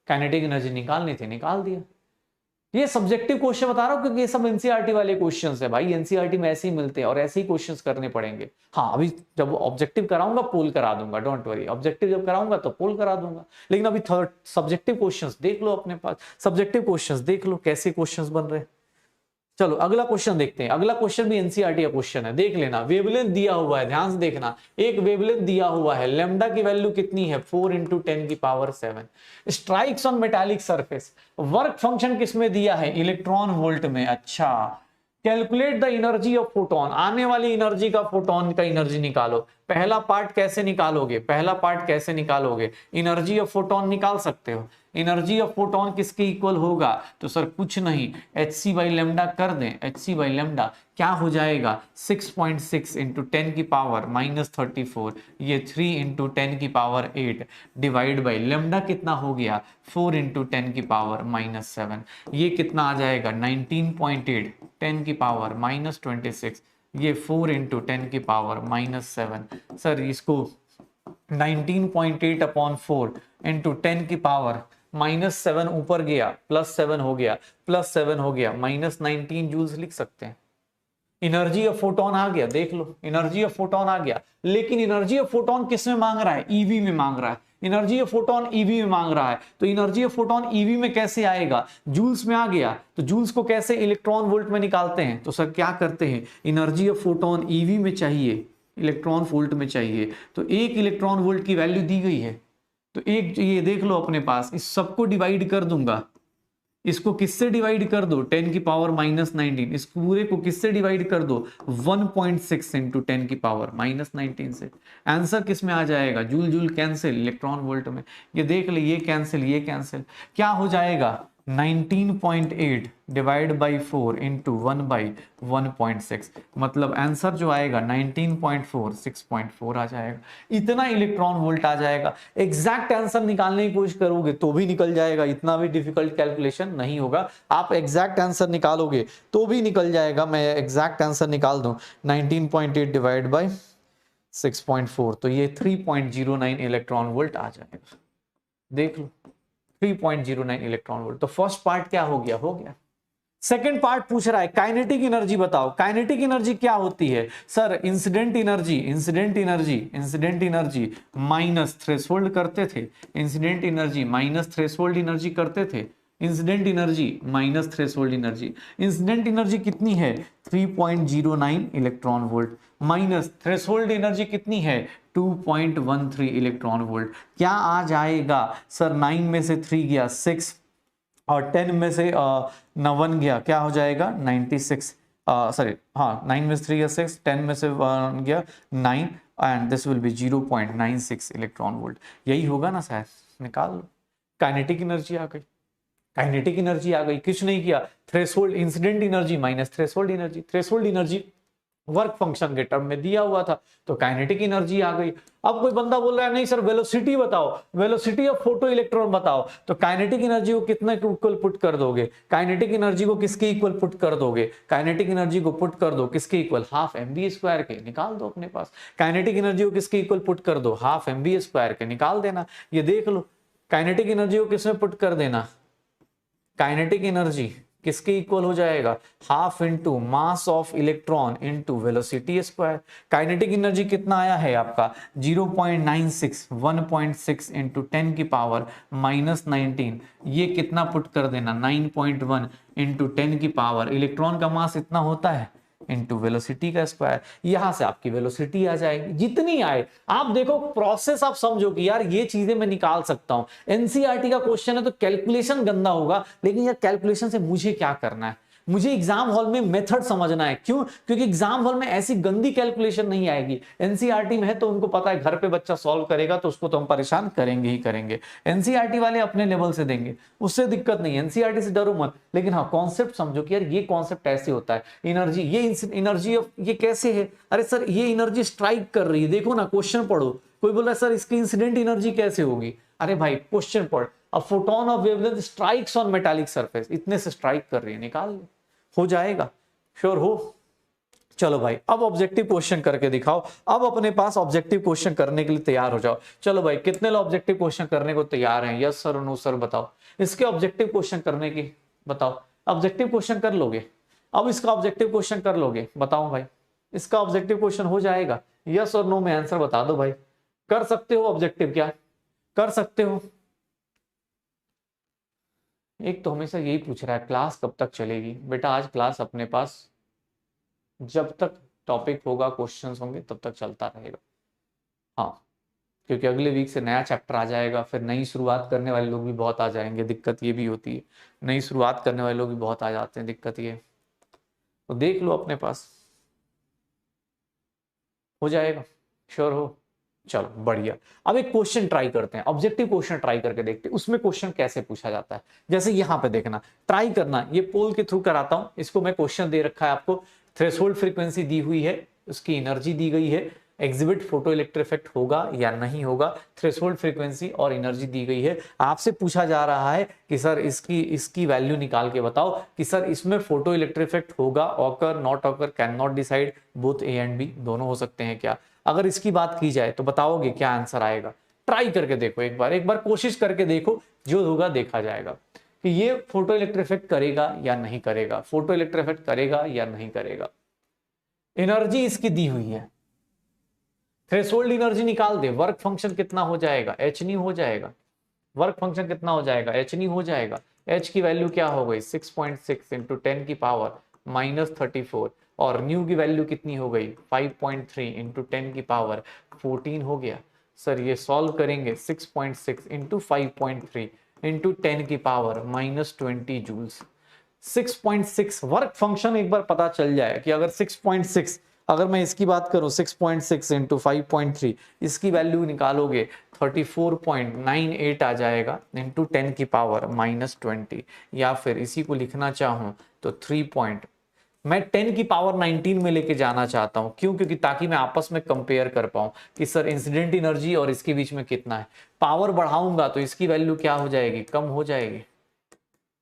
काइनेटिक एनर्जी निकालनी थी, निकाल दिया। ये सब्जेक्टिव क्वेश्चन बता रहा हूं क्योंकि ये सब एनसीईआरटी वाले क्वेश्चंस है भाई, एनसीईआरटी में ऐसे ही मिलते हैं और ऐसे ही क्वेश्चंस करने पड़ेंगे। हाँ अभी जब ऑब्जेक्टिव कराऊंगा पोल करा दूंगा, डोंट वरी, ऑब्जेक्टिव जब कराऊंगा तो पोल करा दूंगा। लेकिन अभी थर्ड सब्जेक्टिव क्वेश्चंस देख लो अपने पास, सब्जेक्टिव क्वेश्चंस देख लो कैसे क्वेश्चंस बन रहे हैं। चलो अगला क्वेश्चन देखते हैं। अगला क्वेश्चन भी एनसीईआरटी का क्वेश्चन है, देख लेना। वेवलेंथ दिया हुआ है, ध्यान से देखना, एक वेवलेंथ दिया हुआ है, लेमडा की वैल्यू कितनी है 4 इंटू 10 की power 7। Strikes on metallic surface, work function किसमें दिया है, इलेक्ट्रॉन वोल्ट में। अच्छा, calculate the energy of photon, आने वाली एनर्जी का, फोटोन का एनर्जी निकालो। पहला पार्ट कैसे निकालोगे, पहला पार्ट कैसे निकालोगे, एनर्जी ऑफ फोटोन निकाल सकते हो। एनर्जी ऑफ फोटोन किसके इक्वल होगा, तो सर कुछ नहीं, hc बाई लेमडा कर दें, hc बाई लेमडा क्या हो जाएगा 6.6 इंटू 10 की पावर -34, ये 3 इंटू 10 की पावर 8 डिवाइड बाई लेमडा कितना हो गया 4 इंटू 10 की पावर -7, ये कितना आ जाएगा 19.8, 10 की पावर -26, ये 4 इंटू 10 की पावर -7। सर इसको 19.8 अपॉन 4 इंटू 10 की पावर -7 ऊपर गया, +7 हो गया, +7 हो गया, -19 जूल्स लिख सकते हैं। एनर्जी ऑफ फोटोन आ गया, देख लो एनर्जी ऑफ फोटोन आ गया। लेकिन एनर्जी ऑफ फोटोन किस में मांग रहा है, ईवी में मांग रहा है। एनर्जी ऑफ फोटोन ईवी में मांग रहा है, तो एनर्जी ऑफ फोटोन ईवी में कैसे आएगा, जूल्स में आ गया। तो जूल्स को कैसे इलेक्ट्रॉन वोल्ट में निकालते हैं, तो सर क्या करते हैं, एनर्जी ऑफ फोटोन ईवी में चाहिए, इलेक्ट्रॉन वोल्ट में चाहिए, तो 1 इलेक्ट्रॉन वोल्ट की वैल्यू दी गई है, तो एक ये देख लो अपने पास, इस सबको डिवाइड कर दूंगा, इसको किससे डिवाइड कर दो 10 की पावर -19, इस पूरे को किससे डिवाइड कर दो 1.6 इंटू 10 की पावर -19 से। आंसर किस में आ जाएगा, joule joule cancel, electron volt में। ये देख ले, ये कैंसिल, ये कैंसिल, क्या हो जाएगा 19.8 डिवाइड बाई 4 इंटू 1/1.6, मतलब आंसर जो आएगा 19.4 6.4 आ जाएगा। इतना इलेक्ट्रॉन वोल्ट आ जाएगा। एग्जैक्ट आंसर निकालने की कोशिश करोगे तो भी निकल जाएगा, इतना भी डिफिकल्ट कैलकुलेशन नहीं होगा। आप एग्जैक्ट आंसर निकालोगे तो भी निकल जाएगा। मैं एग्जैक्ट आंसर निकाल दूं 19.8 डिवाइड बाई 6.4, तो ये 3.09 इलेक्ट्रॉन वोल्ट आ जाएगा। देख लो 3.09 इलेक्ट्रॉन वोल्ट। तो फर्स्ट पार्ट क्या हो गया? हो गया। सेकंड पार्ट पूछ रहा है काइनेटिक एनर्जी बताओ। काइनेटिक एनर्जी क्या होती है sir? Incident energy minus threshold करते थे, incident energy minus threshold energy करते थे, incident energy minus threshold energy. Incident energy कितनी है? 3.09 electron volt, minus threshold energy कितनी है? 2.13 इलेक्ट्रॉन वोल्ट। क्या आ जाएगा सर? 9 में से 3 गया 6 और 10 में से 1 गया, क्या हो जाएगा? 96। सॉरी, हाँ, 9 में से 3 गया 6, 10 में से 1 गया 9 and this will be 0.96 electron volt. यही होगा ना सर? निकाल लो। काइनेटिक एनर्जी आ गई, काइनेटिक एनर्जी आ गई। कुछ नहीं किया, threshold incident energy minus threshold energy, threshold energy work function के टर्म में दिया हुआ था, तो काइनेटिक एनर्जी आ गई। अब कोई बंदा बोल रहा है नहीं सर वेलोसिटी बताओ, वेलोसिटी ऑफ फोटो इलेक्ट्रॉन बताओ, तो काइनेटिक एनर्जी को कितने के इक्वल पुट कर दोगे? काइनेटिक एनर्जी को किसके इक्वल पुट कर दोगे? काइनेटिक एनर्जी को पुट कर दो किसके इक्वल? हाफ mv² के। निकाल दो अपने पास। काइनेटिक एनर्जी को किसके इक्वल पुट कर दो? हाफ mv² के। निकाल देना। ये देख लो, काइनेटिक एनर्जी को किसमें पुट कर देना? काइनेटिक एनर्जी किसके इक्वल हो जाएगा? Half into mass of electron into velocity square. Kinetic energy कितना आया है आपका? 0.96, 1.6 इंटू 10 की पावर -19। ये कितना पुट कर देना? 9.1 इंटू 10 की पावर, इलेक्ट्रॉन का मास इतना होता है, इंटू वेलोसिटी का स्क्वायर। यहां से आपकी वेलोसिटी आ जाएगी, जितनी आए। आप देखो प्रोसेस, आप समझो कि यार ये चीजें मैं निकाल सकता हूं। एनसीईआरटी का क्वेश्चन है तो कैलकुलेशन गंदा होगा, लेकिन यार कैलकुलेशन से मुझे क्या करना है? मुझे एग्जाम हॉल में मेथड समझना है। क्यों? क्योंकि एग्जाम हॉल में ऐसी गंदी कैलकुलेशन नहीं आएगी। एनसीईआरटी में है तो उनको पता है घर पे बच्चा सॉल्व करेगा तो उसको तो हम परेशान करेंगे ही करेंगे। एनसीईआरटी वाले अपने लेवल से देंगे, उससे दिक्कत नहीं है। एनसीईआरटी से डरो मत, लेकिन हाँ कॉन्सेप्ट समझो कि यार ये कॉन्सेप्ट ऐसे होता है। एनर्जी, ये एनर्जी ऑफ ये कैसे है? अरे सर ये एनर्जी स्ट्राइक कर रही है, देखो ना क्वेश्चन पढ़ो। कोई बोला सर इसकी इंसिडेंट एनर्जी कैसे होगी? अरे भाई क्वेश्चन पढ़। A photon of wavelength strikes on metallic surface, इतने से स्ट्राइक कर रही है, निकाल लो। हो जाएगा, श्योर हो? चलो भाई अब ऑब्जेक्टिव क्वेश्चन करके दिखाओ। अब अपने पास ऑब्जेक्टिव क्वेश्चन करने के लिए तैयार हो जाओ। चलो भाई कितने लोग ऑब्जेक्टिव क्वेश्चन करने को तैयार हैं? यस सर, नो सर बताओ। इसके ऑब्जेक्टिव क्वेश्चन करने की बताओ। ऑब्जेक्टिव क्वेश्चन कर लोगे? अब इसका ऑब्जेक्टिव क्वेश्चन कर लोगे? बताओ भाई, इसका ऑब्जेक्टिव क्वेश्चन हो जाएगा? यस और नो में आंसर बता दो भाई। कर सकते हो ऑब्जेक्टिव? क्या कर सकते हो? एक तो हमेशा यही पूछ रहा है क्लास कब तक चलेगी। बेटा आज क्लास अपने पास जब तक टॉपिक होगा, क्वेश्चंस होंगे, तब तक चलता रहेगा। हाँ, क्योंकि अगले वीक से नया चैप्टर आ जाएगा, फिर नई शुरुआत करने वाले लोग भी बहुत आ जाएंगे। दिक्कत ये भी होती है, नई शुरुआत करने वाले लोग भी बहुत आ जाते हैं, दिक्कत ये। तो देख लो अपने पास, हो जाएगा, श्योर हो? चलो बढ़िया। अब एक क्वेश्चन ट्राई करते हैं, ऑब्जेक्टिव क्वेश्चन ट्राई करके देखते हैं उसमें क्वेश्चन कैसे पूछा जाता है। जैसे यहाँ पे देखना, ट्राई करना, ये पोल के थ्रू कराता हूं। इसको मैं क्वेश्चन दे रखा है आपको, थ्रेशोल्ड फ्रीक्वेंसी दी हुई है, उसकी एनर्जी दी गई है, एग्जिबिट फोटो इलेक्ट्रिक इफेक्ट होगा या नहीं होगा, थ्रेशोल्ड फ्रीक्वेंसी और एनर्जी दी गई है। आपसे पूछा जा रहा है कि सर इसकी वैल्यू निकाल के बताओ कि सर इसमें फोटो इलेक्ट्रिक इफेक्ट होगा, occur, not occur, can not decide, both A and B, दोनों हो सकते हैं क्या? अगर इसकी बात की जाए तो बताओगे क्या आंसर आएगा? ट्राई करके देखो, एक बार कोशिश करके देखो, जो होगा देखा जाएगा कि ये फोटो इलेक्ट्रिक इफेक्ट करेगा या नहीं करेगा, फोटो इलेक्ट्रिक इफेक्ट करेगा या नहीं करेगा। एनर्जी इसकी दी हुई है, थ्रेशोल्ड एनर्जी निकाल दे, वर्क फंक्शन कितना हो जाएगा? एच न्यू हो जाएगा। वर्क फंक्शन कितना हो जाएगा? एच न्यू हो जाएगा। एच की वैल्यू क्या हो गई? 6.6 इंटू 10 की पावर -34, और न्यू की वैल्यू कितनी हो गई? 5.3 इंटू 10 की पावर 14 हो गया। सर ये सॉल्व करेंगे, 6.6 इंटू 5.3 इंटू 10 की पावर -20 जूल्स। 6.6 वर्क फंक्शन एक बार पता चल जाए कि अगर 6.6 अगर मैं इसकी बात करूं 6.6 इंटू 5.3, इसकी वैल्यू निकालोगे 34.98 आ जाएगा इंटू 10 की पावर -20, या फिर इसी को लिखना चाहूं तो मैं 10 की पावर 19 में लेके जाना चाहता हूं। क्यों? क्योंकि ताकि मैं आपस में कंपेयर कर पाऊं कि सर इंसिडेंट एनर्जी और इसके बीच में कितना है। पावर बढ़ाऊंगा तो इसकी वैल्यू क्या हो जाएगी? कम हो जाएगी।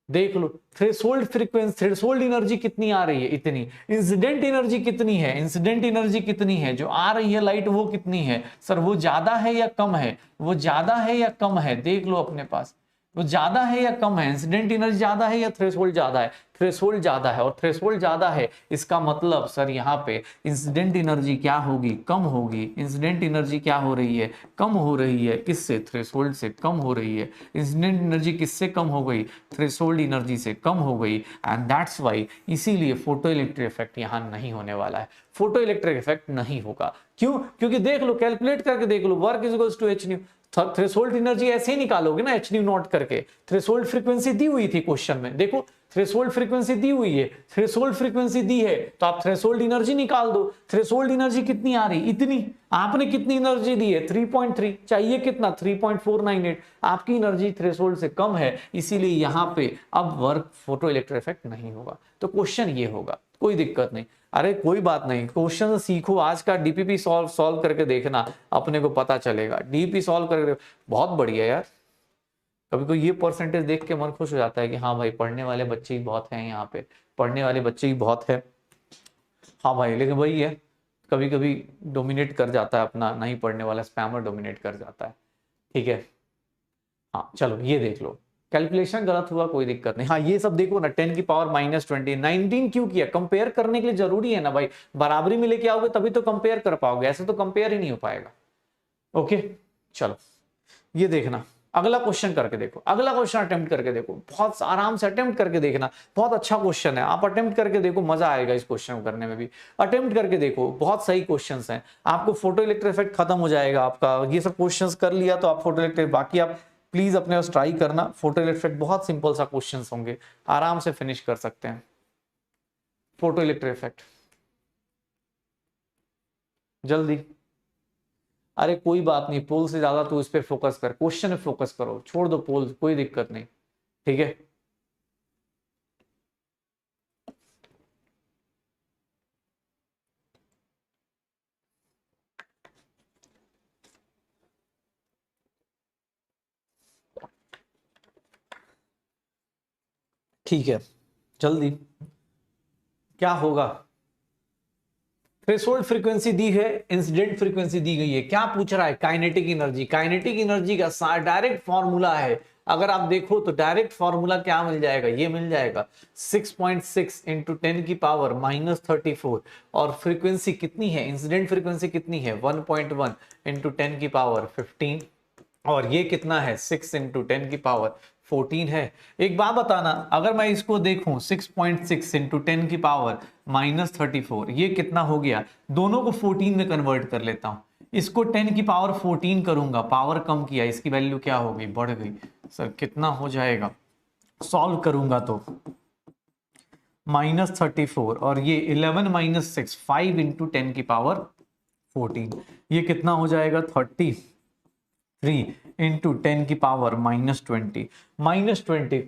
देख लो, थ्रेशोल्ड फ्रीक्वेंसी, थ्रेशोल्ड एनर्जी कितनी आ रही है? इतनी। इंसिडेंट एनर्जी कितनी है? इंसिडेंट एनर्जी कितनी है? जो आ रही है लाइट वो कितनी है? सर वो ज्यादा है या कम है? वो ज्यादा है या कम है? देख लो अपने पास, वो ज्यादा है या कम है? इंसिडेंट एनर्जी ज्यादा है या थ्रेशोल्ड ज्यादा है? थ्रेशोल्ड ज्यादा है। और थ्रेशोल्ड ज्यादा है, इसका मतलब सर यहाँ पे इंसिडेंट एनर्जी क्या होगी? कम होगी। इंसिडेंट एनर्जी क्या हो रही है? कम हो रही है। किससे? थ्रेशोल्ड से कम हो रही है। इंसिडेंट एनर्जी किससे कम हो गई? थ्रेशोल्ड एनर्जी से कम हो गई। एंड दैट्स वाई, इसीलिए फोटो इलेक्ट्रिक इफेक्ट यहाँ नहीं होने वाला है। फोटो इलेक्ट्रिक इफेक्ट नहीं होगा। क्यों? क्योंकि देख लो, कैलकुलेट करके देख लो, work is equals to h nu. Threshold energy ऐसे ही निकालोगे ना, एच न्यू नॉट करके। थ्रेशोल्ड फ्रीक्वेंसी दी हुई थी क्वेश्चन में, देखो थ्रेशोल्ड फ्रीक्वेंसी दी हुई है, थ्रेशोल्ड फ्रीक्वेंसी दी है तो आप थ्रेशोल्ड एनर्जी निकाल दो। थ्रेशोल्ड एनर्जी कितनी आ रही? इतनी। आपने कितनी एनर्जी दी है? 3.3। चाहिए कितना? 3.498। आपकी एनर्जी थ्रेशोल्ड से कम है, इसीलिए यहां पे अब वर्क फोटो इलेक्ट्रिक इफेक्ट नहीं होगा। तो क्वेश्चन ये होगा, कोई दिक्कत नहीं। अरे कोई बात नहीं, क्वेश्चन सीखो, आज का डीपीपी सॉल्व करके देखना, अपने को पता चलेगा। डीपीपी सॉल्व करके बहुत बढ़िया यार। कभी कोई ये परसेंटेज देख के मन खुश हो जाता है कि हाँ भाई पढ़ने वाले बच्चे ही बहुत हैं यहाँ पे, पढ़ने वाले बच्चे ही बहुत है। हाँ भाई, लेकिन वही है, कभी कभी डोमिनेट कर जाता है अपना नहीं पढ़ने वाला स्पैमर, डोमिनेट कर जाता है। ठीक है, हाँ चलो ये देख लो, कैलकुलेशन गलत हुआ कोई दिक्कत नहीं। हाँ ये सब देखो ना, 10 की पावर -20, 19 क्यों किया? कंपेयर करने के लिए जरूरी है ना भाई, बराबरी में लेके आओगे तभी तो कंपेयर कर पाओगे, ऐसे तो कंपेयर ही नहीं हो पाएगा। ओके चलो ये देखना, अगला क्वेश्चन करके देखो, अगला क्वेश्चन अटेम्प्ट करके देखो, बहुत आराम से अटेम्प्ट करके देखना, बहुत अच्छा क्वेश्चन है, आप अटेम्प्ट करके देखो, मजा आएगा इस क्वेश्चन को करने में भी। अटेम्प्ट करके देखो, बहुत सही क्वेश्चंस हैं, आपको फोटो इलेक्ट्रिक इफेक्ट खत्म हो जाएगा आपका। ये सब क्वेश्चंस कर लिया तो आप फोटो इलेक्ट्रिक, बाकी आप प्लीज अपने पास ट्राई करना। फोटो इलेक्ट्रिक इफेक्ट बहुत सिंपल सा क्वेश्चन होंगे, आराम से फिनिश कर सकते हैं फोटो इलेक्ट्रिक इफेक्ट जल्दी। अरे कोई बात नहीं, पोल से ज्यादा तू इस पे फोकस कर, क्वेश्चन में फोकस करो, छोड़ दो पोल, कोई दिक्कत नहीं। ठीक है ठीक है, जल्दी क्या होगा? थ्रेशोल्ड फ्रीक्वेंसी दी है, इंसिडेंट फ्रीक्वेंसी दी गई है, क्या पूछ रहा है? Kinetic energy. काइनेटिक एनर्जी का डायरेक्ट फॉर्मूला है, अगर आप देखो तो डायरेक्ट फॉर्मूला क्या मिल जाएगा? ये मिल जाएगा 6.6 इंटू 10 की पावर -34। और फ्रीक्वेंसी कितनी है? इंसिडेंट फ्रीक्वेंसी कितनी है? 1.1 इंटू 10 की पावर 15। और ये कितना है? 6 इंटू 10 की पावर 14 है। एक बात बताना, अगर मैं इसको देखूं 6.6 इंटू 10 की पावर -34, ये कितना हो गया? दोनों को 14 में कन्वर्ट कर लेता हूं, इसको 10 की पावर 14 करूंगा, पावर कम किया, इसकी वैल्यू क्या हो गई? बढ़ गई। सर कितना हो जाएगा? सॉल्व करूंगा तो -34 और ये 11 - 6, 5 इंटू 10 की पावर 14, ये कितना हो जाएगा? 33 इंटू 10 की पावर -20।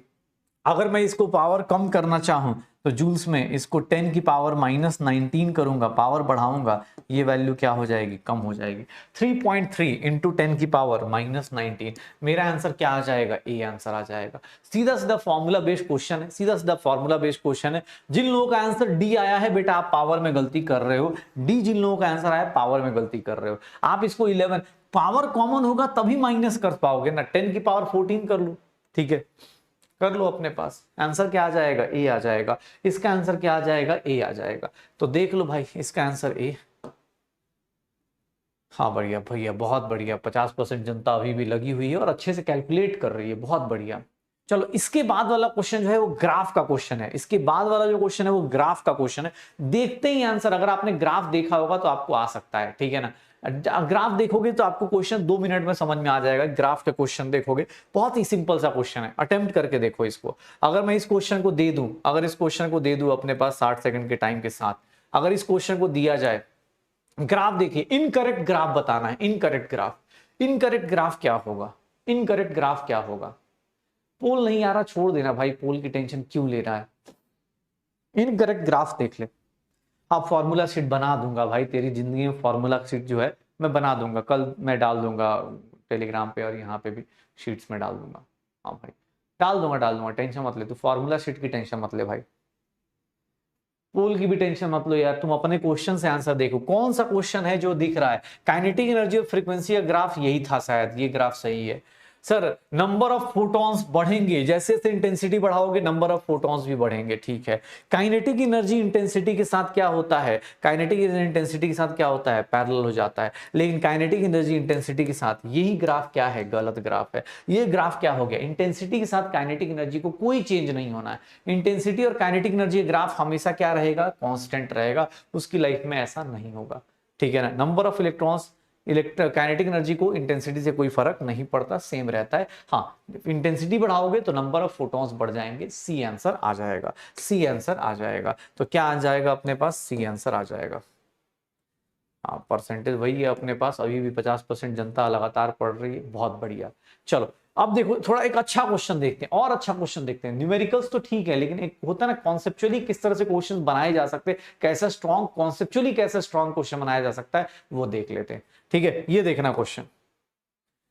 अगर मैं इसको पावर कम करना चाहूं तो जूल्स में इसको 10 की पावर -19 करूंगा, पावर बढ़ाऊंगा, ये वैल्यू क्या हो जाएगी? कम हो जाएगी। 3.3 इंटू 10 की पावर -19, मेरा आंसर क्या आ जाएगा? ए आंसर आ जाएगा। सीधा सीधा फॉर्मूला बेस्ड क्वेश्चन है, सीधा सीधा फॉर्मूला बेस्ड क्वेश्चन है। जिन लोगों का आंसर डी आया है बेटा, आप पावर में गलती कर रहे हो। डी जिन लोगों का आंसर आया पावर में गलती कर रहे हो। आप इसको 11, पावर कॉमन होगा तभी माइनस कर पाओगे ना, 10 की पावर 14 कर लो। ठीक है, कर लो अपने पास, आंसर क्या आ जाएगा? ए आ जाएगा। इसका आंसर क्या आ जाएगा? ए आ जाएगा। तो देख लो भाई, इसका आंसर ए। हाँ बढ़िया भैया, बहुत बढ़िया, 50% जनता अभी भी लगी हुई है और अच्छे से कैलकुलेट कर रही है, बहुत बढ़िया। चलो इसके बाद वाला क्वेश्चन जो है वो ग्राफ का क्वेश्चन है। इसके बाद वाला जो क्वेश्चन है वो ग्राफ का क्वेश्चन है। देखते ही आंसर, अगर आपने ग्राफ देखा होगा तो आपको आ सकता है, ठीक है ना। ग्राफ देखोगे तो आपको क्वेश्चन 2 मिनट में समझ में आ जाएगा। ग्राफ का क्वेश्चन देखोगे, बहुत ही सिंपल सा क्वेश्चन है, अटेम्प्ट करके देखो इसको। अगर मैं इस क्वेश्चन को दे दूं, अगर इस क्वेश्चन को दे दूं अपने पास 60 सेकंड के टाइम के साथ, अगर इस क्वेश्चन को दिया जाए ग्राफ देखिए, इनकरेक्ट ग्राफ बताना है, इनकरेक्ट ग्राफ। इनकरेक्ट ग्राफ क्या होगा, इनकरेक्ट ग्राफ क्या होगा? पोल नहीं आ रहा, छोड़ देना भाई, पोल की टेंशन क्यों ले रहा है। इनकरेक्ट ग्राफ देख ले। आप फॉर्मूला शीट बना दूंगा भाई, तेरी जिंदगी में फॉर्मूला शीट जो है मैं बना दूंगा, कल मैं डाल दूंगा टेलीग्राम पे और यहाँ पे भी शीट्स में डाल दूंगा। हाँ भाई डाल दूंगा, टेंशन मत ले, तू फॉर्मूला शीट की टेंशन मत ले भाई, पोल की भी टेंशन मत लो यार। तुम अपने क्वेश्चन से आंसर देखो, कौन सा क्वेश्चन है जो दिख रहा है, काइनेटिक एनर्जी और फ्रीक्वेंसी का ग्राफ यही था शायद, ये ग्राफ सही है। सर नंबर ऑफ फोटॉन्स बढ़ेंगे, जैसे जैसे इंटेंसिटी बढ़ाओगे नंबर ऑफ फोटॉन्स भी बढ़ेंगे, ठीक है। काइनेटिक एनर्जी इंटेंसिटी के साथ क्या होता है, काइनेटिक इंटेंसिटी के साथ क्या होता है, पैरेलल हो जाता है। लेकिन काइनेटिक एनर्जी इंटेंसिटी के साथ यही ग्राफ क्या है, गलत ग्राफ है। ये ग्राफ क्या हो गया, इंटेंसिटी के साथ काइनेटिक एनर्जी को कोई चेंज नहीं होना है। इंटेंसिटी और काइनेटिक एनर्जी ग्राफ हमेशा क्या रहेगा, कांस्टेंट रहेगा, उसकी लाइफ में ऐसा नहीं होगा, ठीक है ना। Number of electrons, kinetic energy को इंटेंसिटी से कोई फर्क नहीं पड़ता, सेम रहता है। हाँ इंटेंसिटी बढ़ाओगे तो नंबर ऑफ फोटॉन्स बढ़ जाएंगे, सी आंसर आ जाएगा, सी आंसर आ जाएगा। तो क्या आ जाएगा अपने पास, सी आंसर आ जाएगा। हाँ परसेंटेज वही है अपने पास, अभी भी 50% जनता लगातार पढ़ रही है, बहुत बढ़िया। चलो अब देखो थोड़ा एक अच्छा क्वेश्चन देखते हैं, और अच्छा क्वेश्चन देखते हैं। न्यूमेरिकल्स तो ठीक है, लेकिन एक होता है ना कॉन्सेप्चुअली किस तरह से क्वेश्चन बनाए जा सकते हैं, कैसा स्ट्रॉन्ग कॉन्सेप्चुअली कैसे स्ट्रॉन्ग क्वेश्चन बनाया जा सकता है, वो देख लेते हैं, ठीक है। ये देखना क्वेश्चन,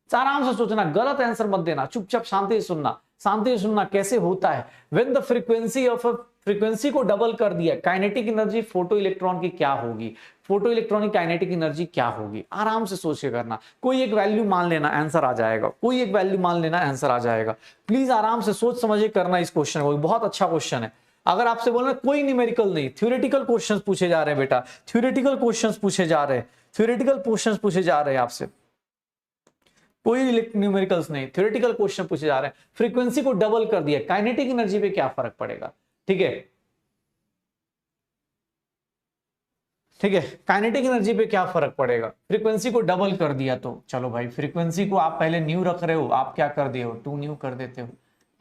आराम से सोचना, गलत आंसर मत देना, चुपचाप शांति से सुनना, शांति से सुनना। कैसे होता है, when the frequency of frequency को डबल कर दिया, काइनेटिक एनर्जी फोटो इलेक्ट्रॉन की क्या होगी, फोटो इलेक्ट्रॉनिक काइनेटिक एनर्जी क्या होगी। आराम से सोच के करना, कोई एक वैल्यू मान लेना आंसर आ जाएगा, कोई एक वैल्यू मान लेना आंसर आ जाएगा। प्लीज आराम से सोच समझ के करना इस क्वेश्चन को, बहुत अच्छा क्वेश्चन है। अगर आपसे बोलना कोई न्यूमेरिकल नहीं, थ्योरेटिकल क्वेश्चंस पूछे जा रहे हैं बेटा, थ्योरेटिकल क्वेश्चंस पूछे जा रहे हैं, थ्योरेटिकल क्वेश्चंस पूछे जा रहे हैं आपसे, कोई न्यूमेरिकल्स नहीं, थ्योरेटिकल क्वेश्चन पूछे जा रहे हैं। फ्रीक्वेंसी को डबल कर दिया, काइनेटिक एनर्जी पे क्या फर्क पड़ेगा, ठीक है, ठीक है। काइनेटिक एनर्जी पे क्या फर्क पड़ेगा, फ्रीक्वेंसी को डबल कर दिया तो चलो भाई, फ्रीक्वेंसी को आप पहले न्यू रख रहे हो, आप क्या कर दिए हो, 2 न्यू कर देते हो,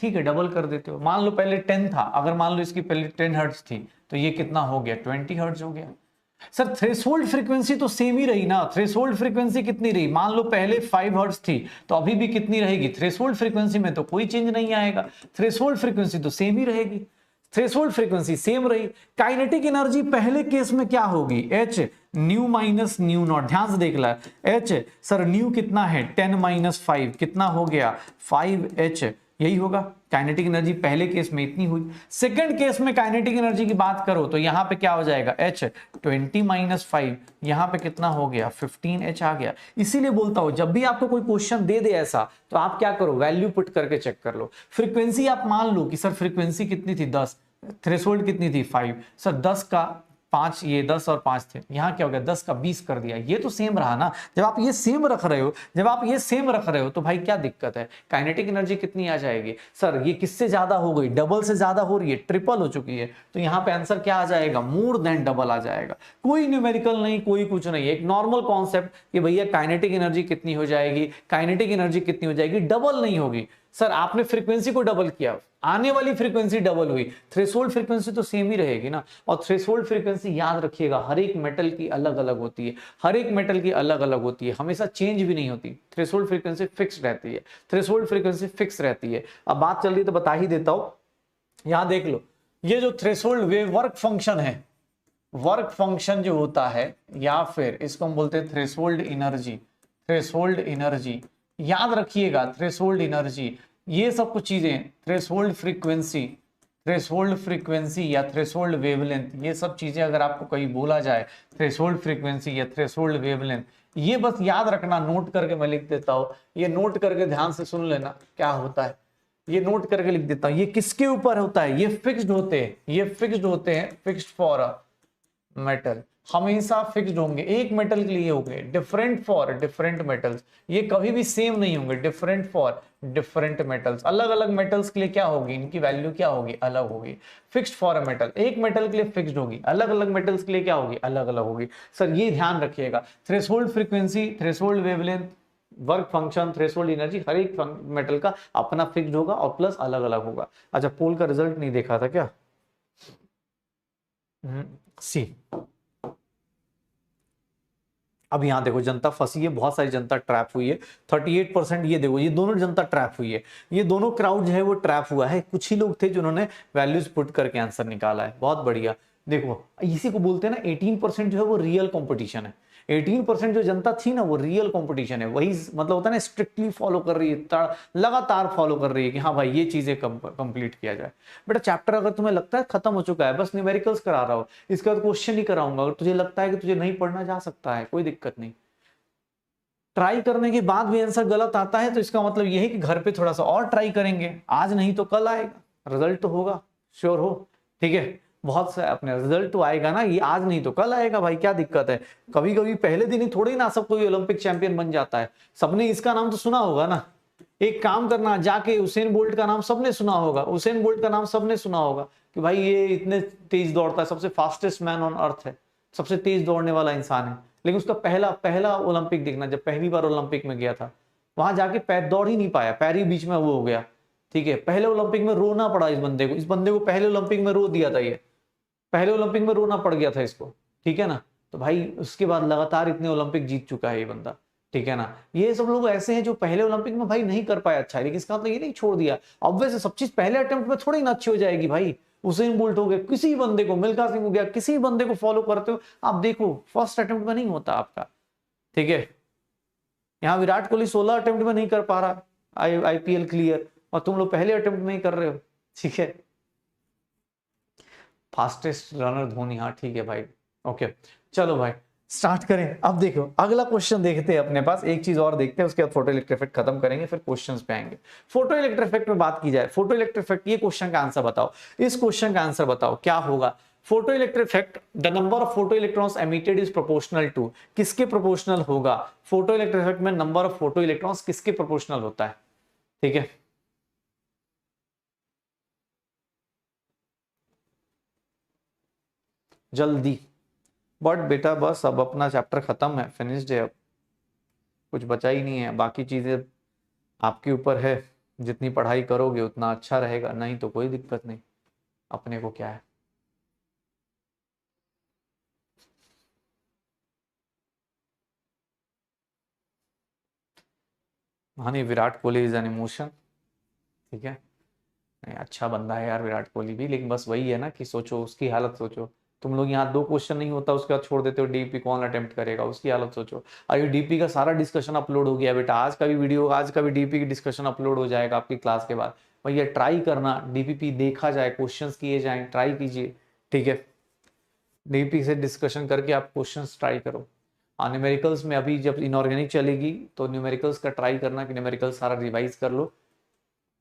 ठीक है, डबल कर देते हो। मान लो पहले 10 था, अगर मान लो इसकी पहले 10 हर्ट्ज थी, तो ये कितना हो गया, 20 हर्ट्ज हो गया। सर थ्रेशोल्ड फ्रीक्वेंसी तो सेम ही रही ना, थ्रेशोल्ड फ्रीक्वेंसी कितनी रही, मान लो पहले 5 हर्ट्ज थी, तो अभी भी कितनी रहेगी, थ्रेशोल्ड फ्रीक्वेंसी में तो कोई चेंज नहीं आएगा, थ्रेशोल्ड फ्रीक्वेंसी तो सेम ही रहेगी, थ्रेशोल्ड फ्रीक्वेंसी सेम रही। काइनेटिक एनर्जी पहले केस में क्या होगी, H new minus new not, ध्यान से देख ला, एच सर न्यू कितना है 10 माइनस 5 कितना हो गया 5h, यही होगा। काइनेटिक एनर्जी पहले केस में इतनी हुई, सेकंड केस में काइनेटिक एनर्जी की बात करो तो यहां पे क्या हो जाएगा, h 20 माइनस 5, यहां पे कितना हो गया 15h आ गया। इसीलिए बोलता हूं जब भी आपको कोई क्वेश्चन दे दे ऐसा, तो आप क्या करो, वैल्यू पुट करके चेक कर लो। फ्रीक्वेंसी आप मान लो कि सर फ्रीक्वेंसी कितनी थी 10, थ्रेशोल्ड कितनी थी 5, सर 10 का 5, ये 10 और 5 थे, यहां क्या हो गया 10 का 20 कर दिया, ये तो सेम रहा ना। जब आप ये सेम रख रहे हो, जब आप ये सेम रख रहे हो तो भाई क्या दिक्कत है, काइनेटिक एनर्जी कितनी आ जाएगी, सर ये किससे ज्यादा हो गई, डबल से ज्यादा हो रही है, ट्रिपल हो चुकी है, तो यहां पे आंसर क्या आ जाएगा, मोर देन डबल आ जाएगा। कोई न्यूमेरिकल नहीं, कोई कुछ नहीं, एक नॉर्मल कॉन्सेप्ट कि भैया काइनेटिक एनर्जी कितनी हो जाएगी, काइनेटिक एनर्जी कितनी हो जाएगी, डबल नहीं होगी। सर आपने फ्रीक्वेंसी को डबल किया, आने वाली फ्रीक्वेंसी डबल हुई, थ्रेशोल्ड फ्रीक्वेंसी तो सेम ही रहेगी ना। और थ्रेशोल्ड फ्रीक्वेंसी याद रखिएगा हर एक मेटल की अलग अलग होती है, हर एक मेटल की अलग अलग होती है, हमेशा चेंज भी नहीं होती। थ्रेशोल्ड फ्रीक्वेंसी फिक्स रहती है, थ्रेशोल्ड फ्रीक्वेंसी फिक्स रहती है। अब बात चल रही तो बता ही देता हूं, यहां देख लो, ये जो थ्रेशोल्ड वेव वर्क फंक्शन है, वर्क फंक्शन जो होता है, या फिर इसको हम बोलते हैं थ्रेशोल्ड एनर्जी, थ्रेशोल्ड एनर्जी याद रखिएगा, थ्रेशोल्ड एनर्जी, ये सब कुछ चीजें, थ्रेशोल्ड फ्रीक्वेंसी, थ्रेशोल्ड फ्रीक्वेंसी या थ्रेशोल्ड वेवलेंथ, ये सब चीजें अगर आपको कहीं बोला जाए, थ्रेशोल्ड फ्रीक्वेंसी या थ्रेशोल्ड वेवलेंथ, ये बस याद रखना, नोट करके मैं लिख देता हूं, ये नोट करके ध्यान से सुन लेना क्या होता है, ये नोट करके लिख देता हूं। ये किसके ऊपर होता है, ये फिक्स्ड होते हैं, ये फिक्स्ड होते हैं, फिक्स्ड फॉर अ मेटल, हमेशा फिक्स्ड होंगे, एक मेटल के लिए होंगे, डिफरेंट फॉर डिफरेंट मेटल्स, ये कभी भी सेम नहीं होंगे, डिफरेंट फॉर डिफरेंट मेटल्स, अलग अलग मेटल्स के लिए क्या होगी, इनकी वैल्यू क्या होगी, अलग होगी। फिक्स्ड फॉर अ मेटल, एक मेटल के लिए फिक्स्ड होगी, अलग अलग मेटल्स के लिए क्या होगी, अलग अलग होगी। सर ये ध्यान रखिएगा, threshold frequency, threshold wavelength, work function, threshold energy, हर एक मेटल का अपना फिक्स्ड होगा और प्लस अलग अलग होगा। अच्छा पोल का रिजल्ट नहीं देखा था क्या, सी अब यहाँ देखो जनता फंसी है, बहुत सारी जनता ट्रैप हुई है। 38% ये देखो, ये दोनों जनता ट्रैप हुई है, ये दोनों क्राउड जो है वो ट्रैप हुआ है। कुछ ही लोग थे जिन्होंने वैल्यूज पुट करके आंसर निकाला है, बहुत बढ़िया। देखो इसी को बोलते हैं ना 18% जो है वो रियल कंपटीशन है। 18% जो जनता थी ना वो रियल कंपटीशन है, वही मतलब होता है ना स्ट्रिक्टली फॉलो कर रही है, लगातार फॉलो कर रही है कि हाँ भाई ये चीजें कंप्लीट किया जाए। बेटा चैप्टर अगर तुम्हें लगता है खत्म हो चुका है, बस न्यूमेरिकल्स करा रहा हो, इसके बाद क्वेश्चन ही कराऊंगा। अगर तुझे लगता है कि तुझे नहीं पढ़ना, जा सकता है, कोई दिक्कत नहीं। ट्राई करने के बाद भी आंसर गलत आता है तो इसका मतलब यह है कि घर पे थोड़ा सा और ट्राई करेंगे, आज नहीं तो कल आएगा, रिजल्ट तो होगा, श्योर हो, ठीक है। बहुत सा अपने रिजल्ट तो आएगा ना, ये आज नहीं तो कल आएगा भाई, क्या दिक्कत है। कभी कभी पहले दिन ही थोड़ी ना सब कोई ओलंपिक चैंपियन बन जाता है। सबने इसका नाम तो सुना होगा ना। एक काम करना, जाके उसेन बोल्ट का नाम सबने सुना होगा, उसेन बोल्ट का नाम सबने सुना होगा कि भाई ये इतने तेज दौड़ता है, सबसे फास्टेस्ट मैन ऑन अर्थ है, सबसे तेज दौड़ने वाला इंसान है। लेकिन उसका पहला पहला ओलंपिक देखना, जब पहली बार ओलंपिक में गया था, वहां जाके पैर दौड़ ही नहीं पाया, पैर ही बीच में वो हो गया, ठीक है। पहले ओलंपिक में रोना पड़ा इस बंदे को, इस बंदे को पहले ओलंपिक में रो दिया था, ये पहले ओलंपिक में रोना पड़ गया था इसको, ठीक है ना। तो भाई उसके बाद लगातार इतने ओलंपिक जीत चुका है ये बंदा, ठीक है ना। ये सब लोग ऐसे हैं जो पहले ओलंपिक में भाई नहीं कर पाया अच्छा, लेकिन इसका मतलब ये नहीं छोड़ दिया। ऑब्वियसली सब चीज पहले अटेम्प्ट में थोड़ी ना अच्छी हो जाएगी भाई। उसेन बोल्ट हो गया, किसी बंदे को, मिल्खा सिंह हो गया, किसी बंदे को फॉलो करते हो आप, देखो फर्स्ट अटेम्प्ट में नहीं होता आपका, ठीक है। यहाँ विराट कोहली 16 अटेम्प्ट में नहीं कर पा रहा आईपीएल क्लियर, और तुम लोग पहले अटेम्प्ट में ही कर रहे हो, ठीक है। फास्टेस्ट रनर धोनी, हाँ ठीक है भाई, ओके। चलो भाई स्टार्ट करें। अब देखो अगला क्वेश्चन देखते हैं, अपने पास एक चीज और देखते हैं, उसके बाद फोटो इलेक्ट्रिक इफेक्ट खत्म करेंगे, फिर क्वेश्चंस पे आएंगे। फोटो इलेक्ट्रिक इफेक्ट में बात की जाए, फोटो इलेक्ट्रिक इफेक्ट, ये क्वेश्चन का आंसर बताओ, इस क्वेश्चन का आंसर बताओ क्या होगा। Photo electric effect, the number of photo electrons emitted is proportional to, किसके प्रोपोर्शनल होगा। फोटो इलेक्ट्रिक इफेक्ट में नंबर ऑफ फोटो इलेक्ट्रॉन्स किसके प्रोपोर्शनल होता है, ठीक है। जल्दी, बट बेटा बस अब अपना चैप्टर खत्म है, फिनिश्ड है, अब कुछ बचा ही नहीं है। बाकी चीजें आपके ऊपर है, जितनी पढ़ाई करोगे उतना अच्छा रहेगा, नहीं तो कोई दिक्कत नहीं, अपने को क्या है। हाँ नहीं, Virat Kohli is an emotion, ठीक है। नहीं अच्छा बंदा है यार विराट कोहली भी, लेकिन बस वही है ना कि सोचो उसकी हालत, सोचो तुम लोग यहाँ 2 क्वेश्चन नहीं होता उसके बाद छोड़ देते हो, डीपी कौन अटेम्प्ट करेगा, उसकी हालत सोचो। अभी डीपी का सारा डिस्कशन अपलोड हो गया बेटा, आज का भी वीडियो, आज का भी डीपी की डिस्कशन अपलोड हो जाएगा आपकी क्लास के बाद। भैया ट्राई करना, डीपीपी देखा जाए, क्वेश्चंस किए जाए, ट्राई कीजिए, ठीक है। डीपी से डिस्कशन करके आप क्वेश्चंस ट्राई करो। हाँ न्यूमेरिकल्स में अभी जब इनऑर्गेनिक चलेगी तो न्यूमेरिकल्स का ट्राई करना कि न्यूमेरिकल्स सारा रिवाइज कर लो।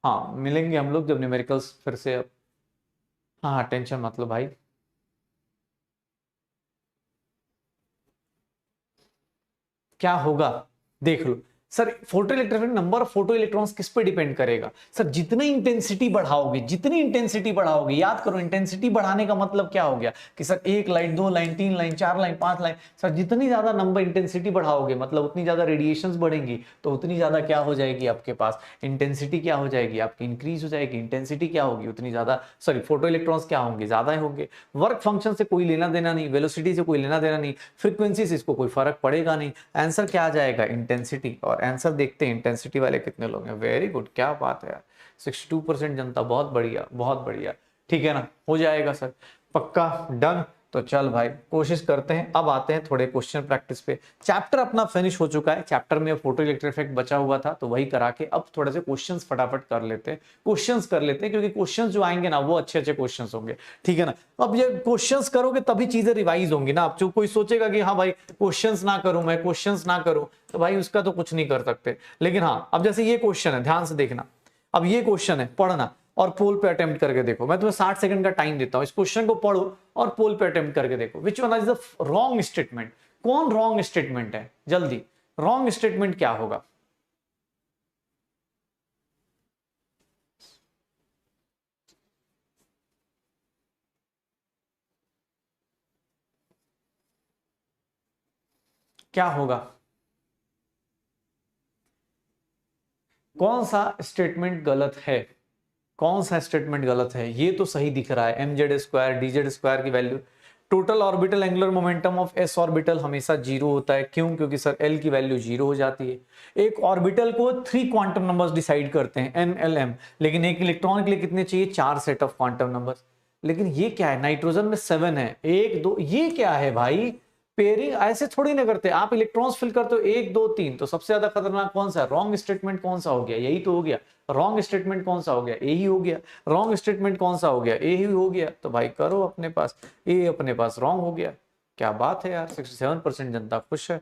हाँ मिलेंगे हम लोग जब न्यूमेरिकल्स फिर से, हाँ हाँ टेंशन मत लो भाई। क्या होगा देख लो sir, photoelectronic number of photo electrons किस पे डिपेंड करेगा सर, जितनी इंटेंसिटी बढ़ाओगे, जितनी इंटेंसिटी बढ़ाओगे, याद करो इंटेंसिटी बढ़ाने का मतलब क्या हो गया कि sir 1 line 2 line 3 line 4 line 5 line, sir जितनी ज्यादा नंबर इंटेंसिटी बढ़ाओगे मतलब उतनी ज्यादा रेडिएशंस बढ़ेंगी, तो उतनी ज्यादा क्या हो जाएगी आपके पास इंटेंसिटी, क्या हो जाएगी आपकी इंक्रीज हो जाएगी, इंटेंसिटी क्या होगी उतनी ज्यादा, सॉरी फोटो इलेक्ट्रॉन्स क्या होंगे, ज्यादा होंगे। वर्क फंक्शन से कोई लेना देना नहीं, वेलोसिटी से कोई लेना देना नहीं, फ्रीक्वेंसी से इसको कोई फर्क पड़ेगा नहीं, आंसर क्या आ जाएगा इंटेंसिटी। और आंसर देखते हैं इंटेंसिटी वाले कितने लोग हैं, वेरी गुड, क्या बात है यार, 62% जनता, बहुत बढ़िया बहुत बढ़िया, ठीक है ना, हो जाएगा सर, पक्का डन। तो चल भाई कोशिश करते हैं। अब आते हैं थोड़े क्वेश्चन प्रैक्टिस पे। चैप्टर अपना फिनिश हो चुका है, चैप्टर में फोटो इलेक्ट्रिक इफेक्ट बचा हुआ था तो वही करा के अब थोड़े से क्वेश्चंस फटाफट कर लेते हैं, क्वेश्चंस कर लेते हैं, क्योंकि क्वेश्चंस जो आएंगे ना वो अच्छे अच्छे क्वेश्चंस होंगे, ठीक है ना। अब ये क्वेश्चंस करोगे तभी चीजें रिवाइज होंगी ना। अब जो कोई सोचेगा कि हाँ भाई क्वेश्चंस ना करूं, मैं क्वेश्चंस ना करूं, तो भाई उसका तो कुछ नहीं कर सकते। लेकिन हाँ अब जैसे ये क्वेश्चन है, ध्यान से देखना, अब ये क्वेश्चन है, पढ़ना और पोल पे अटेम्प्ट करके देखो। मैं तुम्हें 60 सेकंड का टाइम देता हूं, इस क्वेश्चन को पढ़ो और पोल पे अटेम्प्ट करके देखो which one is the wrong statement. कौन रॉन्ग स्टेटमेंट है, जल्दी, रॉन्ग स्टेटमेंट क्या होगा। क्या होगा, कौन सा स्टेटमेंट गलत है, कौन सा स्टेटमेंट गलत है। ये तो सही दिख रहा है, mz स्क्वायर dz स्क्वायर की value total orbital angular momentum of S orbital हमेशा जीरो होता है। क्यों? क्योंकि सर एल की वैल्यू जीरो हो जाती है। एक ऑर्बिटल को 3 क्वांटम नंबर्स डिसाइड करते हैं एन एल एम, लेकिन एक इलेक्ट्रॉन के लिए कितने चाहिए? 4 सेट ऑफ क्वांटम नंबर्स। लेकिन ये क्या है, नाइट्रोजन में 7 है, 1 2, ये क्या है भाई? पेयरिंग ऐसे थोड़ी ना करते। आप इलेक्ट्रॉन्स फिल करते हो 1 2 3, तो सबसे ज्यादा खतरनाक कौन सा है? रॉन्ग स्टेटमेंट कौन सा हो गया? यही तो हो गया। रॉन्ग स्टेटमेंट कौन सा हो गया? ए ही हो गया। रॉन्ग स्टेटमेंट कौन सा हो गया? ए ही हो गया। तो भाई करो अपने पास, ए अपने पास रॉन्ग हो गया। क्या बात है यार, 67% जनता खुश है।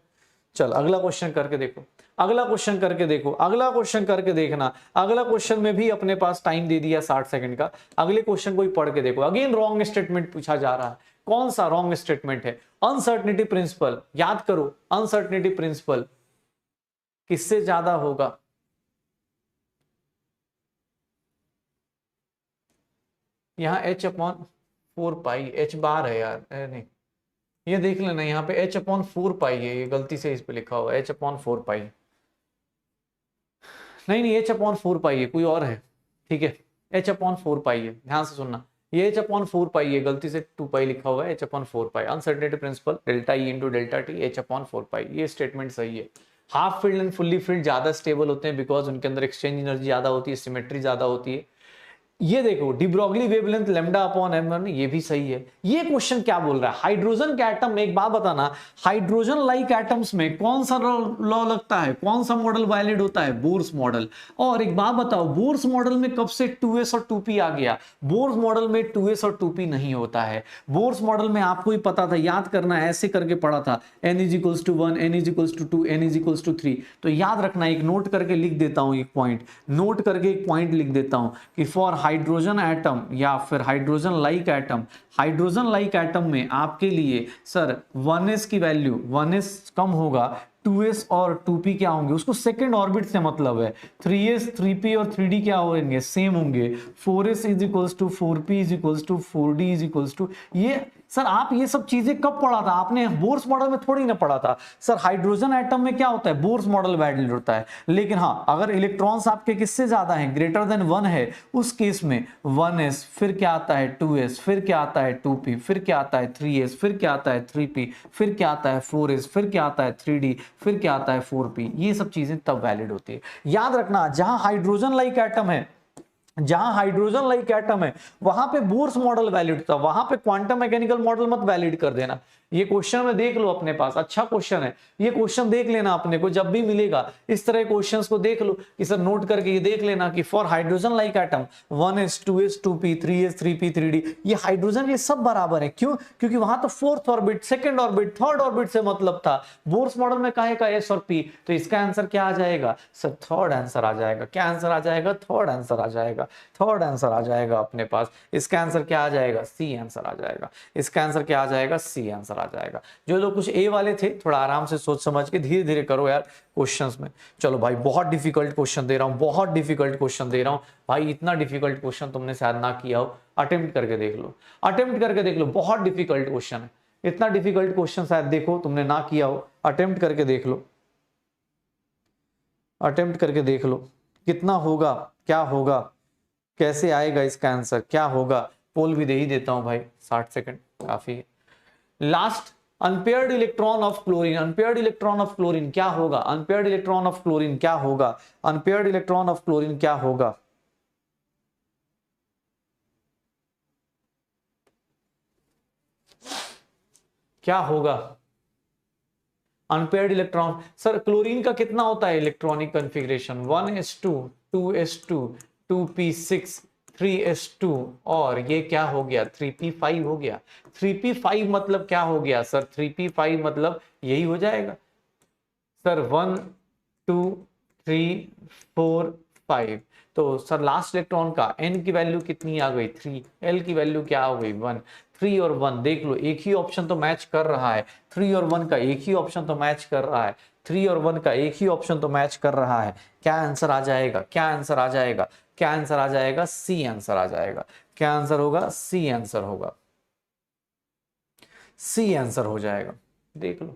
चल अगला क्वेश्चन करके देखो, अगला क्वेश्चन करके देखो, अगला क्वेश्चन करके देखना। अगला क्वेश्चन में भी अपने पास टाइम दे दिया 60 सेकंड का। अगले क्वेश्चन को ही पढ़ के देखो। अगेन रॉन्ग स्टेटमेंट पूछा जा रहा है। कौन सा रॉन्ग स्टेटमेंट है? अनसर्टेनिटी प्रिंसिपल, याद करो अनसर्टेनिटी प्रिंसिपल किससे ज्यादा होगा? यहां h/4 एच बार है यार, नहीं ये देख लेना, यहाँ पे h/4 है, ये गलती से इस पे लिखा हुआ है h/4। नहीं h/4 है, कोई और है, ठीक है h/4 है, ध्यान से सुनना, ये h/4 है, गलती से 2 लिखा हुआ है h/4। Uncertainty principle delta E into delta T h/4, ये स्टेटमेंट सही है। Half field and fully field ज्यादा स्टेबल होते हैं बिकॉज उनके अंदर एक्सचेंज एनर्जी ज्यादा होती है, सिमेट्री ज्यादा होती है। ये देखो de Broglie wavelength lambda upon m1, ये भी सही है। ये क्वेश्चन क्या बोल रहा है? हाइड्रोजन के एटम में, एक बात बताना, हाइड्रोजन लाइक एटम्स में कौन सा लॉ लगता है? कौन सा मॉडल वैलिड होता है? Bohr's model. और एक बात बताओ, बोर्स मॉडल में कब से 2s और 2p आ गया? बोर्स मॉडल में 2s और 2p नहीं होता है। बोर्स मॉडल में आपको ही पता था, याद करना, ऐसे करके पढ़ा था, n = 1, n = 2, n = 3। तो याद रखना, एक नोट करके लिख देता हूं, एक पॉइंट नोट करके एक पॉइंट लिख देता हूं कि फॉर हाइड्रोजन एटम या फिर hydrogen like atom, hydrogen like atom में आपके लिए सर 1s की वैल्यू, 1s कम होगा, 2s और 2p क्या होंगे? उसको सेकंड ऑर्बिट से मतलब है। 3s 3p और 3d क्या होंगे? सेम होंगे। 4s = 4p = 4d = ये सर आप ये सब चीजें कब पढ़ा था आपने? बोर्स मॉडल में थोड़ी ना पढ़ा था सर। हाइड्रोजन एटम में क्या होता है? बोर्स मॉडल वैलिड होता है। लेकिन हाँ, अगर इलेक्ट्रॉन्स आपके किससे ज्यादा हैं, ग्रेटर देन 1 है, उस केस में 1s, फिर क्या आता है 2s, फिर क्या आता है 2p, फिर क्या आता है 3s, फिर क्या आता है 3p, फिर क्या आता है 4s, फिर क्या आता है 3d, फिर क्या आता है 4p। ये सब चीजें तब वैलिड होती है। याद रखना, जहां हाइड्रोजन लाइक एटम है, जहां हाइड्रोजन लाइक एटम है, वहां पे बोर्स मॉडल वैलिड था, वहां पे क्वांटम मैकेनिकल मॉडल मत वैलिड कर देना। ये क्वेश्चन में देख लो अपने पास, अच्छा क्वेश्चन है, ये क्वेश्चन देख लेना अपने को जब भी मिलेगा, इस तरह क्वेश्चंस को देख लो कि सर नोट करके ये देख लेना कि for hydrogen like atom 1s 2s 2p 3s 3p 3d, ये हाइड्रोजन ये सब बराबर है। क्यों? क्योंकि वहां तो fourth orbit, second orbit, third orbit से मतलब था। बोर्स मॉडल में काहे का s और p, तो इसका आंसर क्या आ जाएगा सर? थर्ड आंसर आ जाएगा। क्या आंसर आ जाएगा? थर्ड आंसर आ जाएगा। थर्ड आंसर आ जाएगा अपने पास। इसका आंसर क्या आ जाएगा? सी आंसर आ जाएगा। इसका आंसर क्या आ जाएगा? सी आंसर आ जाएगा। जो लोग कुछ ए वाले थे, थोड़ा आराम से सोच समझ के धीरे धीरे करो यार क्वेश्चंस में। चलो भाई, बहुत डिफिकल्ट क्वेश्चन दे रहा हूं, बहुत डिफिकल्ट क्वेश्चन दे रहा हूं भाई। इतना डिफिकल्ट क्वेश्चन तुमने शायद ना किया हो, अटेम्प्ट करके देख लो, अटेम्प्ट करके देख लो। बहुत डिफिकल्ट क्वेश्चन है, इतना डिफिकल्ट क्वेश्चन शायद देखो तुमने ना किया हो, अटेम्प्ट करके देख लो, अटेम्प्ट करके देख लो कितना होगा, क्या होगा, कैसे आएगा इसका आंसर, क्या होगा। पोल भी दे ही देता हूं भाई, 60 सेकंड काफी है। Last, unpaired electron of chlorine, unpaired electron of chlorine क्या होगा? अनपेयर्ड इलेक्ट्रॉन ऑफ क्लोरीन क्या होगा? अनपेयर्ड इलेक्ट्रॉन ऑफ क्लोरीन क्या होगा? क्या होगा अनपेयर्ड इलेक्ट्रॉन? सर क्लोरीन का कितना होता है electronic configuration? 1s2 2s2 2p6 3s2 और ये क्या हो गया? 3p5 हो गया। 3p5 मतलब क्या हो गया सर? 3p5 मतलब यही हो जाएगा सर, 1 2 3 4 5। तो सर लास्ट इलेक्ट्रॉन का n की वैल्यू कितनी आ गई? 3। l की वैल्यू क्या हो गई? 1। 3 और 1 देख लो, एक ही ऑप्शन तो मैच कर रहा है। 3 और 1 का एक ही ऑप्शन तो मैच कर रहा है। 3 और 1 का एक ही ऑप्शन तो मैच कर रहा है। क्या आंसर आ जाएगा? क्या आंसर आ जाएगा? क्या आंसर आ जाएगा? सी आंसर आ जाएगा। क्या आंसर होगा? सी आंसर होगा। सी आंसर हो जाएगा। देख लो,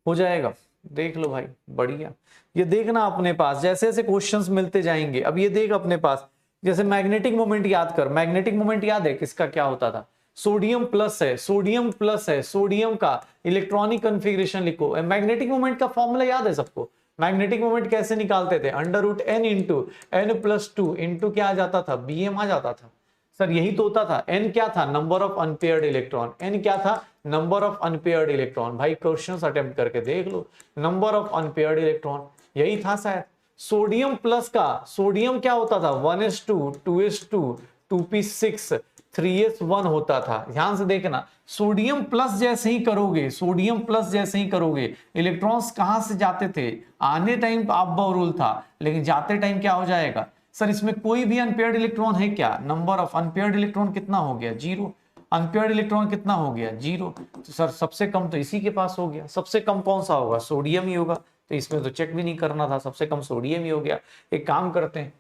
हो जाएगा, देख लो भाई, बढ़िया। ये देखना अपने पास, जैसे जैसे क्वेश्चंस मिलते जाएंगे। अब ये देख अपने पास, जैसे मैग्नेटिक मोमेंट याद कर, मैग्नेटिक मोमेंट याद है किसका क्या होता था? सोडियम प्लस है, सोडियम प्लस है, सोडियम का इलेक्ट्रॉनिक कन्फिग्रेशन लिखो। मैग्नेटिक मोमेंट का फॉर्मूला याद है सबको? मैग्नेटिक मोमेंट कैसे निकालते थे? Under root n into n plus two into क्या आ जाता था? बीएम आ जाता था। सर यही तो होता था। एन क्या था? Number of unpaired electron. N क्या था? Number of unpaired electron. भाई क्वेश्चंस अटेम्प्ट करके देख लो, नंबर ऑफ अनपेयर्ड इलेक्ट्रॉन यही था शायद। सोडियम प्लस का सोडियम क्या होता था? 1s2 2s2 2p6 3s1 होता था। ध्यान से देखना, सोडियम प्लस जैसे ही करोगे, सोडियम प्लस जैसे ही करोगे, इलेक्ट्रॉन्स कहां से जाते थे? आने टाइम अप रूल था, लेकिन जाते टाइम क्या हो जाएगा? सर इसमें कोई भी अनपेयर्ड इलेक्ट्रॉन है क्या? नंबर ऑफ अनपेयर्ड इलेक्ट्रॉन कितना हो गया? 0। अनपेयर्ड इलेक्ट्रॉन कितना हो गया? 0। तो सर सबसे कम तो इसी के पास हो गया। सबसे कम कौन सा होगा? सोडियम ही होगा। तो इसमें तो चेक भी नहीं करना था, सबसे कम सोडियम ही हो गया। एक काम करते हैं,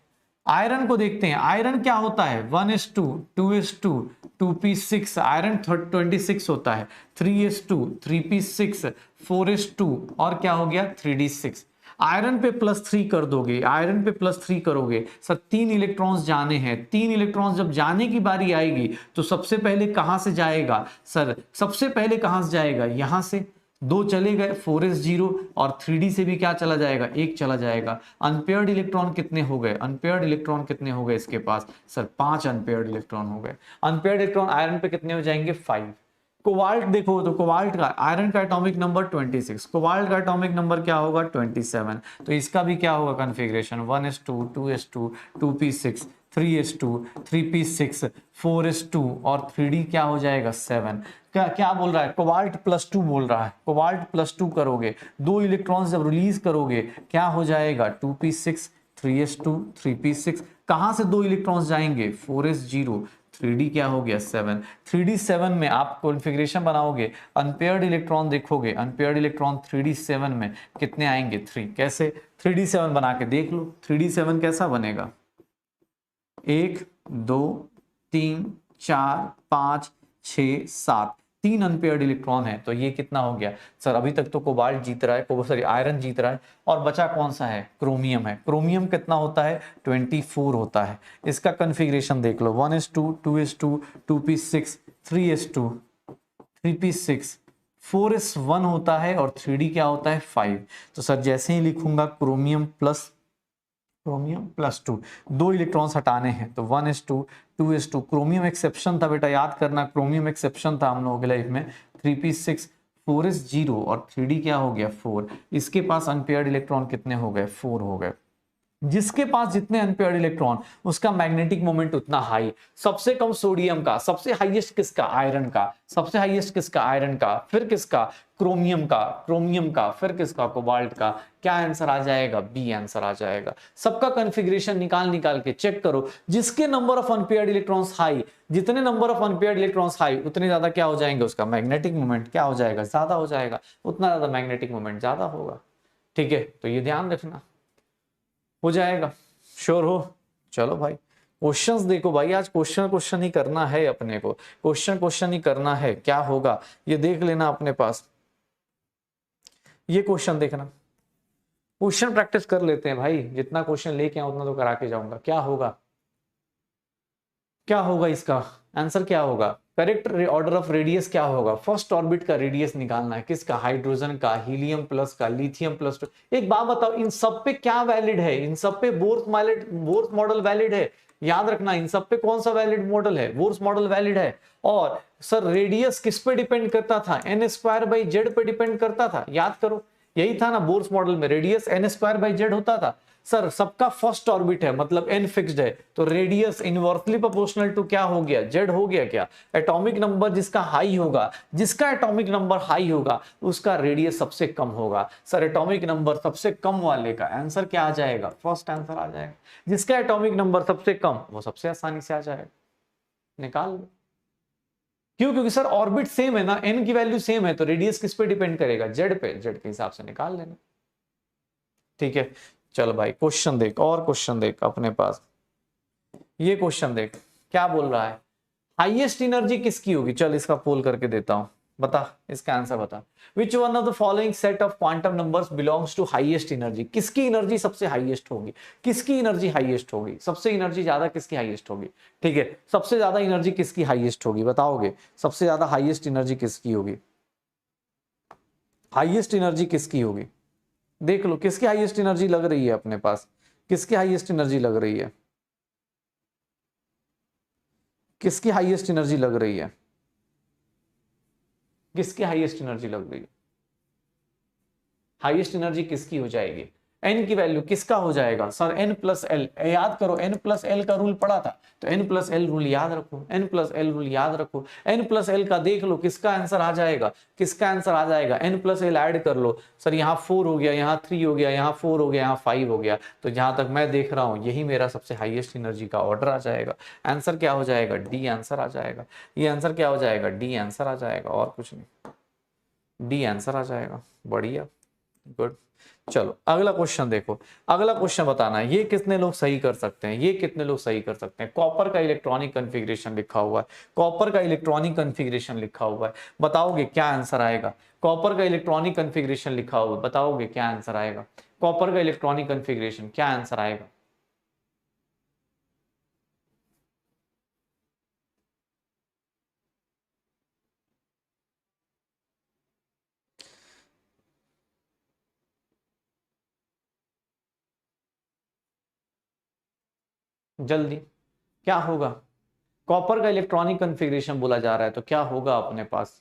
आयरन को देखते हैं। आयरन क्या होता है? 1s2 2s2 2p6, आयरन 26 होता है। 3s2 3p6 4s2 और क्या हो गया? 3d6। आयरन पे +3 कर दोगे, आयरन पे +3 करोगे। सर 3 इलेक्ट्रॉन्स जाने हैं। 3 इलेक्ट्रॉन्स जब जाने की बारी आएगी तो सबसे पहले कहां से जाएगा? सर सबसे पहले कहां से जाएगा? यहां से। 2 चले गए, 4s0, और 3d से भी क्या चला जाएगा? 1 चला जाएगा। अनपेयर्ड इलेक्ट्रॉन कितने हो गए? अनपेयर्ड इलेक्ट्रॉन कितने हो गए इसके पास? सर 5 अनपेयर्ड इलेक्ट्रॉन हो गए। अनपेयर्ड इलेक्ट्रॉन आयरन पे कितने हो जाएंगे? 5। कोबाल्ट देखो तो कोबाल्ट का, आयरन का एटॉमिक नंबर 26, कोबाल्ट का एटॉमिक नंबर क्या होगा? 27। तो इसका भी क्या होगा configuration? 1s2 2s2 2p6 3s2 3p6 4s2 और 3d क्या हो जाएगा? 7। क्या क्या बोल रहा है? कोबाल्ट +2 बोल रहा है। कोबाल्ट +2 करोगे, 2 इलेक्ट्रॉन्स जब रिलीज करोगे क्या हो जाएगा? 2p6 3s2 3p6। कहां से 2 इलेक्ट्रॉन्स जाएंगे? 4s0, 3d क्या हो गया? 7। 3d 7 में आप कॉन्फ़िगरेशन बनाओगे, अनपेयर्ड इलेक्ट्रॉन देखोगे, अनपेयर्ड इलेक्ट्रॉन 3d 7 में कितने आएंगे? 3। कैसे? 3d 7 बना के देख लो। 3d 7 कैसा बनेगा? 1 2 3 4 5 6 7, 3 अनपेयर्ड इलेक्ट्रॉन है। तो ये कितना हो गया? सर अभी तक तो कोबाल्ट जीत रहा है, सॉरी आयरन जीत रहा है, और बचा कौन सा है? क्रोमियम है। क्रोमियम कितना होता है? 24 होता है। इसका कॉन्फ़िगरेशन देख लो, 1s2 2s2 2p6 3s2 3p6 4s1 होता है, और 3d क्या होता है? 5। तो सर जैसे ही लिखूंगा क्रोमियम +2, 2 इलेक्ट्रॉन्स हटाने हैं, तो 1s2 2s2, क्रोमियम एक्सेप्शन था बेटा, याद करना, क्रोमियम एक्सेप्शन था हम लोगों के लाइफ में। 3p6 4s0 और 3d क्या हो गया? 4। इसके पास अनपेयर्ड इलेक्ट्रॉन कितने हो गए? 4 हो गए। जिसके पास जितने अनपेयर्ड इलेक्ट्रॉन, उसका मैग्नेटिक मोमेंट उतना हाई। सबसे कम सोडियम का, सबसे हाईएस्ट किसका? आयरन का। सबसे हाईएस्ट किसका? आयरन का। फिर किसका? क्रोमियम का। क्रोमियम का फिर किसका? कोबाल्ट का। क्या आंसर आ जाएगा? बी आंसर आ जाएगा। सबका कॉन्फ़िगरेशन निकाल के चेक करो, जिसके number of unpaired electrons high, जितने number of unpaired electrons high, उतने ज्यादा क्या हो जाएंगे? उसका मैग्नेटिक मोमेंट क्या हो जाएगा? ज्यादा हो जाएगा। उतना ज्यादा मैग्नेटिक मोमेंट ज्यादा होगा। ठीक है, तो ये ध्यान रखना। हो जाएगा? श्योर हो? चलो भाई क्वेश्चंस देखो भाई, आज क्वेश्चन ही करना है अपने को, क्वेश्चन ही करना है। क्या होगा ये देख लेना अपने पास। ये क्वेश्चन देखना, क्वेश्चन प्रैक्टिस कर लेते हैं भाई। जितना क्वेश्चन लेके आऊं उतना तो करा के जाऊंगा। क्या होगा? क्या होगा इसका आंसर? क्या होगा? करेक्ट ऑर्डर ऑफ रेडियस क्या होगा? फर्स्ट ऑर्बिट का रेडियस निकालना है। किसका? हाइड्रोजन का, हीलियम प्लस का, लिथियम +2। एक बात बताओ, इन सब पे क्या वैलिड है? इन सब पे बोर्स मॉडल वैलिड है। याद रखना, इन सब पे कौन सा वैलिड मॉडल है? बोर्स मॉडल वैलिड है। और सर रेडियस किस पे डिपेंड करता था? n²/z पे डिपेंड करता था। याद करो, यही था ना बोर्स मॉडल में, रेडियस n²/z होता था। सर सबका फर्स्ट ऑर्बिट है, मतलब n फिक्स्ड है, तो रेडियस इनवर्सली प्रोपोर्शनल टू क्या हो गया? z हो गया। क्या? एटॉमिक नंबर जिसका हाई होगा, जिसका एटॉमिक नंबर हाई होगा उसका रेडियस सबसे कम होगा। सर एटॉमिक नंबर सबसे कम वाले का आंसर क्या आ जाएगा? फर्स्ट आंसर आ जाएगा। जिसका एटॉमिक नंबर सबसे कम, वो सबसे आसानी से आ जाएगा। निकाल लो। क्यों? क्योंकि सर ऑर्बिट सेम है ना, n की वैल्यू सेम है, तो रेडियस किस पे डिपेंड करेगा? z पे। z के हिसाब से निकाल लेना। ठीक है, चल भाई क्वेश्चन देख, और क्वेश्चन देख अपने पास। ये क्वेश्चन देख क्या बोल रहा है, हाईएस्ट एनर्जी किसकी होगी? चल इसका पोल करके देता हूं, बता इसका आंसर बता। Which one of the following set of quantum numbers belongs to highest energy, किसकी एनर्जी सबसे हाईएस्ट होगी, किसकी एनर्जी हाईएस्ट होगी, सबसे एनर्जी ज्यादा किसकी हाईएस्ट होगी, ठीक है, सबसे ज्यादा एनर्जी किसकी हाईएस्ट होगी, बताओगे सबसे ज्यादा हाईएस्ट एनर्जी किसकी होगी, हाईएस्ट एनर्जी किसकी होगी, देख लो किसकी हाईएस्ट एनर्जी लग रही है अपने पास, किसकी हाईएस्ट एनर्जी लग रही है, किसकी हाईएस्ट एनर्जी लग रही है, किसकी हाईएस्ट एनर्जी लग रही है, हाईएस्ट एनर्जी किसकी हो जाएगी, एन की वैल्यू किसका हो जाएगा सर, एन प्लस एल, याद करो एन प्लस एल का रूल पढ़ा था, तो एन प्लस एल रूल याद रखो, एन प्लस एल रूल याद रखो, एन प्लस एल का देख लो किसका आंसर आ जाएगा, किसका आंसर आ जाएगा, एन प्लस एल ऐड कर लो, सर यहाँ 4 हो गया, यहाँ 3 हो गया, यहाँ 4 हो गया, यहाँ 5 हो गया, तो जहां तक मैं देख रहा हूं यही मेरा सबसे हाईएस्ट एनर्जी का ऑर्डर आ जाएगा, आंसर क्या हो जाएगा, डी आंसर आ जाएगा, ये आंसर क्या हो जाएगा, डी आंसर आ जाएगा, और कुछ नहीं, डी आंसर आ जाएगा, बढ़िया, गुड। चलो अगला क्वेश्चन देखो, अगला क्वेश्चन बताना है ये कितने लोग सही कर सकते हैं, ये कितने लोग सही कर सकते हैं, कॉपर का इलेक्ट्रॉनिक कॉन्फ़िगरेशन लिखा हुआ है, कॉपर का इलेक्ट्रॉनिक कॉन्फ़िगरेशन लिखा हुआ है, बताओगे क्या आंसर आएगा, कॉपर का इलेक्ट्रॉनिक कॉन्फ़िगरेशन लिखा हुआ है, बताओगे क्या आंसर आएगा, कॉपर का इलेक्ट्रॉनिक कॉन्फ़िगरेशन क्या आंसर आएगा, जल्दी क्या होगा, कॉपर का इलेक्ट्रॉनिक कॉन्फ़िगरेशन बोला जा रहा है तो क्या होगा अपने पास,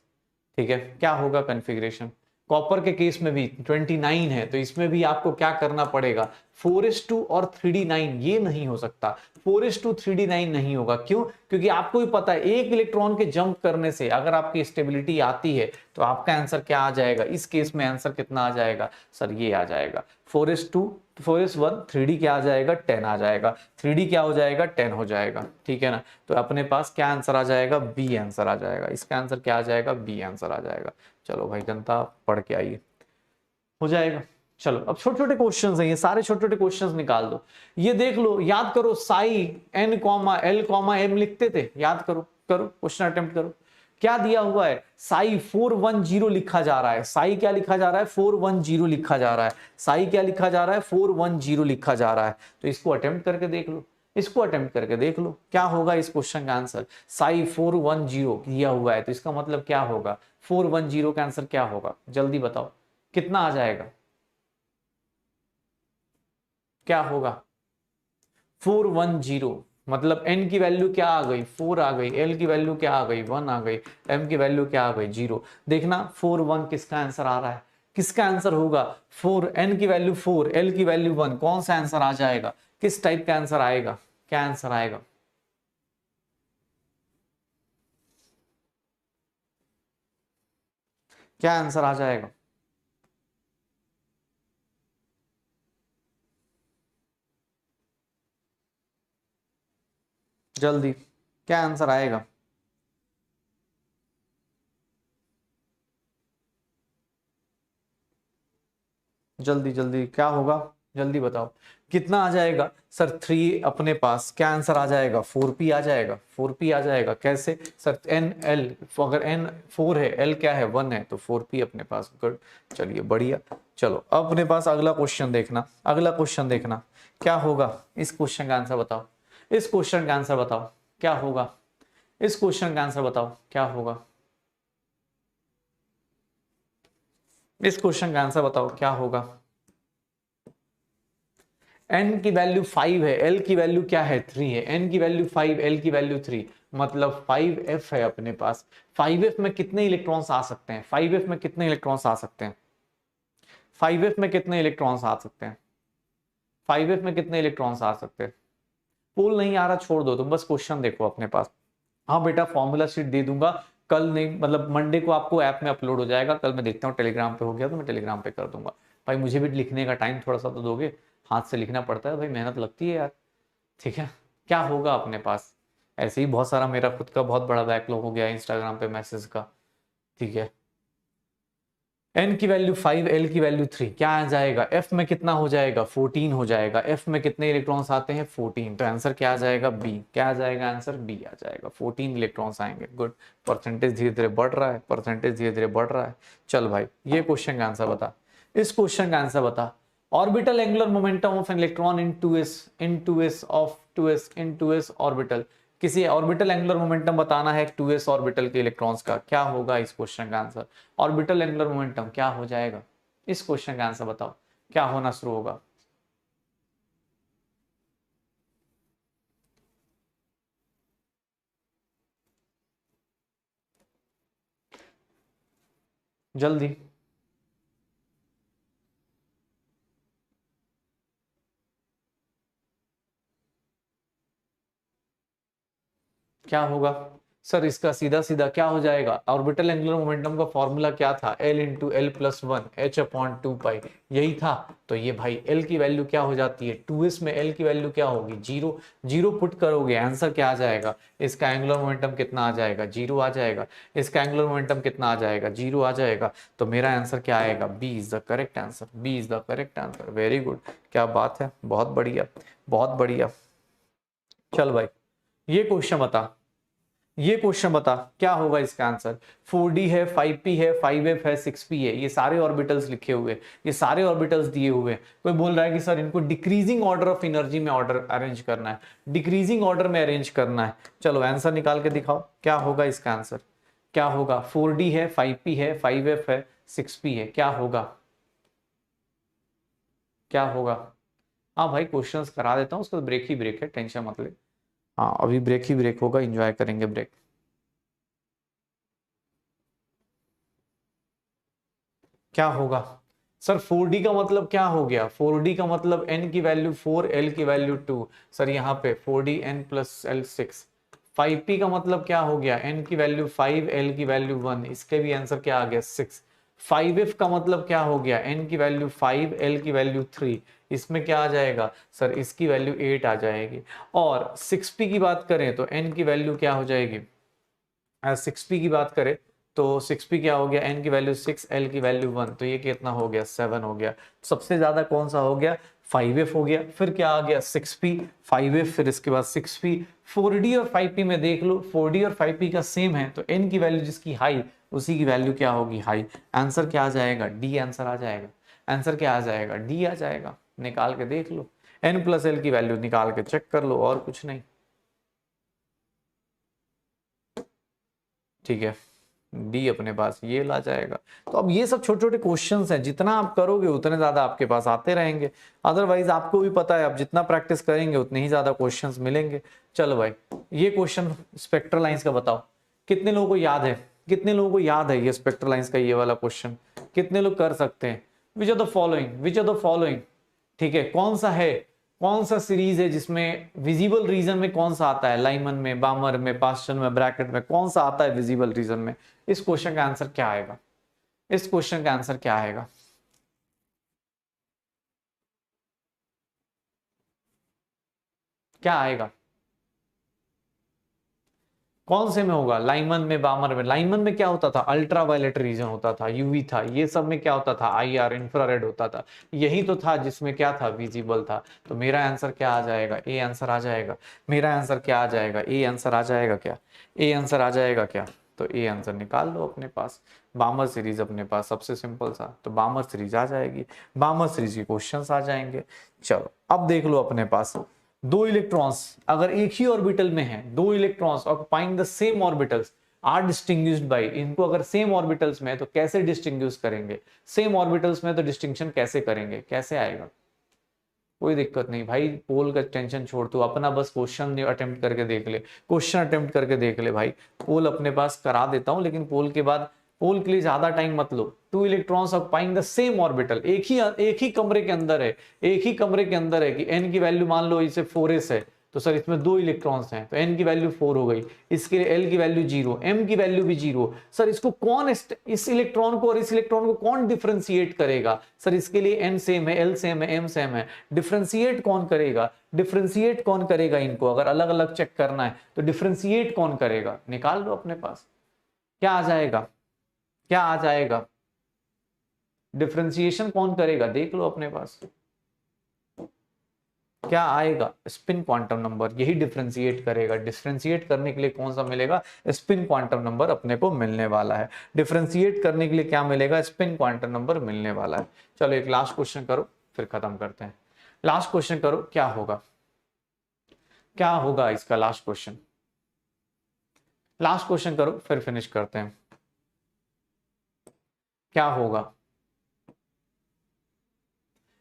ठीक है, क्या होगा कॉन्फ़िगरेशन, कॉपर के केस में भी 29 है तो इसमें भी आपको क्या करना पड़ेगा, 4s2 और 3d9, ये नहीं हो सकता, 4s2 3d9 नहीं होगा, क्यों, क्योंकि आपको भी पता है एक इलेक्ट्रॉन के जंप करने से अगर आपकी स्टेबिलिटी आती है तो आपका आंसर क्या आ जाएगा, इस केस में आंसर कितना आ जाएगा सर, ये आ जाएगा 4s2 4s1, 3d क्या आ जाएगा 10 आ जाएगा, 3d क्या हो जाएगा 10 हो जाएगा, ठीक है ना, तो अपने पास क्या आंसर आ जाएगा, बी आंसर आ जाएगा, इसका आंसर क्या आ जाएगा, बी आंसर आ जाएगा। चलो भाई जनता पढ़ के आइए, हो जाएगा। चलो अब छोटे छोटे क्वेश्चंस हैं, ये सारे छोटे छोटे क्वेश्चंस निकाल दो, ये देख लो, याद करो psi n comma l comma m लिखते थे, याद करो, करो क्वेश्चन अटेम्प्ट करो, क्या दिया हुआ है, साई 410 लिखा जा रहा है, साई क्या लिखा जा रहा है 410 लिखा जा रहा है, साई क्या लिखा जा रहा है 410 लिखा जा रहा है, तो इसको अटेम्प्ट करके देख लो, इसको अटेम्प्ट करके देख लो क्या होगा इस क्वेश्चन का आंसर, साई 410 दिया हुआ है तो इसका मतलब क्या होगा, 410 का आंसर क्या होगा, जल्दी बताओ कितना आ जाएगा, क्या होगा 410, मतलब n की वैल्यू क्या आ गई 4 आ गई, l की वैल्यू क्या आ गई 1 आ गई, m की वैल्यू क्या आ गई 0, देखना 4 1 किसका आंसर आ रहा है, किसका आंसर होगा 4, n की वैल्यू 4, l की वैल्यू 1, कौन सा आंसर आ जाएगा, किस टाइप का आंसर आएगा, क्या आंसर आएगा, क्या आंसर आ जाएगा, जल्दी क्या आंसर आएगा, जल्दी जल्दी क्या होगा, जल्दी बताओ कितना आ जाएगा सर, 3 अपने पास क्या आंसर आ जाएगा 4p आ जाएगा, 4p आ जाएगा, कैसे सर n l, अगर n 4 है l क्या है 1 है तो 4p अपने पास, गुड, चलिए बढ़िया। चलो अब अपने पास अगला क्वेश्चन देखना, अगला क्वेश्चन देखना क्या होगा, इस क्वेश्चन का आंसर बताओ, इस क्वेश्चन का आंसर बताओ क्या होगा, इस क्वेश्चन का आंसर बताओ क्या होगा, इस क्वेश्चन का आंसर बताओ क्या होगा, n की वैल्यू 5 है, l की वैल्यू क्या है 3 है, n की वैल्यू 5, l की वैल्यू 3, मतलब 5f है अपने पास, 5f में कितने इलेक्ट्रॉन्स आ सकते हैं, 5f में कितने इलेक्ट्रॉन्स आ सकते हैं, 5f में कितने इलेक्ट्रॉन्स आ सकते हैं, 5f में कितने इलेक्ट्रॉन्स आ सकते हैं, पोल नहीं आ रहा छोड़ दो, तुम बस क्वेश्चन देखो अपने पास, हाँ बेटा फॉर्मूला शीट दे दूंगा कल, नहीं मतलब मंडे को आपको ऐप में अपलोड हो जाएगा, कल मैं देखता हूँ टेलीग्राम पे हो गया तो मैं टेलीग्राम पे कर दूंगा, भाई मुझे भी लिखने का टाइम थोड़ा सा तो दोगे, हाथ से लिखना पड़ता है भाई, मेहनत लगती है यार, ठीक है, क्या होगा अपने पास, ऐसे ही बहुत सारा मेरा खुद का बहुत बड़ा बैकलॉग हो गया इंस्टाग्राम पे मैसेज का, ठीक है, n की वैल्यू 5, l की वैल्यू 3, क्या आ जाएगा? f में कितना हो जाएगा? 14 हो जाएगा। f में कितने इलेक्ट्रॉन्स आते हैं? 14। तो आंसर क्या आ जाएगा? b। क्या आ जाएगा आंसर? b आ जाएगा। 14 इलेक्ट्रॉन्स आएंगे। गुड, परसेंटेज धीरे धीरे बढ़ रहा है, परसेंटेज धीरे धीरे बढ़ रहा है। चल भाई, ये क्वेश्चन का आंसर बता, इस क्वेश्चन का आंसर बता। Orbital angular momentum of electron in 2s of 2s in 2s orbital. किसी ऑर्बिटल एंगुलर मोमेंटम बताना है 2s ऑर्बिटल के इलेक्ट्रॉन्स का, क्या होगा इस क्वेश्चन का आंसर? ऑर्बिटल एंगुलर मोमेंटम क्या हो जाएगा? इस क्वेश्चन का आंसर बताओ, क्या होना शुरू होगा? जल्दी। क्या होगा सर? इसका सीधा सीधा क्या हो जाएगा? ऑर्बिटल एंगुलर मोमेंटम का फॉर्मूला क्या था? L into L plus one H upon 2 पाई, यही था। तो ये भाई L की वैल्यू क्या हो जाती है? 2s में L की वैल्यू क्या होगी? जीरो। जीरो पुट करोगे, आंसर क्या आ जाएगा? इसका एंगुलर मोमेंटम कितना आ जाएगा? जीरो आ जाएगा। इसका एंगुलर मोमेंटम कितना आ जाएगा? जीरो आ जाएगा। तो मेरा आंसर क्या आएगा? B is the correct answer. B is the correct answer. Very good, क्या बात है, बहुत बढ़िया, बहुत बढ़िया। चल भाई, ये क्वेश्चन बता, ये क्वेश्चन बता क्या होगा इसका आंसर? 4d है, 5p है, 5f है, 6p है, ये सारे ऑर्बिटल्स लिखे हुए, ये सारे ऑर्बिटल्स दिए हुए हैं। कोई बोल रहा है कि सर इनको डिक्रीजिंग ऑर्डर ऑफ एनर्जी में ऑर्डर अरेंज करना है, डिक्रीजिंग ऑर्डर में अरेंज करना है। चलो आंसर निकाल के दिखाओ, क्या होगा इसका आंसर? क्या होगा? 4d है, 5p है, 5f है, 6p है, क्या होगा? क्या होगा? हाँ भाई, क्वेश्चंस करा देता हूँ, उसका ब्रेक ही ब्रेक है, टेंशन मत ले। हाँ, अभी ब्रेक ही ब्रेक होगा, एंजॉय करेंगे ब्रेक। क्या होगा सर? 4d का मतलब क्या हो गया? 4d का मतलब n की वैल्यू 4, l की वैल्यू 2। सर यहाँ पे 4d n plus l 6। 5p का मतलब क्या हो गया? n की वैल्यू 5, l की वैल्यू 1, इसके भी आंसर क्या आ गया? 6। 5f का मतलब क्या हो गया? n की वैल्यू 5, l की वैल्यू 3, इसमें क्या आ जाएगा सर? इसकी वैल्यू 8 आ जाएगी। और 6p की बात करें तो n की वैल्यू क्या हो जाएगी? 6p की बात करें तो 6p क्या हो गया? n की वैल्यू 6, l की वैल्यू 1, तो ये कितना हो गया? 7 हो गया। सबसे ज्यादा कौन सा हो गया? 5f हो गया। फिर क्या आ गया? 6p, 5f, फिर इसके बाद 6p। 4d और 5p में देख लो, 4d और 5p का सेम है, तो n की वैल्यू जिसकी हाई, उसी की वैल्यू क्या होगी? हाई। आंसर क्या आ जाएगा? डी आंसर आ जाएगा। आंसर क्या आ जाएगा? डी आ जाएगा। निकाल के देख लो, n प्लस l की वैल्यू निकाल के चेक कर लो, और कुछ नहीं। ठीक है, डी अपने पास ये ला जाएगा। तो अब ये सब छोटे छोटे क्वेश्चंस हैं, जितना आप करोगे उतने ज्यादा आपके पास आते रहेंगे। अदरवाइज आपको भी पता है, आप जितना प्रैक्टिस करेंगे उतने ही ज्यादा क्वेश्चंस मिलेंगे। चलो भाई, ये क्वेश्चन स्पेक्ट्रल लाइंस का बताओ, कितने लोगों को याद है? कितने लोगों को याद है ये स्पेक्ट्रल लाइंस का ये वाला क्वेश्चन? कितने लोग कर सकते हैं? Which are the following, which are the following, ठीक है, कौन सा है, कौन सा सीरीज है जिसमें विजिबल रीजन में कौन सा आता है? लाइमन में, बामर में, पास्चन में, ब्रैकेट में, कौन सा आता है विजिबल रीजन में? इस क्वेश्चन का आंसर क्या आएगा? इस क्वेश्चन का आंसर क्या आएगा? क्या आएगा? कौन से में होगा? लाइमन में, बामर में? लाइमन में क्या होता था? अल्ट्रा वायलेट रीजन होता था, यूवी था। ये सब में क्या होता था? आईआर, इंफ्रारेड होता था। यही तो था जिसमें क्या था? विजिबल था। तो मेरा आंसर क्या आ जाएगा? ए आंसर आ जाएगा। मेरा आंसर क्या आ जाएगा? ए आंसर आ जाएगा क्या? ए आंसर आ जाएगा क्या? तो ए आंसर निकाल लो अपने पास। बामर सीरीज अपने पास सबसे सिंपल सा, तो बामर सीरीज आ जाएगी। बामर सीरीज के क्वेश्चंस आ जाएंगे। चलो अब देख लो अपने पास, दो इलेक्ट्रॉन्स अगर एक ही ऑर्बिटल में है, दो electrons occupying the same orbitals are distinguished by, इनको अगर सेम ऑर्बिटल्स में है तो कैसे डिस्टिंग्विश करेंगे? सेम ऑर्बिटल्स में तो डिस्टिंक्शन कैसे करेंगे? कैसे आएगा? कोई दिक्कत नहीं भाई, पोल का टेंशन छोड़, तू अपना बस क्वेश्चन अटेम्प्ट करके देख ले, क्वेश्चन अटेम्प्ट करके देख ले भाई। पोल अपने पास करा देता हूं, लेकिन पोल के बाद, पोल के लिए ज्यादा टाइम मत लो। Two electrons occupying the same orbital, एक ही कमरे के अंदर है, एक ही कमरे के अंदर है कि n की वैल्यू मान लो इसे 4s है, तो सर इसमें दो इलेक्ट्रॉन्स हैं तो n की वैल्यू 4 हो गई, इसके लिए l की वैल्यू 0, m की वैल्यू भी 0। सर इसको कौन, इस इलेक्ट्रॉन को और इस इलेक्ट्रॉन को कौन डिफरेंशिएट करेगा? सर इसके लिए n सेम है, l सेम है, m सेम है, डिफरेंशिएट कौन करेगा? डिफरेंशिएट कौन करेगा इनको? अगर अलग अलग चेक करना है तो डिफरेंशिएट कौन करेगा? निकाल लो अपने पास, क्या आ जाएगा? क्या आ जाएगा? डिफरेंशिएशन कौन करेगा देख लो अपने पास क्या आएगा, स्पिन क्वांटम नंबर, यही डिफरेंशिएट करेगा। डिफरेंशिएट करने के लिए कौन सा मिलेगा, स्पिन क्वांटम नंबर अपने को मिलने वाला है। डिफरेंशिएट करने के लिए क्या मिलेगा, स्पिन क्वांटम नंबर मिलने वाला है। चलो एक लास्ट क्वेश्चन करो फिर खत्म करते हैं। लास्ट क्वेश्चन करो, क्या होगा, क्या होगा इसका लास्ट क्वेश्चन, लास्ट क्वेश्चन करो फिर फिनिश करते हैं। क्या होगा,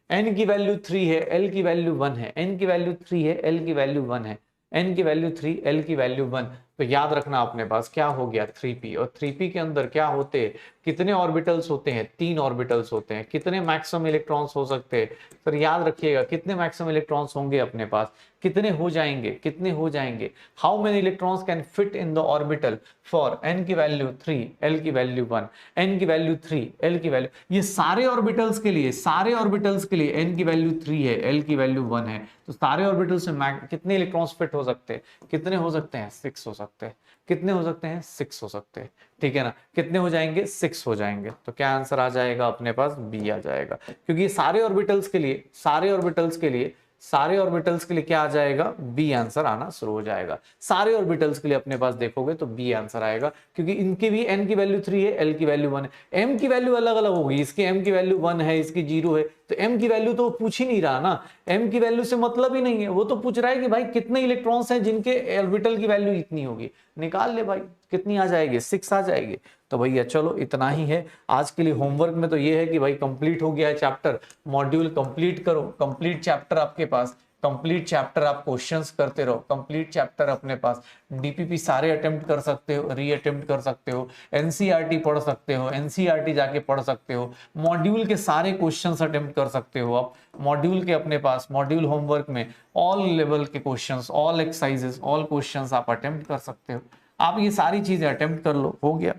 n की वैल्यू 3 है, l की वैल्यू 1 है, n की वैल्यू 3 है, l की वैल्यू 1 है, n की वैल्यू 3, l की वैल्यू 1। तो याद रखना अपने पास क्या हो गया 3p, और 3p के अंदर क्या होते हैं, कितने ऑर्बिटल्स होते हैं, 3 ऑर्बिटल्स होते हैं। कितने मैक्सिमम इलेक्ट्रॉन्स हो सकते हैं, सर याद रखिएगा कितने मैक्सिमम इलेक्ट्रॉन्स होंगे अपने पास, कितने हो जाएंगे, कितने हो जाएंगे, how many electrons can fit in the orbital for n की वैल्यू 3, l की वैल्यू 1, n की वैल्यू 3, l की वैल्यू, ये सारे ऑर्बिटल्स के लिए, सारे ऑर्बिटल्स के लिए n की वैल्यू 3 है, l की वैल्यू 1 है, तो सारे ऑर्बिटल्स में कितने इलेक्ट्रॉन्स फिट हो सकते हैं, कितने हो सकते हैं, 6 हो सकते हैं। कितने हो सकते हैं, 6 हो सकते हैं, ठीक है ना। कितने हो जाएंगे, 6 हो जाएंगे। तो क्या आंसर आ जाएगा अपने पास, बी आ जाएगा, क्योंकि ये सारे ऑर्बिटल्स के लिए, सारे ऑर्बिटल्स के लिए, सारे ऑर्बिटल्स के लिए क्या आ जाएगा, बी आंसर आना शुरू हो जाएगा। सारे ऑर्बिटल्स के लिए अपने पास देखोगे तो बी आंसर आएगा, क्योंकि इनके भी n की वैल्यू 3 है, l की वैल्यू 1 है। m की वैल्यू अलग अलग होगी, इसकी m की वैल्यू 1 है, इसकी 0 है, तो m की वैल्यू तो पूछ ही नहीं रहा ना, m की वैल्यू से मतलब ही नहीं है, वो तो पूछ रहा है कि भाई कितने इलेक्ट्रॉन्स हैं जिनके ऑर्बिटल की वैल्यू इतनी होगी, निकाल ले भाई, कितनी आ जाएगी, 6 आ जाएगी। तो भैया चलो इतना ही है आज के लिए। होमवर्क में तो ये है कि भाई कंप्लीट हो गया है चैप्टर, मॉड्यूल कंप्लीट करो, कंप्लीट चैप्टर आपके पास, कंप्लीट चैप्टर आप क्वेश्चंस करते रहो, कंप्लीट चैप्टर अपने पास, डीपीपी सारे अटेम्प्ट कर सकते हो, री अटेम्प्ट कर सकते हो, एनसीईआरटी पढ़ सकते हो, एनसीईआरटी जाके पढ़ सकते हो, मॉड्यूल के सारे क्वेश्चंस अटेम्प्ट कर सकते हो आप। मॉड्यूल के अपने पास मॉड्यूल होमवर्क में ऑल लेवल के questions, all exercises, all questions आप अटेम्प्ट कर सकते हो। आप ये सारी चीजें अटेम्प्ट कर लो, हो गया।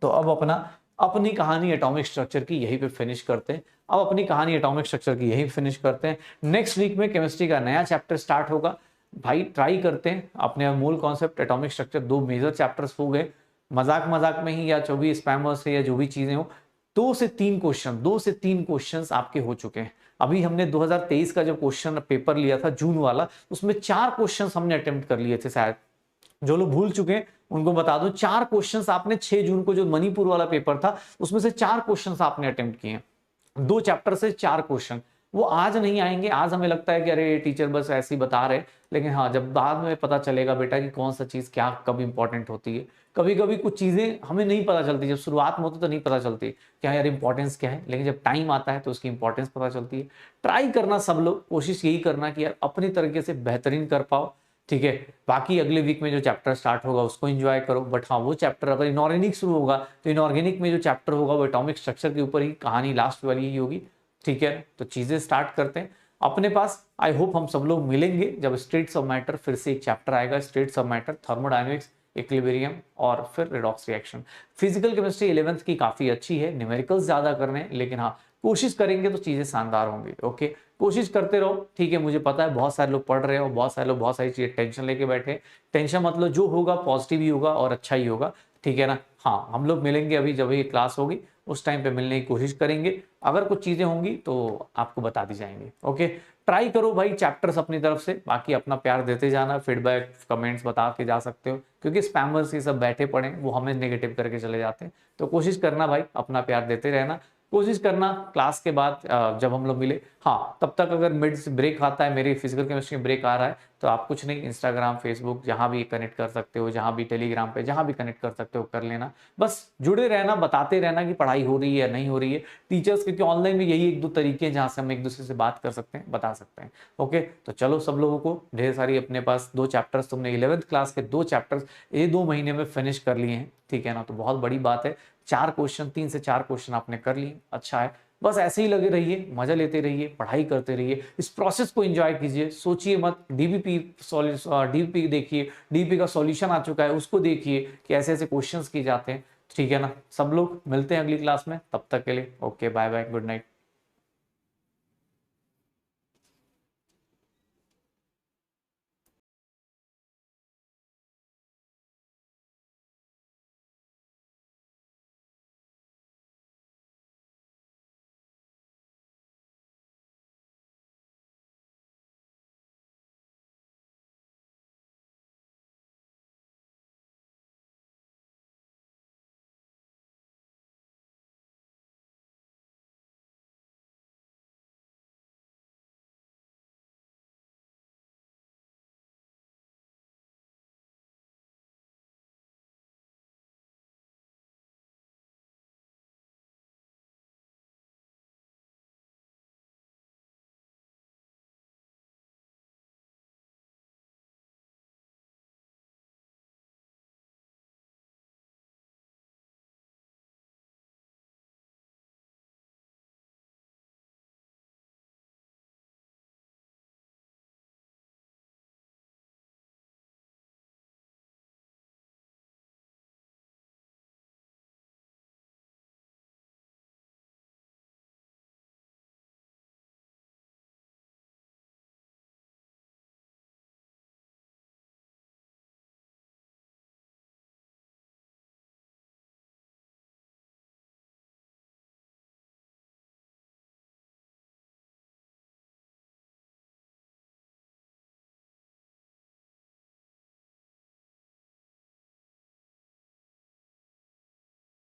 तो अब अपनी कहानी एटॉमिक स्ट्रक्चर की यहीं पे फिनिश करते हैं। अब अपनी कहानी एटॉमिक स्ट्रक्चर की यहीं फिनिश करते हैं। नेक्स्ट वीक में केमिस्ट्री का नया चैप्टर स्टार्ट होगा। भाई ट्राई करते हैं अपने मूल concept atomic structure, 2 major chapters हो गए, मजाक मजाक में ही या जो भी स्पैमर से या जो भी चीजें हो, 2 से 3 क्वेश्चन आपके हो चुके हैं। अभी हमने 2023 का जो क्वेश्चन पेपर लिया था जून वाला, उसमें 4 क्वेश्चन हमने अटेम्प्ट कर लिए थे शायद, जो लोग भूल चुके हैं उनको बता दो। 4 क्वेश्चंस आपने 6 जून को जो मणिपुर वाला पेपर था उसमें से 4 क्वेश्चंस आपने अटेम्प्ट किए, 2 चैप्टर से 4 क्वेश्चन। वो आज नहीं आएंगे, आज हमें लगता है कि अरे टीचर बस ऐसे ही बता रहे, लेकिन हाँ जब बाद में पता चलेगा बेटा कि कौन सा चीज क्या कब इंपॉर्टेंट होती है। कभी कभी कुछ चीजें हमें नहीं पता चलती, जब शुरुआत में होती तो नहीं पता चलती क्या यार इंपॉर्टेंस क्या है, लेकिन जब टाइम आता है तो उसकी इंपॉर्टेंस पता चलती है। ट्राई करना सब लोग, कोशिश यही करना कि यार अपनी तरीके से बेहतरीन कर पाओ, ठीक है। बाकी अगले वीक में जो चैप्टर स्टार्ट होगा उसको एंजॉय करो, बट हाँ वो चैप्टर अगर इनऑर्गेनिक शुरू होगा तो इनऑर्गेनिक में जो चैप्टर होगा वो एटॉमिक स्ट्रक्चर के ऊपर ही कहानी लास्ट वाली ही होगी, ठीक है। तो चीजें स्टार्ट करते हैं अपने पास। आई होप हम सब लोग मिलेंगे जब स्टेट्स ऑफ मैटर फिर से एक चैप्टर आएगा, states of matter, thermodynamics, equilibrium और फिर redox reaction. Physical chemistry 11th की काफी अच्छी है, न्यूमेरिकल्स ज्यादा करने हैं, लेकिन हाँ कोशिश करेंगे तो चीजें शानदार होंगी। ओके कोशिश करते रहो, ठीक है। मुझे पता है बहुत सारे लोग पढ़ रहे हो, बहुत सारे लोग बहुत सारी चीजें टेंशन लेके बैठे, टेंशन मतलब जो होगा पॉजिटिव ही होगा और अच्छा ही होगा, ठीक है ना। हाँ हम लोग मिलेंगे अभी जब ये क्लास होगी उस टाइम पे मिलने की कोशिश करेंगे, अगर कुछ चीजें होंगी तो आपको बता दी जाएंगी। ओके ट्राई करो भाई चैप्टर्स अपनी तरफ से, बाकी अपना प्यार देते जाना, फीडबैक कमेंट्स बता के जा सकते हो, क्योंकि स्पैमर्स ये सब बैठे पड़े वो हमें नेगेटिव करके चले जाते हैं। तो कोशिश करना भाई, अपना प्यार देते रहना, कोशिश करना क्लास के बाद जब हम लोग मिले, हाँ तब तक अगर मिड ब्रेक आता है, मेरी फिजिकल केमिस्ट्री ब्रेक आ रहा है, तो आप कुछ नहीं इंस्टाग्राम फेसबुक जहाँ भी कनेक्ट कर सकते हो, जहाँ भी टेलीग्राम पे जहाँ भी कनेक्ट कर सकते हो कर लेना। बस जुड़े रहना, बताते रहना कि पढ़ाई हो रही है या नहीं हो रही है। टीचर्स क्योंकि ऑनलाइन में यही 1-2 तरीके हैं जहाँ से हम एक दूसरे से बात कर सकते हैं, बता सकते हैं। ओके तो चलो सब लोगों को ढेर सारी अपने पास 2 चैप्टर्स, तुमने 11th क्लास के 2 चैप्टर्स ये 2 महीने में फिनिश कर लिए हैं, ठीक है ना। तो बहुत बड़ी बात है, 4 क्वेश्चन, 3 से 4 क्वेश्चन आपने कर लिए, अच्छा है। बस ऐसे ही लगे रहिए, मजा लेते रहिए, पढ़ाई करते रहिए, इस प्रोसेस को एंजॉय कीजिए, सोचिए मत। डीबीपी देखिए, डीबीपी का सॉल्यूशन आ चुका है, उसको देखिए कि ऐसे ऐसे क्वेश्चंस किए जाते हैं, ठीक है ना। सब लोग मिलते हैं अगली क्लास में, तब तक के लिए okay bye bye, good night.